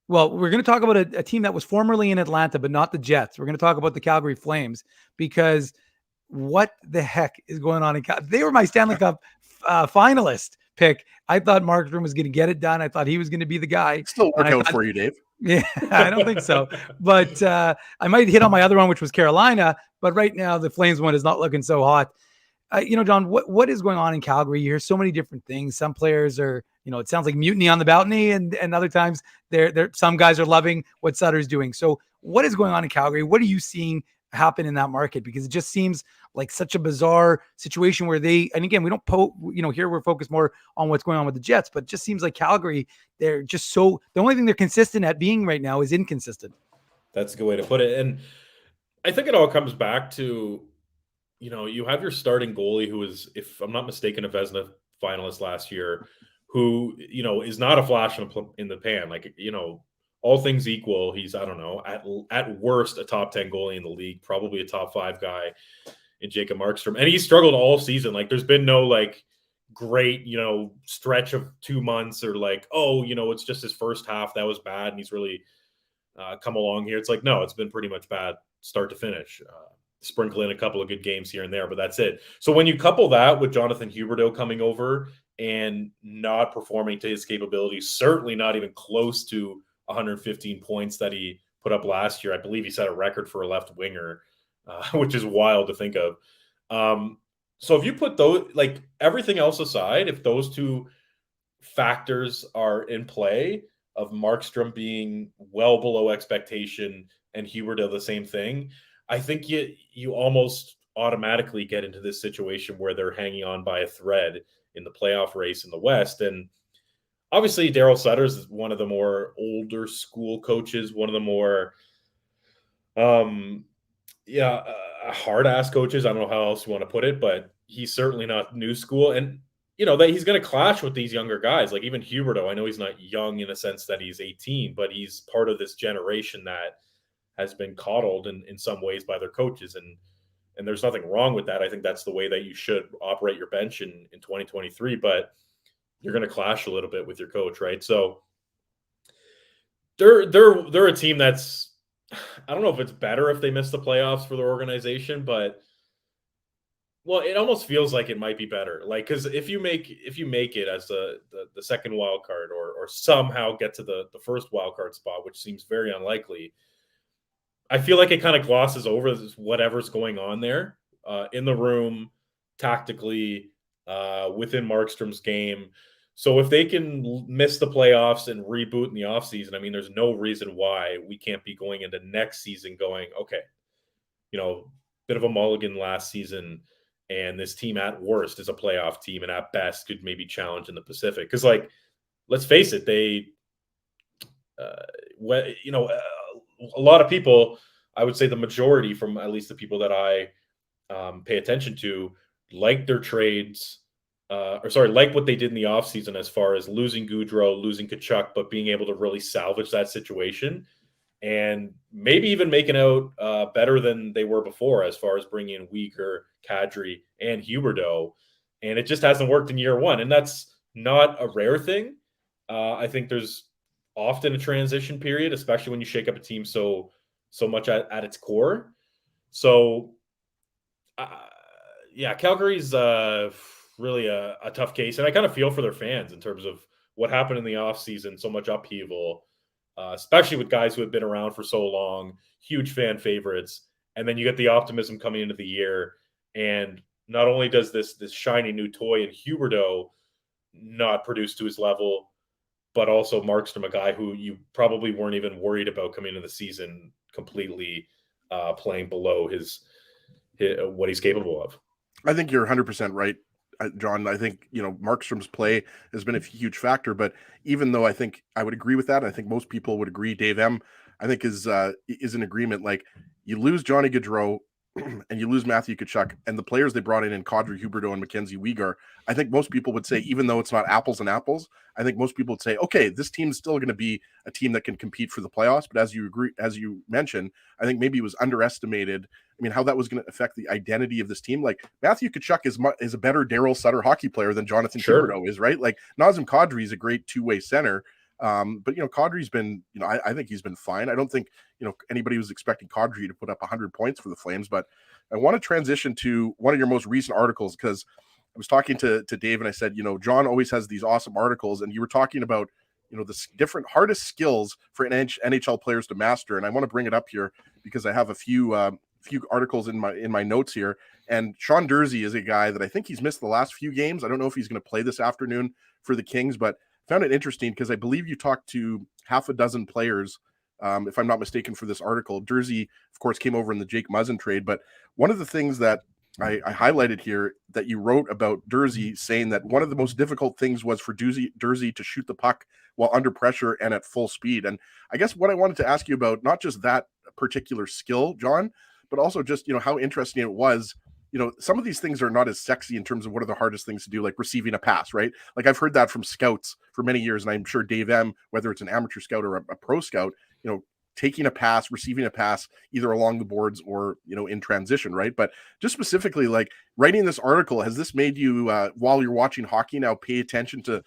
Well, we're going to talk about a team that was formerly in Atlanta, but not the Jets. We're going to talk about the Calgary Flames, because what the heck is going on in Calgary? They were my Stanley Cup finalist pick. I thought Markstrom was going to get it done. I thought he was going to be the guy. Still work out for you, Dave. Yeah, I don't think so. But I might hit on my other one, which was Carolina. But right now, the Flames one is not looking so hot. You know, John, what is going on in Calgary? You hear so many different things. Some players are, you know, it sounds like mutiny on the balcony, and other times some guys are loving what Sutter's doing. So what is going on in Calgary? What are you seeing happen in that market? Because it just seems like such a bizarre situation where and again, we don't here we're focused more on what's going on with the Jets, but it just seems like Calgary, they're just the only thing they're consistent at being right now is inconsistent. That's a good way to put it. And I think it all comes back to, you know, you have your starting goalie who is, if I'm not mistaken, a Vezina finalist last year, who, you know, is not a flash in the pan. Like, you know, all things equal, he's, I don't know, at worst, a top 10 goalie in the league, probably a top 5 guy in Jacob Markstrom. And he struggled all season. Like, there's been no, like, great, you know, stretch of 2 months or like, oh, you know, it's just his first half that was bad and he's really come along here. It's like, no, it's been pretty much bad start to finish. Sprinkle in a couple of good games here and there, but that's it. So when you couple that with Jonathan Huberdeau coming over and not performing to his capabilities, certainly not even close to 115 points that he put up last year. I believe he set a record for a left winger, which is wild to think of. So if you put those, like, everything else aside, if those two factors are in play, of Markstrom being well below expectation and Huberdeau the same thing, I think you almost automatically get into this situation where they're hanging on by a thread in the playoff race in the West. And obviously Daryl Sutters is one of the more older school coaches, one of the more hard-ass coaches. I don't know how else you want to put it, but he's certainly not new school. And, you know, that he's going to clash with these younger guys. Like even Huberdeau, I know he's not young in a sense that he's 18, but he's part of this generation that has been coddled in some ways by their coaches. And there's nothing wrong with that. I think that's the way that you should operate your bench in 2023, but you're going to clash a little bit with your coach, right? So they're a team that's, I don't know if it's better if they miss the playoffs for their organization, but well, it almost feels like it might be better. Like, because if you make it as the second wild card or somehow get to the first wild card spot, which seems very unlikely, I feel like it kind of glosses over whatever's going on there in the room, tactically, within Markstrom's game. So if they can miss the playoffs and reboot in the offseason, I mean, there's no reason why we can't be going into next season going, okay, you know, bit of a mulligan last season, and this team at worst is a playoff team and at best could maybe challenge in the Pacific. Because, like, let's face it, they, a lot of people, I would say the majority, from at least the people that I pay attention to, like their trades, like what they did in the offseason as far as losing Goudreau, losing Kachuk, but being able to really salvage that situation and maybe even making out better than they were before as far as bringing in Uyghur, Kadri, and Huberdeau. And it just hasn't worked in year one. And that's not a rare thing. I think there's often a transition period, especially when you shake up a team so much at its core. So, Calgary's really a tough case. And I kind of feel for their fans in terms of what happened in the offseason, so much upheaval, especially with guys who have been around for so long, huge fan favorites. And then you get the optimism coming into the year. And not only does this shiny new toy in Huberdeau not produce to his level, but also Markstrom, a guy who you probably weren't even worried about coming into the season, completely playing below his what he's capable of. I think you're 100% right, John. I think, Markstrom's play has been a huge factor, but even though I think I would agree with that, I think most people would agree. Dave M, I think is in agreement. Like, you lose Johnny Gaudreau and you lose Matthew Tkachuk, and the players they brought in Kadri, Huberdeau, and Mackenzie Weegar, I think most people would say, even though it's not apples and apples, I think most people would say, okay, this team's still going to be a team that can compete for the playoffs. But as you mentioned, I think maybe it was underestimated. I mean, how that was going to affect the identity of this team. Like, Matthew Tkachuk is a better Daryl Sutter hockey player than Jonathan Huberdeau is, right? Like, Nazem Kadri is a great two-way center. But Kadri's been, I think he's been fine. I don't think, anybody was expecting Kadri to put up 100 points for the Flames, but I want to transition to one of your most recent articles, because I was talking to Dave and I said, John always has these awesome articles, and you were talking about, the different hardest skills for NHL players to master. And I want to bring it up here because I have a few articles in my notes here. And Sean Durzi is a guy that I think he's missed the last few games. I don't know if he's going to play this afternoon for the Kings, but found it interesting because I believe you talked to half a dozen players, if I'm not mistaken, for this article. Durzi, of course, came over in the Jake Muzzin trade, but one of the things that I highlighted here that you wrote about Durzi, saying that one of the most difficult things was for Durzi to shoot the puck while under pressure and at full speed. And I guess what I wanted to ask you about, not just that particular skill, John, but also just, how interesting it was. Some of these things are not as sexy in terms of what are the hardest things to do, like receiving a pass, right? Like, I've heard that from scouts for many years, and I'm sure Dave M, whether it's an amateur scout or a pro scout, taking a pass, receiving a pass, either along the boards or, in transition, right? But just specifically, like, writing this article, has this made you, while you're watching hockey now, pay attention to,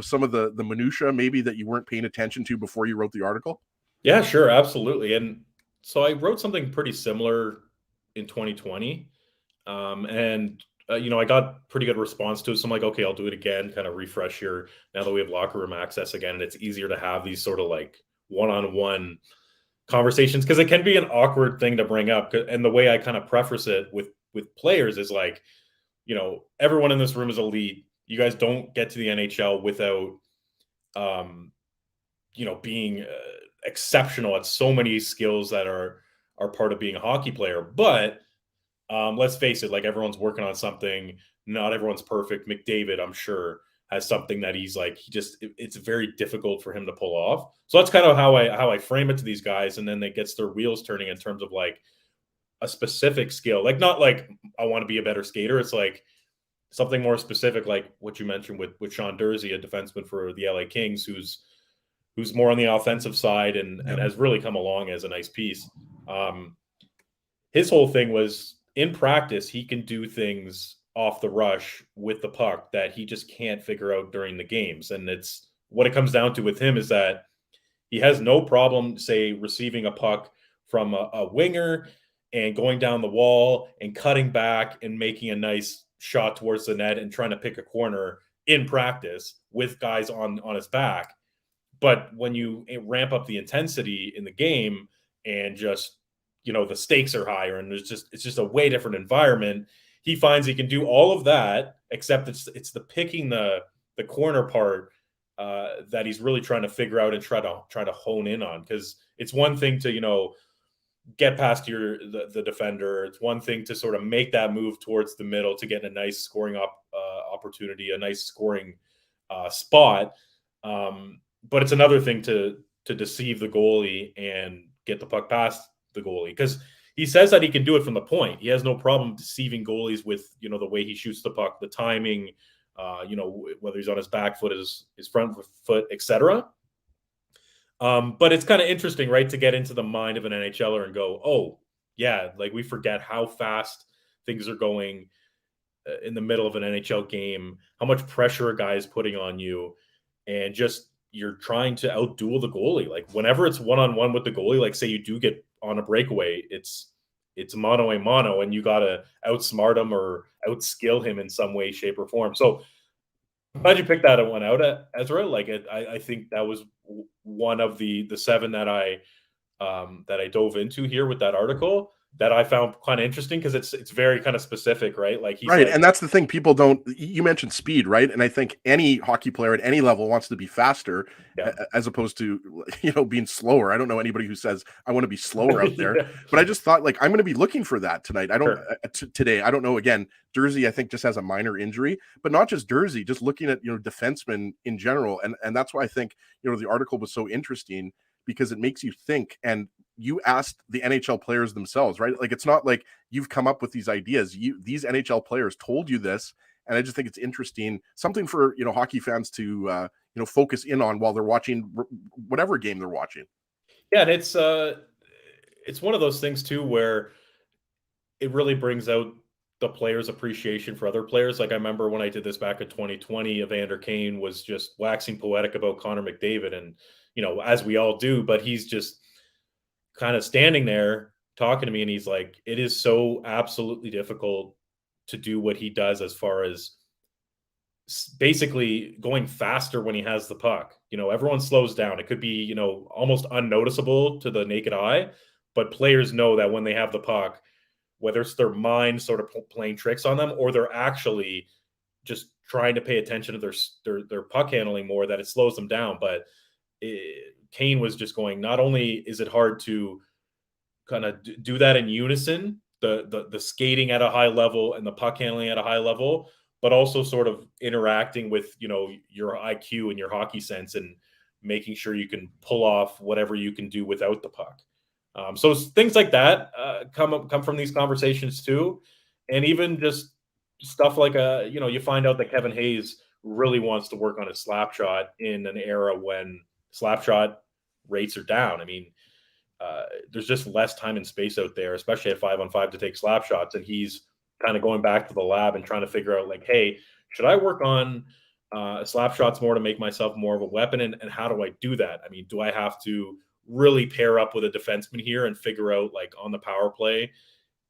some of the minutia maybe that you weren't paying attention to before you wrote the article? Yeah, sure. Absolutely. And so I wrote something pretty similar in 2020. I got pretty good response to it. So I'm like, okay, I'll do it again, kind of refresh here now that we have locker room access again. And it's easier to have these sort of like one-on-one conversations, because it can be an awkward thing to bring up. And the way I kind of preface it with players is like, everyone in this room is elite. You guys don't get to the NHL without, being exceptional at so many skills that are part of being a hockey player. But let's face it, like, everyone's working on something. Not everyone's perfect. McDavid, I'm sure, has something that he's like, it's very difficult for him to pull off. So that's kind of how I frame it to these guys. And then it gets their wheels turning in terms of like a specific skill, like, not like I want to be a better skater. It's like something more specific, like what you mentioned with Sean Durzi, a defenseman for the LA Kings, who's more on the offensive side and has really come along as a nice piece. His whole thing was, in practice, he can do things off the rush with the puck that he just can't figure out during the games. And it's what it comes down to with him is that he has no problem, say, receiving a puck from a winger and going down the wall and cutting back and making a nice shot towards the net and trying to pick a corner in practice with guys on his back. But when you ramp up the intensity in the game and just, the stakes are higher and it's just a way different environment, he finds he can do all of that, except it's the picking the corner part that he's really trying to figure out and try to hone in on. Because it's one thing to, get past the defender. It's one thing to sort of make that move towards the middle to get a nice scoring opportunity, a nice scoring spot. But it's another thing to deceive the goalie and get the puck past the goalie, because he says that he can do it from the point. He has no problem deceiving goalies with, you know, the way he shoots the puck, the timing, you know, whether he's on his back foot, his front foot, etc. But it's kind of interesting, right, to get into the mind of an NHLer and go, oh, yeah, like we forget how fast things are going in the middle of an NHL game, how much pressure a guy is putting on you, and just you're trying to outduel the goalie. Like whenever it's one-on-one with the goalie, like say you do get on a breakaway, it's mano a mano, and you got to outsmart him or outskill him in some way, shape, or form. So glad you picked that one out, Ezra. Like I think that was one of the 7 that I dove into here with that article that I found kind of interesting because it's very kind of specific, right? Like he's right, like, and that's the thing. People don't. You mentioned speed, right? And I think any hockey player at any level wants to be faster, as opposed to, you know, being slower. I don't know anybody who says I want to be slower out there, but I just thought like I'm going to be looking for that tonight. I don't today. I don't know. Again, Jersey I think just has a minor injury, but not just Jersey. Just looking at, you know, defensemen in general, and that's why I think, you know, the article was so interesting because it makes you think. And you asked the NHL players themselves, right? Like it's not like you've come up with these ideas. These NHL players told you this, and I just think it's interesting, something for, you know, hockey fans to you know, focus in on while they're watching whatever game they're watching. Yeah, and it's one of those things too where it really brings out the players' appreciation for other players. Like I remember when I did this back in 2020, Evander Kane was just waxing poetic about Connor McDavid, and you know, as we all do, but he's just kind of standing there talking to me, and he's like, it is so absolutely difficult to do what he does as far as basically going faster when he has the puck. You know, everyone slows down. It could be, you know, almost unnoticeable to the naked eye, but players know that when they have the puck, whether it's their mind sort of playing tricks on them or they're actually just trying to pay attention to their puck handling more, that it slows them down. But Kane was just going, not only is it hard to kind of do that in unison, the skating at a high level and the puck handling at a high level, but also sort of interacting with, you know, your IQ and your hockey sense and making sure you can pull off whatever you can do without the puck. So things like that come from these conversations too. And even just stuff like, you know, you find out that Kevin Hayes really wants to work on his slap shot in an era when slap shot rates are down. I mean, there's just less time and space out there, especially at 5-on-5 to take slap shots. And he's kind of going back to the lab and trying to figure out like, hey, should I work on slap shots more to make myself more of a weapon? And how do I do that? I mean, do I have to really pair up with a defenseman here and figure out like on the power play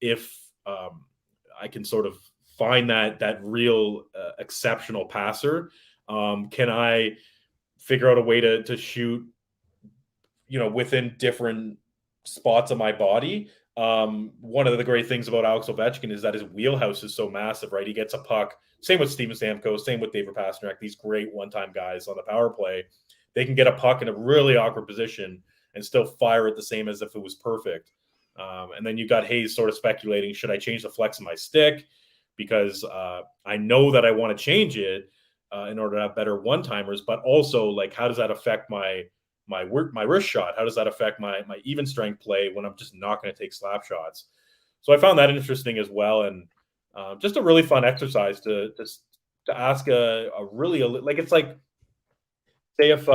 if I can sort of find that real exceptional passer? Can I figure out a way to shoot, you know, within different spots of my body? One of the great things about Alex Ovechkin is that his wheelhouse is so massive, right? He gets a puck. Same with Steven Stamkos, same with David Pastrnak, these great one-time guys on the power play. They can get a puck in a really awkward position and still fire it the same as if it was perfect. And then you got Hayes sort of speculating, should I change the flex of my stick? Because I know that I want to change it in order to have better one-timers, but also like, how does that affect my wrist shot? How does that affect my even strength play when I'm just not going to take slap shots? So I found that interesting as well. And just a really fun exercise to ask a really, like, it's like, say if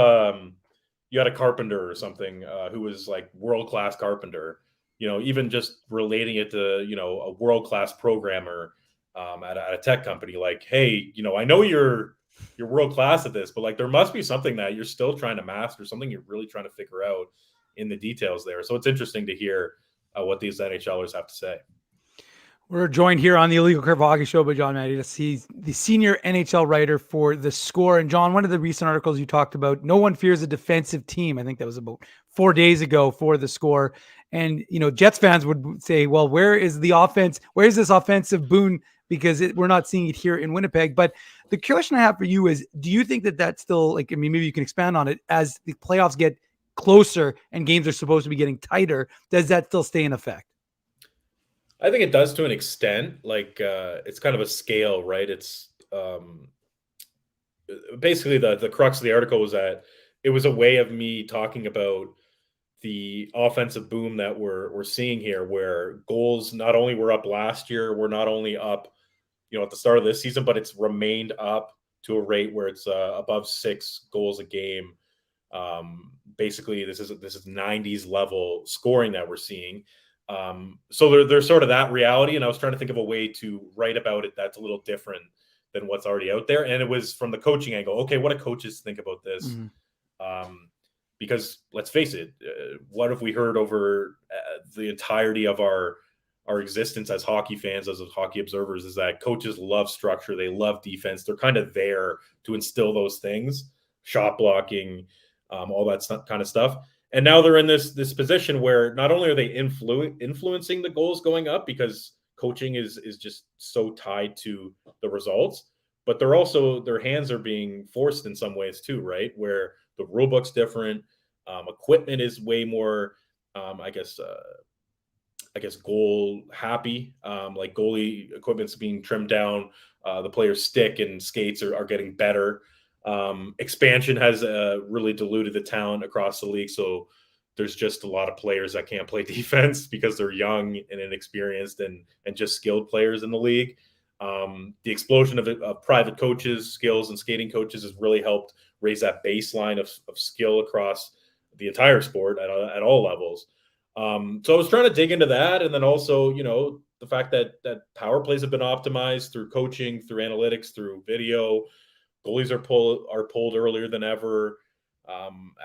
you had a carpenter or something who was like world-class carpenter, you know, even just relating it to, you know, a world-class programmer at a tech company, like, hey, you know, I know you're world-class at this, but like there must be something that you're still trying to master, something you're really trying to figure out in the details there. So it's interesting to hear what these NHLers have to say. We're joined here on the Illegal Curve Hockey Show by John Mattis. He's the senior NHL writer for The Score. And John, one of the recent articles you talked about, no one fears a defensive team. I think that was about 4 days ago for The Score. And, you know, Jets fans would say, well, where is the offense? Where is this offensive boon? Because we're not seeing it here in Winnipeg. But the question I have for you is, do you think that that's still, like, I mean, maybe you can expand on it as the playoffs get closer and games are supposed to be getting tighter, does that still stay in effect? I think it does to an extent. Like it's kind of a scale, right? It's basically the crux of the article was that it was a way of me talking about the offensive boom that we're seeing here, where goals not only were up last year, we're not only up, at the start of this season, but it's remained up to a rate where it's above 6 goals a game. Basically, this is 90s level scoring that we're seeing. So there's sort of that reality, and I was trying to think of a way to write about it that's a little different than what's already out there. And it was from the coaching angle. Okay, what do coaches think about this? Mm-hmm. Because let's face it, what have we heard over the entirety of our existence as hockey fans, as hockey observers, is that coaches love structure. They love defense. They're kind of there to instill those things, shot blocking, all that kind of stuff. And now they're in this position where not only are they influencing the goals going up, because coaching is just so tied to the results, but they're also, their hands are being forced in some ways too, right? Where the rule book's different, equipment is way more, I guess goal happy. Like goalie equipment's being trimmed down. The players' stick and skates are getting better. Expansion has really diluted the talent across the league. So there's just a lot of players that can't play defense because they're young and inexperienced and just skilled players in the league. The explosion of private coaches, skills and skating coaches has really helped raise that baseline of skill across the entire sport at all levels. So I was trying to dig into that. And then also, the fact that power plays have been optimized through coaching, through analytics, through video. Goalies are pulled earlier than ever.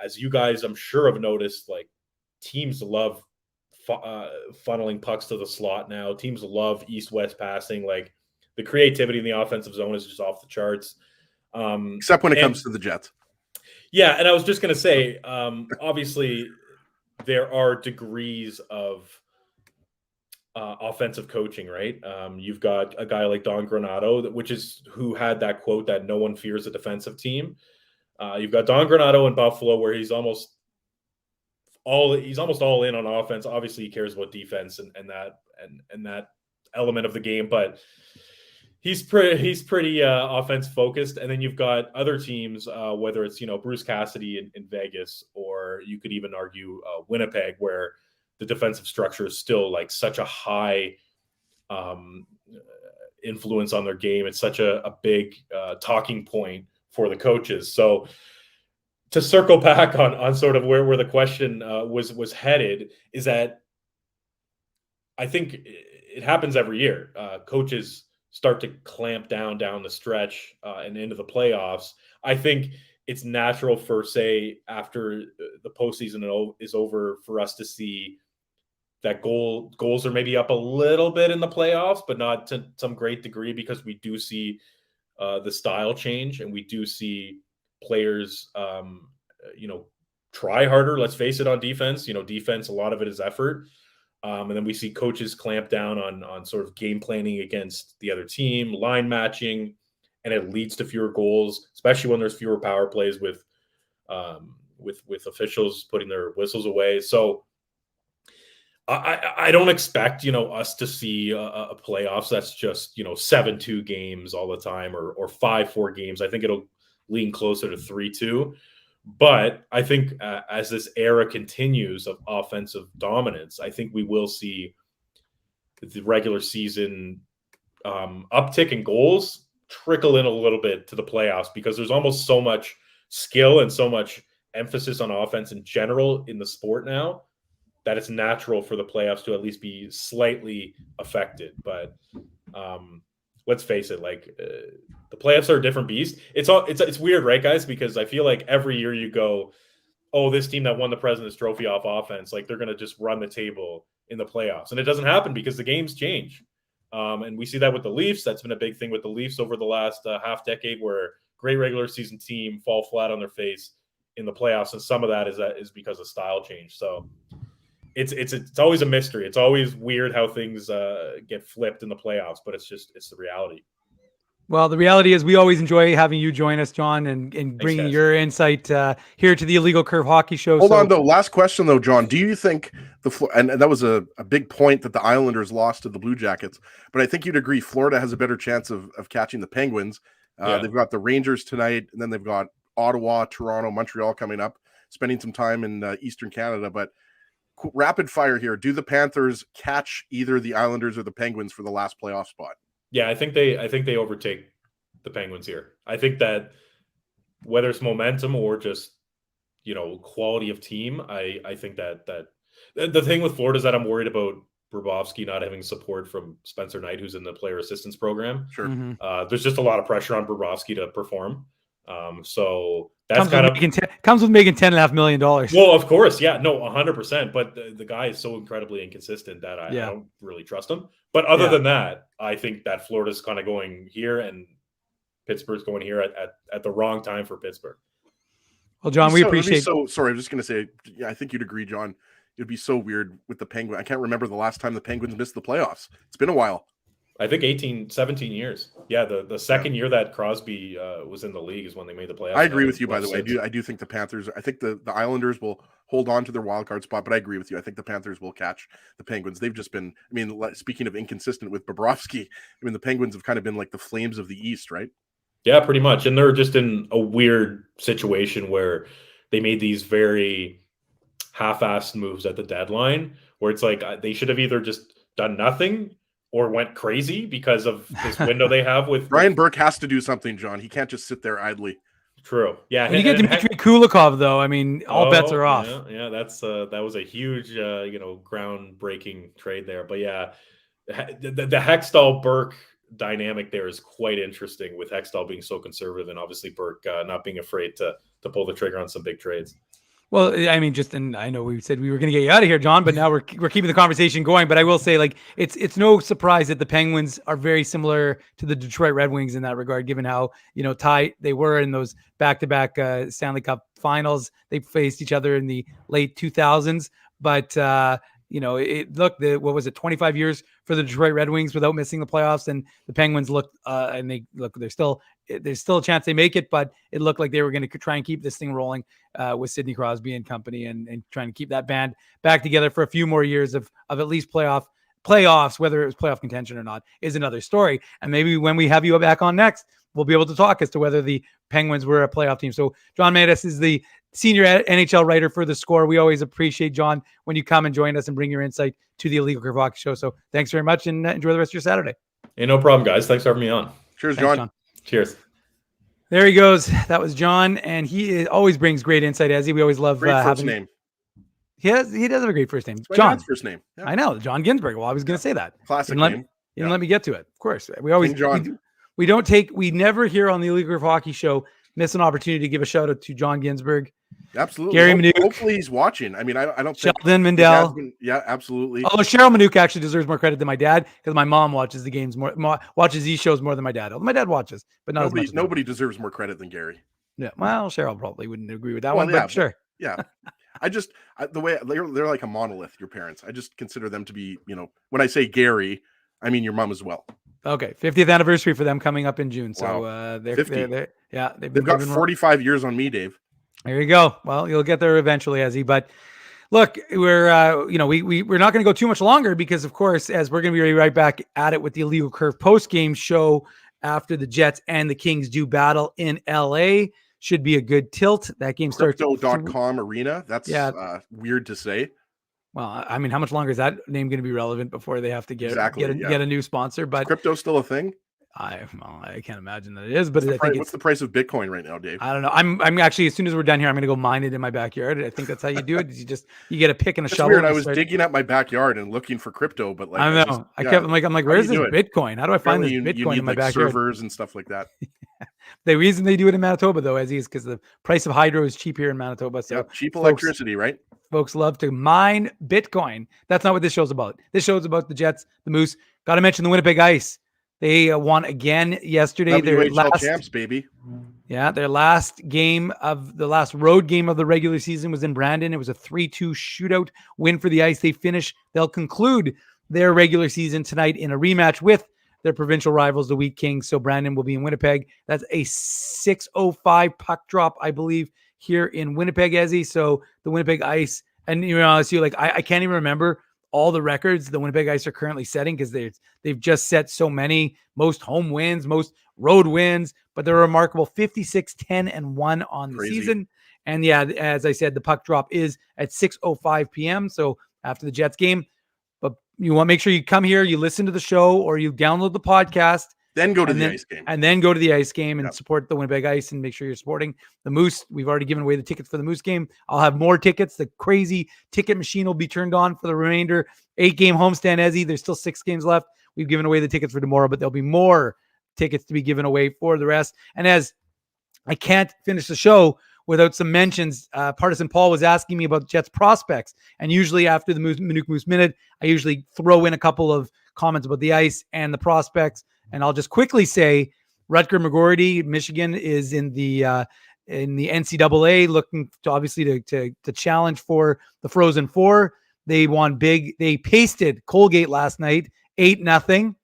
As you guys, I'm sure, have noticed, like, teams love funneling pucks to the slot now. Teams love east-west passing. Like, the creativity in the offensive zone is just off the charts. Except when it comes to the Jets. Yeah, and I was just going to say, obviously, there are degrees of offensive coaching, right? You've got a guy like Don Granato, who had that quote that no one fears a defensive team. You've got Don Granato in Buffalo, where he's almost all in on offense. Obviously, he cares about defense and that element of the game, but he's pretty offense focused. And then you've got other teams, whether it's Bruce Cassidy in Vegas, or you could even argue Winnipeg, where the defensive structure is still like such a high influence on their game. It's such a big talking point for the coaches. So to circle back on sort of where the question was headed, is that I think it happens every year. Coaches start to clamp down the stretch and into the playoffs. I think it's natural for, say, after the postseason is over, for us to see that goals are maybe up a little bit in the playoffs, but not to some great degree, because we do see the style change, and we do see players, try harder. Let's face it, on defense. Defense, a lot of it is effort. And then we see coaches clamp down on sort of game planning against the other team, line matching, and it leads to fewer goals, especially when there's fewer power plays with officials putting their whistles away. So I don't expect, us to see a playoffs that's just, 7-2 games all the time, or 5-4 games. I think it'll lean closer to 3-2. But I think as this era continues of offensive dominance, I think we will see the regular season uptick in goals trickle in a little bit to the playoffs, because there's almost so much skill and so much emphasis on offense in general in the sport now, that it's natural for the playoffs to at least be slightly affected. But let's face it, the playoffs are a different beast. It's weird, right, guys? Because I feel like every year you go, oh, this team that won the President's Trophy off offense, like, they're going to just run the table in the playoffs. And it doesn't happen, because the games change. And we see that with the Leafs. That's been a big thing with the Leafs over the last half decade, where great regular season team fall flat on their face in the playoffs. And some of that is because of style change. So it's always a mystery. It's always weird how things get flipped in the playoffs, but it's the reality. Well, the reality is we always enjoy having you join us, John, and bringing your insight here to the Illegal Curve Hockey Show. Hold on, though. Last question, though, John. Do you think and that was a big point that the Islanders lost to the Blue Jackets, but I think you'd agree Florida has a better chance of catching the Penguins. They've got the Rangers tonight, and then they've got Ottawa, Toronto, Montreal coming up. spending some time in Eastern Canada. But rapid fire here: do the Panthers catch either the Islanders or the Penguins for the last playoff spot? Yeah, I think they overtake the Penguins here. I think that whether it's momentum or just quality of team, I think that the thing with Florida is that I'm worried about Bobrovsky not having support from Spencer Knight, who's in the player assistance program. Sure. Mm-hmm. There's just a lot of pressure on Bobrovsky to perform. So that's comes with making $10.5 million. Well, of course. Yeah, no, 100%. But the guy is so incredibly inconsistent that I don't really trust him. But other than that, I think that Florida's kind of going here and Pittsburgh's going here at the wrong time for Pittsburgh. Well, John, we appreciate. Sorry, I'm just going to say, yeah, I think you'd agree, John. It'd be so weird with the Penguins. I can't remember the last time the Penguins missed the playoffs. It's been a while. I think 17 years. Yeah, the second year that Crosby was in the league is when they made the playoffs. I agree with you, by the way. I do think the Panthers, I think the Islanders will hold on to their wild card spot, but I agree with you. I think the Panthers will catch the Penguins. They've just been, speaking of inconsistent with Bobrovsky, the Penguins have kind of been like the Flames of the East, right? Yeah, pretty much. And they're just in a weird situation where they made these very half-assed moves at the deadline where it's like they should have either just done nothing or went crazy because of this window they have with Brian Burke has to do something, John. He can't just sit there idly. True. Yeah. When you get Dmitry Kulikov, thoe, all bets are off. Yeah, that was a huge, groundbreaking trade there. But yeah, the Hextall-Burke dynamic there is quite interesting, with Hextall being so conservative and obviously Burke not being afraid to pull the trigger on some big trades. Well, and I know we said we were going to get you out of here, John, but now we're keeping the conversation going. But I will say, it's no surprise that the Penguins are very similar to the Detroit Red Wings in that regard, given how tight they were in those back-to-back Stanley Cup finals. They faced each other in the late 2000s, but what was it, 25 years for the Detroit Red Wings without missing the playoffs, and the Penguins there's still a chance they make it, but it looked like they were going to try and keep this thing rolling with Sidney Crosby and company, and trying to keep that band back together for a few more years of at least playoffs, whether it was playoff contention or not is another story. And maybe when we have you back on next, we'll be able to talk as to whether the Penguins were a playoff team. So John Mandis is the senior NHL writer for The Score. We always appreciate, John, when you come and join us and bring your insight to the Illegal Curve Hockey Show. So thanks very much, and enjoy the rest of your Saturday. Hey, no problem, guys. Thanks for having me on. Cheers, Thanks, John. Cheers. There he goes. That was John, and he always brings great insight, Ezzy. We always love great first having name. He does have a great first name. It's John. First name. Yeah. I know, John Ginsburg. Well, I was going to say that. Classic name. You didn't let me get to it. Of course. We always we never here on the Illegal Curve Hockey Show miss an opportunity to give a shout out to John Ginsburg. Absolutely. Gary Minuk. Hopefully he's watching. I don't think Sheldon Mindell. Yeah, absolutely. Although Cheryl Minuk actually deserves more credit than my dad, because my mom watches the games watches these shows more than my dad. Although my dad watches, but not as much. Nobody deserves more credit than Gary. Yeah. Well, Cheryl probably wouldn't agree with that one, but sure. Yeah. The way they're like a monolith, your parents. I just consider them to be, when I say Gary, I mean your mom as well. Okay, 50th anniversary for them coming up in June. So wow. they've got 45 years on me, Dave. There you go. Well, you'll get there eventually, Ezzy. But look, we're we're not going to go too much longer because, of course, as we're going to be right back at it with the Illegal Curve post-game show after the Jets and the Kings do battle in LA. Should be a good tilt. That game starts Crypto.com arena. That's weird to say. Well, I mean, how much longer is that name going to be relevant before they have to get a new sponsor? But is crypto still a thing? I can't imagine that it is. But what's the price of Bitcoin right now, Dave? I don't know. I'm actually, as soon as we're done here, I'm going to go mine it in my backyard. I think that's how you do it. You get a pick and a shovel. Weird. I was digging at my backyard and looking for crypto, but I know. I'm like, where's this Bitcoin? How do I find this Bitcoin in my backyard? Servers and stuff like that. The reason they do it in Manitoba, though, is because the price of hydro is cheap here in Manitoba. So cheap electricity, right? Folks love to mine Bitcoin. That's not what this show's about. This show's about the Jets, the Moose. Got to mention the Winnipeg Ice. They won again yesterday. Their last champs, baby. Yeah, their last road game of the regular season was in Brandon. It was a 3-2 shootout win for the Ice. They'll conclude their regular season tonight in a rematch with their provincial rivals, the Wheat Kings. So Brandon will be in Winnipeg. That's a 6:05 puck drop, I believe, here in Winnipeg, Ezzy. So the Winnipeg Ice, and I can't even remember all the records the Winnipeg Ice are currently setting because they've just set so many, most home wins, most road wins, but they're a remarkable 56-10-1 on the season. And yeah, as I said, the puck drop is at 6:05 p.m. So after the Jets game. But you want to make sure you come here, you listen to the show, or you download the podcast. Then go to the ice game. And then go to the ice game and support the Winnipeg Ice and make sure you're supporting the Moose. We've already given away the tickets for the Moose game. I'll have more tickets. The crazy ticket machine will be turned on for the remainder. 8-game homestand, Ezzy. There's still 6 games left. We've given away the tickets for tomorrow, but there'll be more tickets to be given away for the rest. And as I can't finish the show without some mentions, Partisan Paul was asking me about Jets prospects. And usually after the Minuk Moose Minute, I usually throw in a couple of comments about the ice and the prospects. And I'll just quickly say Rutger McGorty, Michigan, is in the NCAA, looking to obviously to challenge for the Frozen Four. They won big. They pasted Colgate last night, 8-0.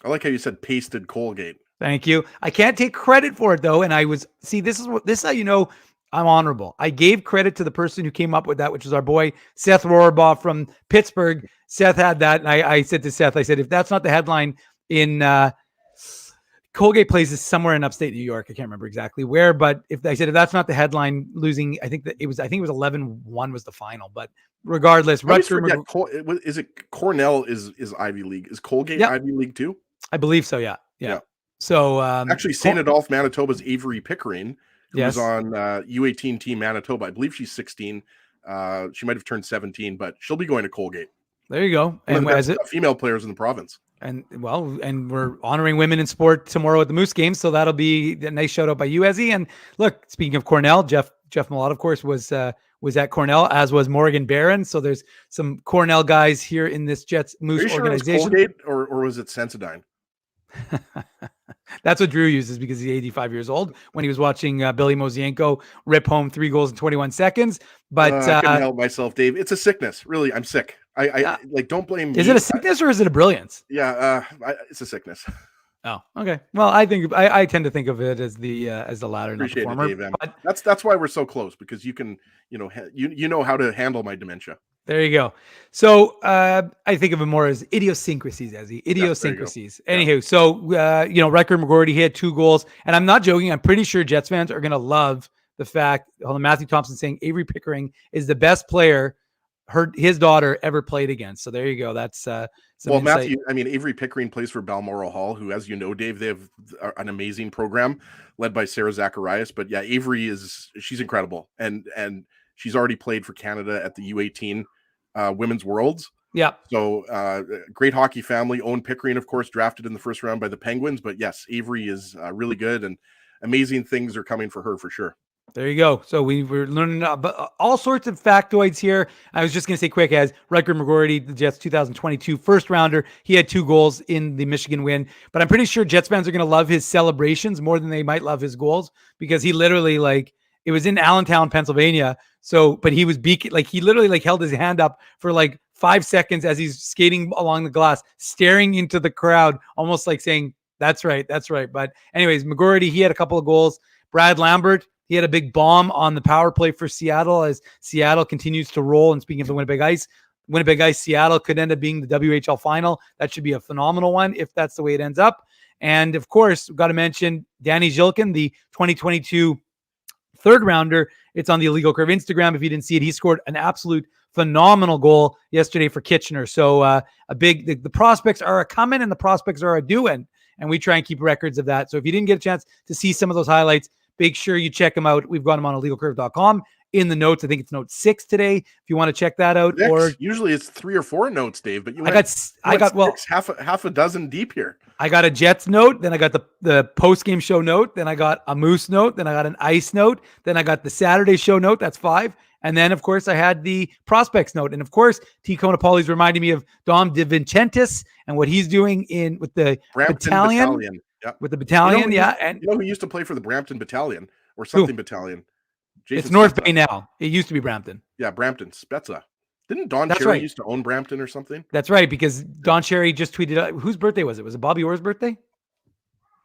I like how you said pasted Colgate. Thank you. I can't take credit for it though. And this is how you know I'm honorable. I gave credit to the person who came up with that, which was our boy Seth Rohrbaugh from Pittsburgh. Seth had that, and I said to Seth, I said, if that's not the headline in Colgate plays is somewhere in upstate New York. I can't remember exactly where, but if that's not the headline, losing, I think it was 11-1 was the final. But regardless, Rutger, is it Cornell is Ivy League? Is Colgate Ivy League too? I believe so. Yeah. So actually, St. Adolphe, Manitoba's Avery Pickering, who was on U18 Team Manitoba. I believe she's 16. She might have turned 17, but she'll be going to Colgate. There you go. And as female players in the province. And we're honoring women in sport tomorrow at the Moose game, so that'll be a nice shout out by you, Ezzy. And look, speaking of Cornell, Jeff Malott, of course, was at Cornell, as was Morgan Barron. So there's some Cornell guys here in this Jets Moose organization. Sure it was Colgate or was it Sensodyne? That's what Drew uses because he's 85 years old when he was watching Billy Mosienko rip home 3 goals in 21 seconds. But I couldn't help myself, Dave. It's a sickness. Really, I'm sick. I don't blame me. Is it a sickness or is it a brilliance? Yeah, it's a sickness. Oh, okay. Well, I think I tend to think of it as the latter, Appreciate not the it, former. Dave, but that's why we're so close, because you can, you know how to handle my dementia. There you go. So I think of it more as idiosyncrasies, Ezzy. Idiosyncrasies. Anywho, so Rutger McGorty, he had 2 goals, and I'm not joking. I'm pretty sure Jets fans are going to love the fact. Matthew Thompson saying Avery Pickering is the best player his daughter ever played against. So there you go. That's Matthew. I mean, Avery Pickering plays for Balmoral Hall, who, as you know, Dave, they have an amazing program led by Sarah Zacharias. But yeah, Avery she's incredible, and she's already played for Canada at the U18 Women's Worlds. Yeah. So great hockey family. Owen Pickering, of course, drafted in the first round by the Penguins. But yes, Avery is really good, and amazing things are coming for her for sure. There you go. So we were learning about all sorts of factoids here. I was just going to say quick, as Rutger McGorty, the Jets 2022 first rounder, he had 2 goals in the Michigan win. But I'm pretty sure Jets fans are going to love his celebrations more than they might love his goals, because he literally, it was in Allentown, Pennsylvania. So, but he was he literally held his hand up for 5 seconds as he's skating along the glass, staring into the crowd, almost like saying, that's right. But anyways, McGorty, he had a couple of goals. Brad Lambert, he had a big bomb on the power play for Seattle as Seattle continues to roll. And speaking of the Winnipeg Ice, Seattle could end up being the WHL final. That should be a phenomenal one if that's the way it ends up. And of course, we've got to mention Danny Zhilkin, the 2022 third rounder. It's on the Illegal Curve Instagram. If you didn't see it, he scored an absolute phenomenal goal yesterday for Kitchener. So the prospects are a coming and the prospects are a doing. And we try and keep records of that. So if you didn't get a chance to see some of those highlights, make sure you check them out. We've got them on illegalcurve.com in the notes. I think it's note 6 today. If you want to check that out, or usually it's 3 or 4 notes, Dave. But I got half a dozen deep here. I got a Jets note, then I got the post game show note, then I got a Moose note, then I got an Ice note, then I got the Saturday show note. That's 5. And then, of course, I had the prospects note. And, of course, T. Conapoli's reminding me of Dom DeVincentis and what he's doing with the Brampton battalion. Yep. With the battalion, and who used to play for the Brampton Battalion or something battalion? Jason it's North Spezza. Bay now. It used to be Brampton. Yeah, Brampton. Spezza. Didn't Don Cherry used to own Brampton or something? That's right, because Don Cherry just tweeted out, whose birthday was it? Was it Bobby Orr's birthday?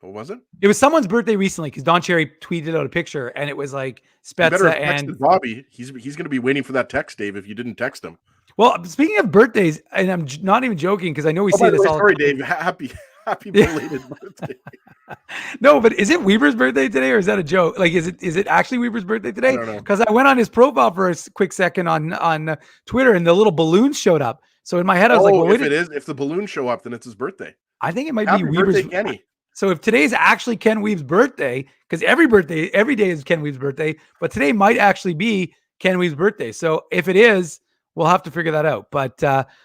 What was it? It was someone's birthday recently, because Don Cherry tweeted out a picture, and it was like Spezza and Bobby. He's going to be waiting for that text, Dave, if you didn't text him. Well, speaking of birthdays, and I'm not even joking, because I know we say this all. Sorry, Dave. Happy belated birthday. No, but is it Weber's birthday today, or is that a joke? Like, is it actually Weber's birthday today? I don't know. Because I went on his profile for a quick second on Twitter, and the little balloons showed up. So in my head, I was like, well, if the balloons show up, then it's his birthday. I think it might Happy be Weber's birthday, Kenny. So if today's actually Ken Weave's birthday, because every day is Ken Weave's birthday, but today might actually be Ken Weave's birthday. So if it is, we'll have to figure that out. But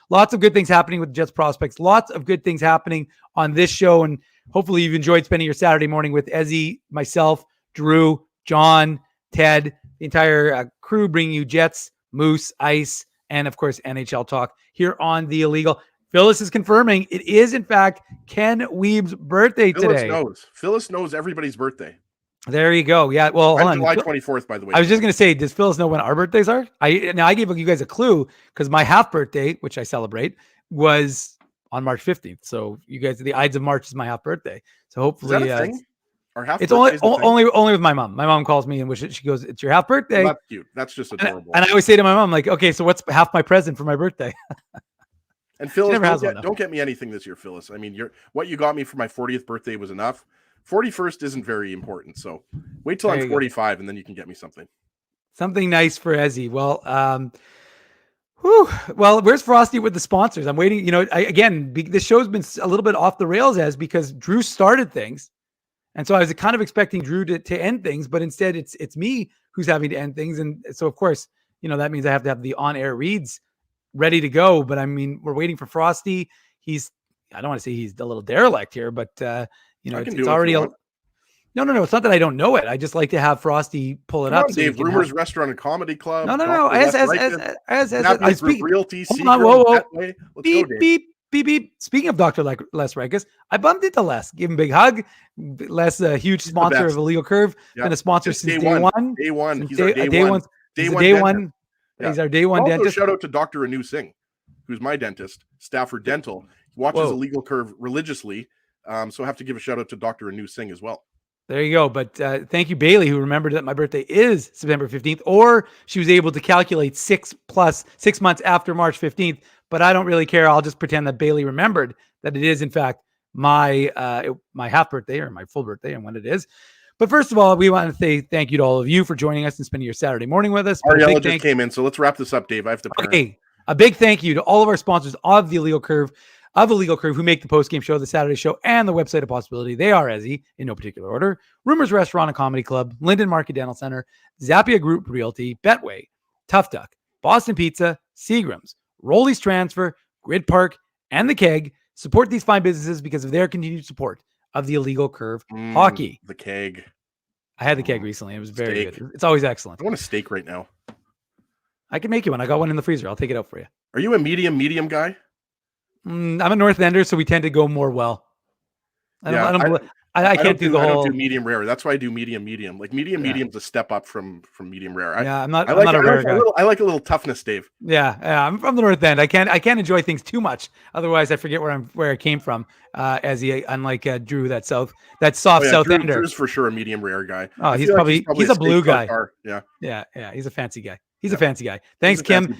lots of good things happening with the Jets prospects. Lots of good things happening on this show. And hopefully you've enjoyed spending your Saturday morning with Ezzy, myself, Drew, John, Ted, the entire crew bringing you Jets, Moose, Ice, and of course, NHL talk here on The Illegal. Phyllis is confirming it is, in fact, ken Weeb's birthday today. Phyllis knows everybody's birthday. There you go. Yeah. Well, hold on. July 24th, by the way. I was just going to say, does Phyllis know when our birthdays are? I gave you guys a clue because my half birthday, which I celebrate, was on March 15th. So you guys, the Ides of March is my half birthday. So hopefully, is that a thing? Our half it's only with my mom. My mom calls me and wishes. She goes, "It's your half birthday." Well, that's cute. That's just adorable. And I always say to my mom, like, "Okay, so what's half my present for my birthday?" And Phyllis, don't get me anything this year, Phyllis. I mean, what you got me for my 40th birthday was enough. 41st isn't very important, so wait till I'm 45 and then you can get me something. Something nice for Ezzy. Well, well, where's Frosty with the sponsors? I'm waiting. You know, this show's been a little bit off the rails because Drew started things, and so I was kind of expecting Drew to end things, but instead it's me who's having to end things, and so of course, you know, that means I have to have the on-air reads ready to go. But I mean, we're waiting for Frosty. I don't want to say he's a little derelict here, but you know, it's already no. It's not that I don't know it. I just like to have Frosty pull it up. Dave, Rumors Restaurant and Comedy Club. No. As I speak, Realty. Hold on, whoa. Beep, beep. Speaking of Dr. Les Rikus, I bumped into Les. Give him a big hug. Les, a huge sponsor of Illegal Curve. Been a sponsor since day one. Day one. He's our day one. Day one. He's our day one also, dentist. Shout out to Dr. Anu Singh, who's my dentist, Stafford Dental. He watches Illegal Curve religiously. So I have to give a shout out to Dr. Anu Singh as well. There you go. But thank you, Bailey, who remembered that my birthday is September 15th, or she was able to calculate 6 months after March 15th. But I don't really care. I'll just pretend that Bailey remembered that it is, in fact, my half birthday or my full birthday and when it is. But first of all, we want to say thank you to all of you for joining us and spending your Saturday morning with us. Ariella just came in, so let's wrap this up, Dave. I have to parent. Okay. A big thank you to all of our sponsors of The Illegal Curve, who make the post-game show, the Saturday show, and the website of possibility. They are, Ezzy, in no particular order: Rumors Restaurant and Comedy Club, Linden Market Dental Center, Zappia Group Realty, Betway, Tough Duck, Boston Pizza, Seagram's, Rolly's Transfer, Grid Park, and The Keg. Support these fine businesses because of their continued support of The Illegal Curve Hockey. The Keg. I had The Keg recently. It was very good. It's always excellent. I want a steak right now. I can make you one. I got one in the freezer. I'll take it out for you. Are you a medium guy? I'm a North Ender, so we tend to go more well. I can't do the whole. I don't do medium rare. That's why I do medium. Like medium's a step up from medium rare. I'm not a rare guy. I like a little toughness, Dave. Yeah, I'm from the North End. I can't enjoy things too much. Otherwise, I forget where I came from. Unlike Drew, that soft South Ender. Drew's for sure a medium rare guy. Oh, he's probably a blue guy. Yeah. He's a fancy guy. He's a fancy guy. Thanks, Kim.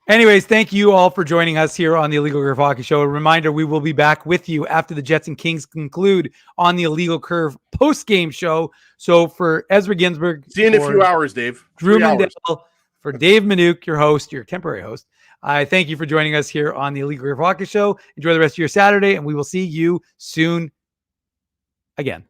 Anyways, thank you all for joining us here on the Illegal Curve Hockey Show. A reminder, we will be back with you after the Jets and Kings conclude on the Illegal Curve post-game show. So for Ezra Ginsburg, see you in a few hours, Dave. Drew Mindell, for Dave Minuk, your host, your temporary host. I thank you for joining us here on the Illegal Curve Hockey Show. Enjoy the rest of your Saturday, and we will see you soon again.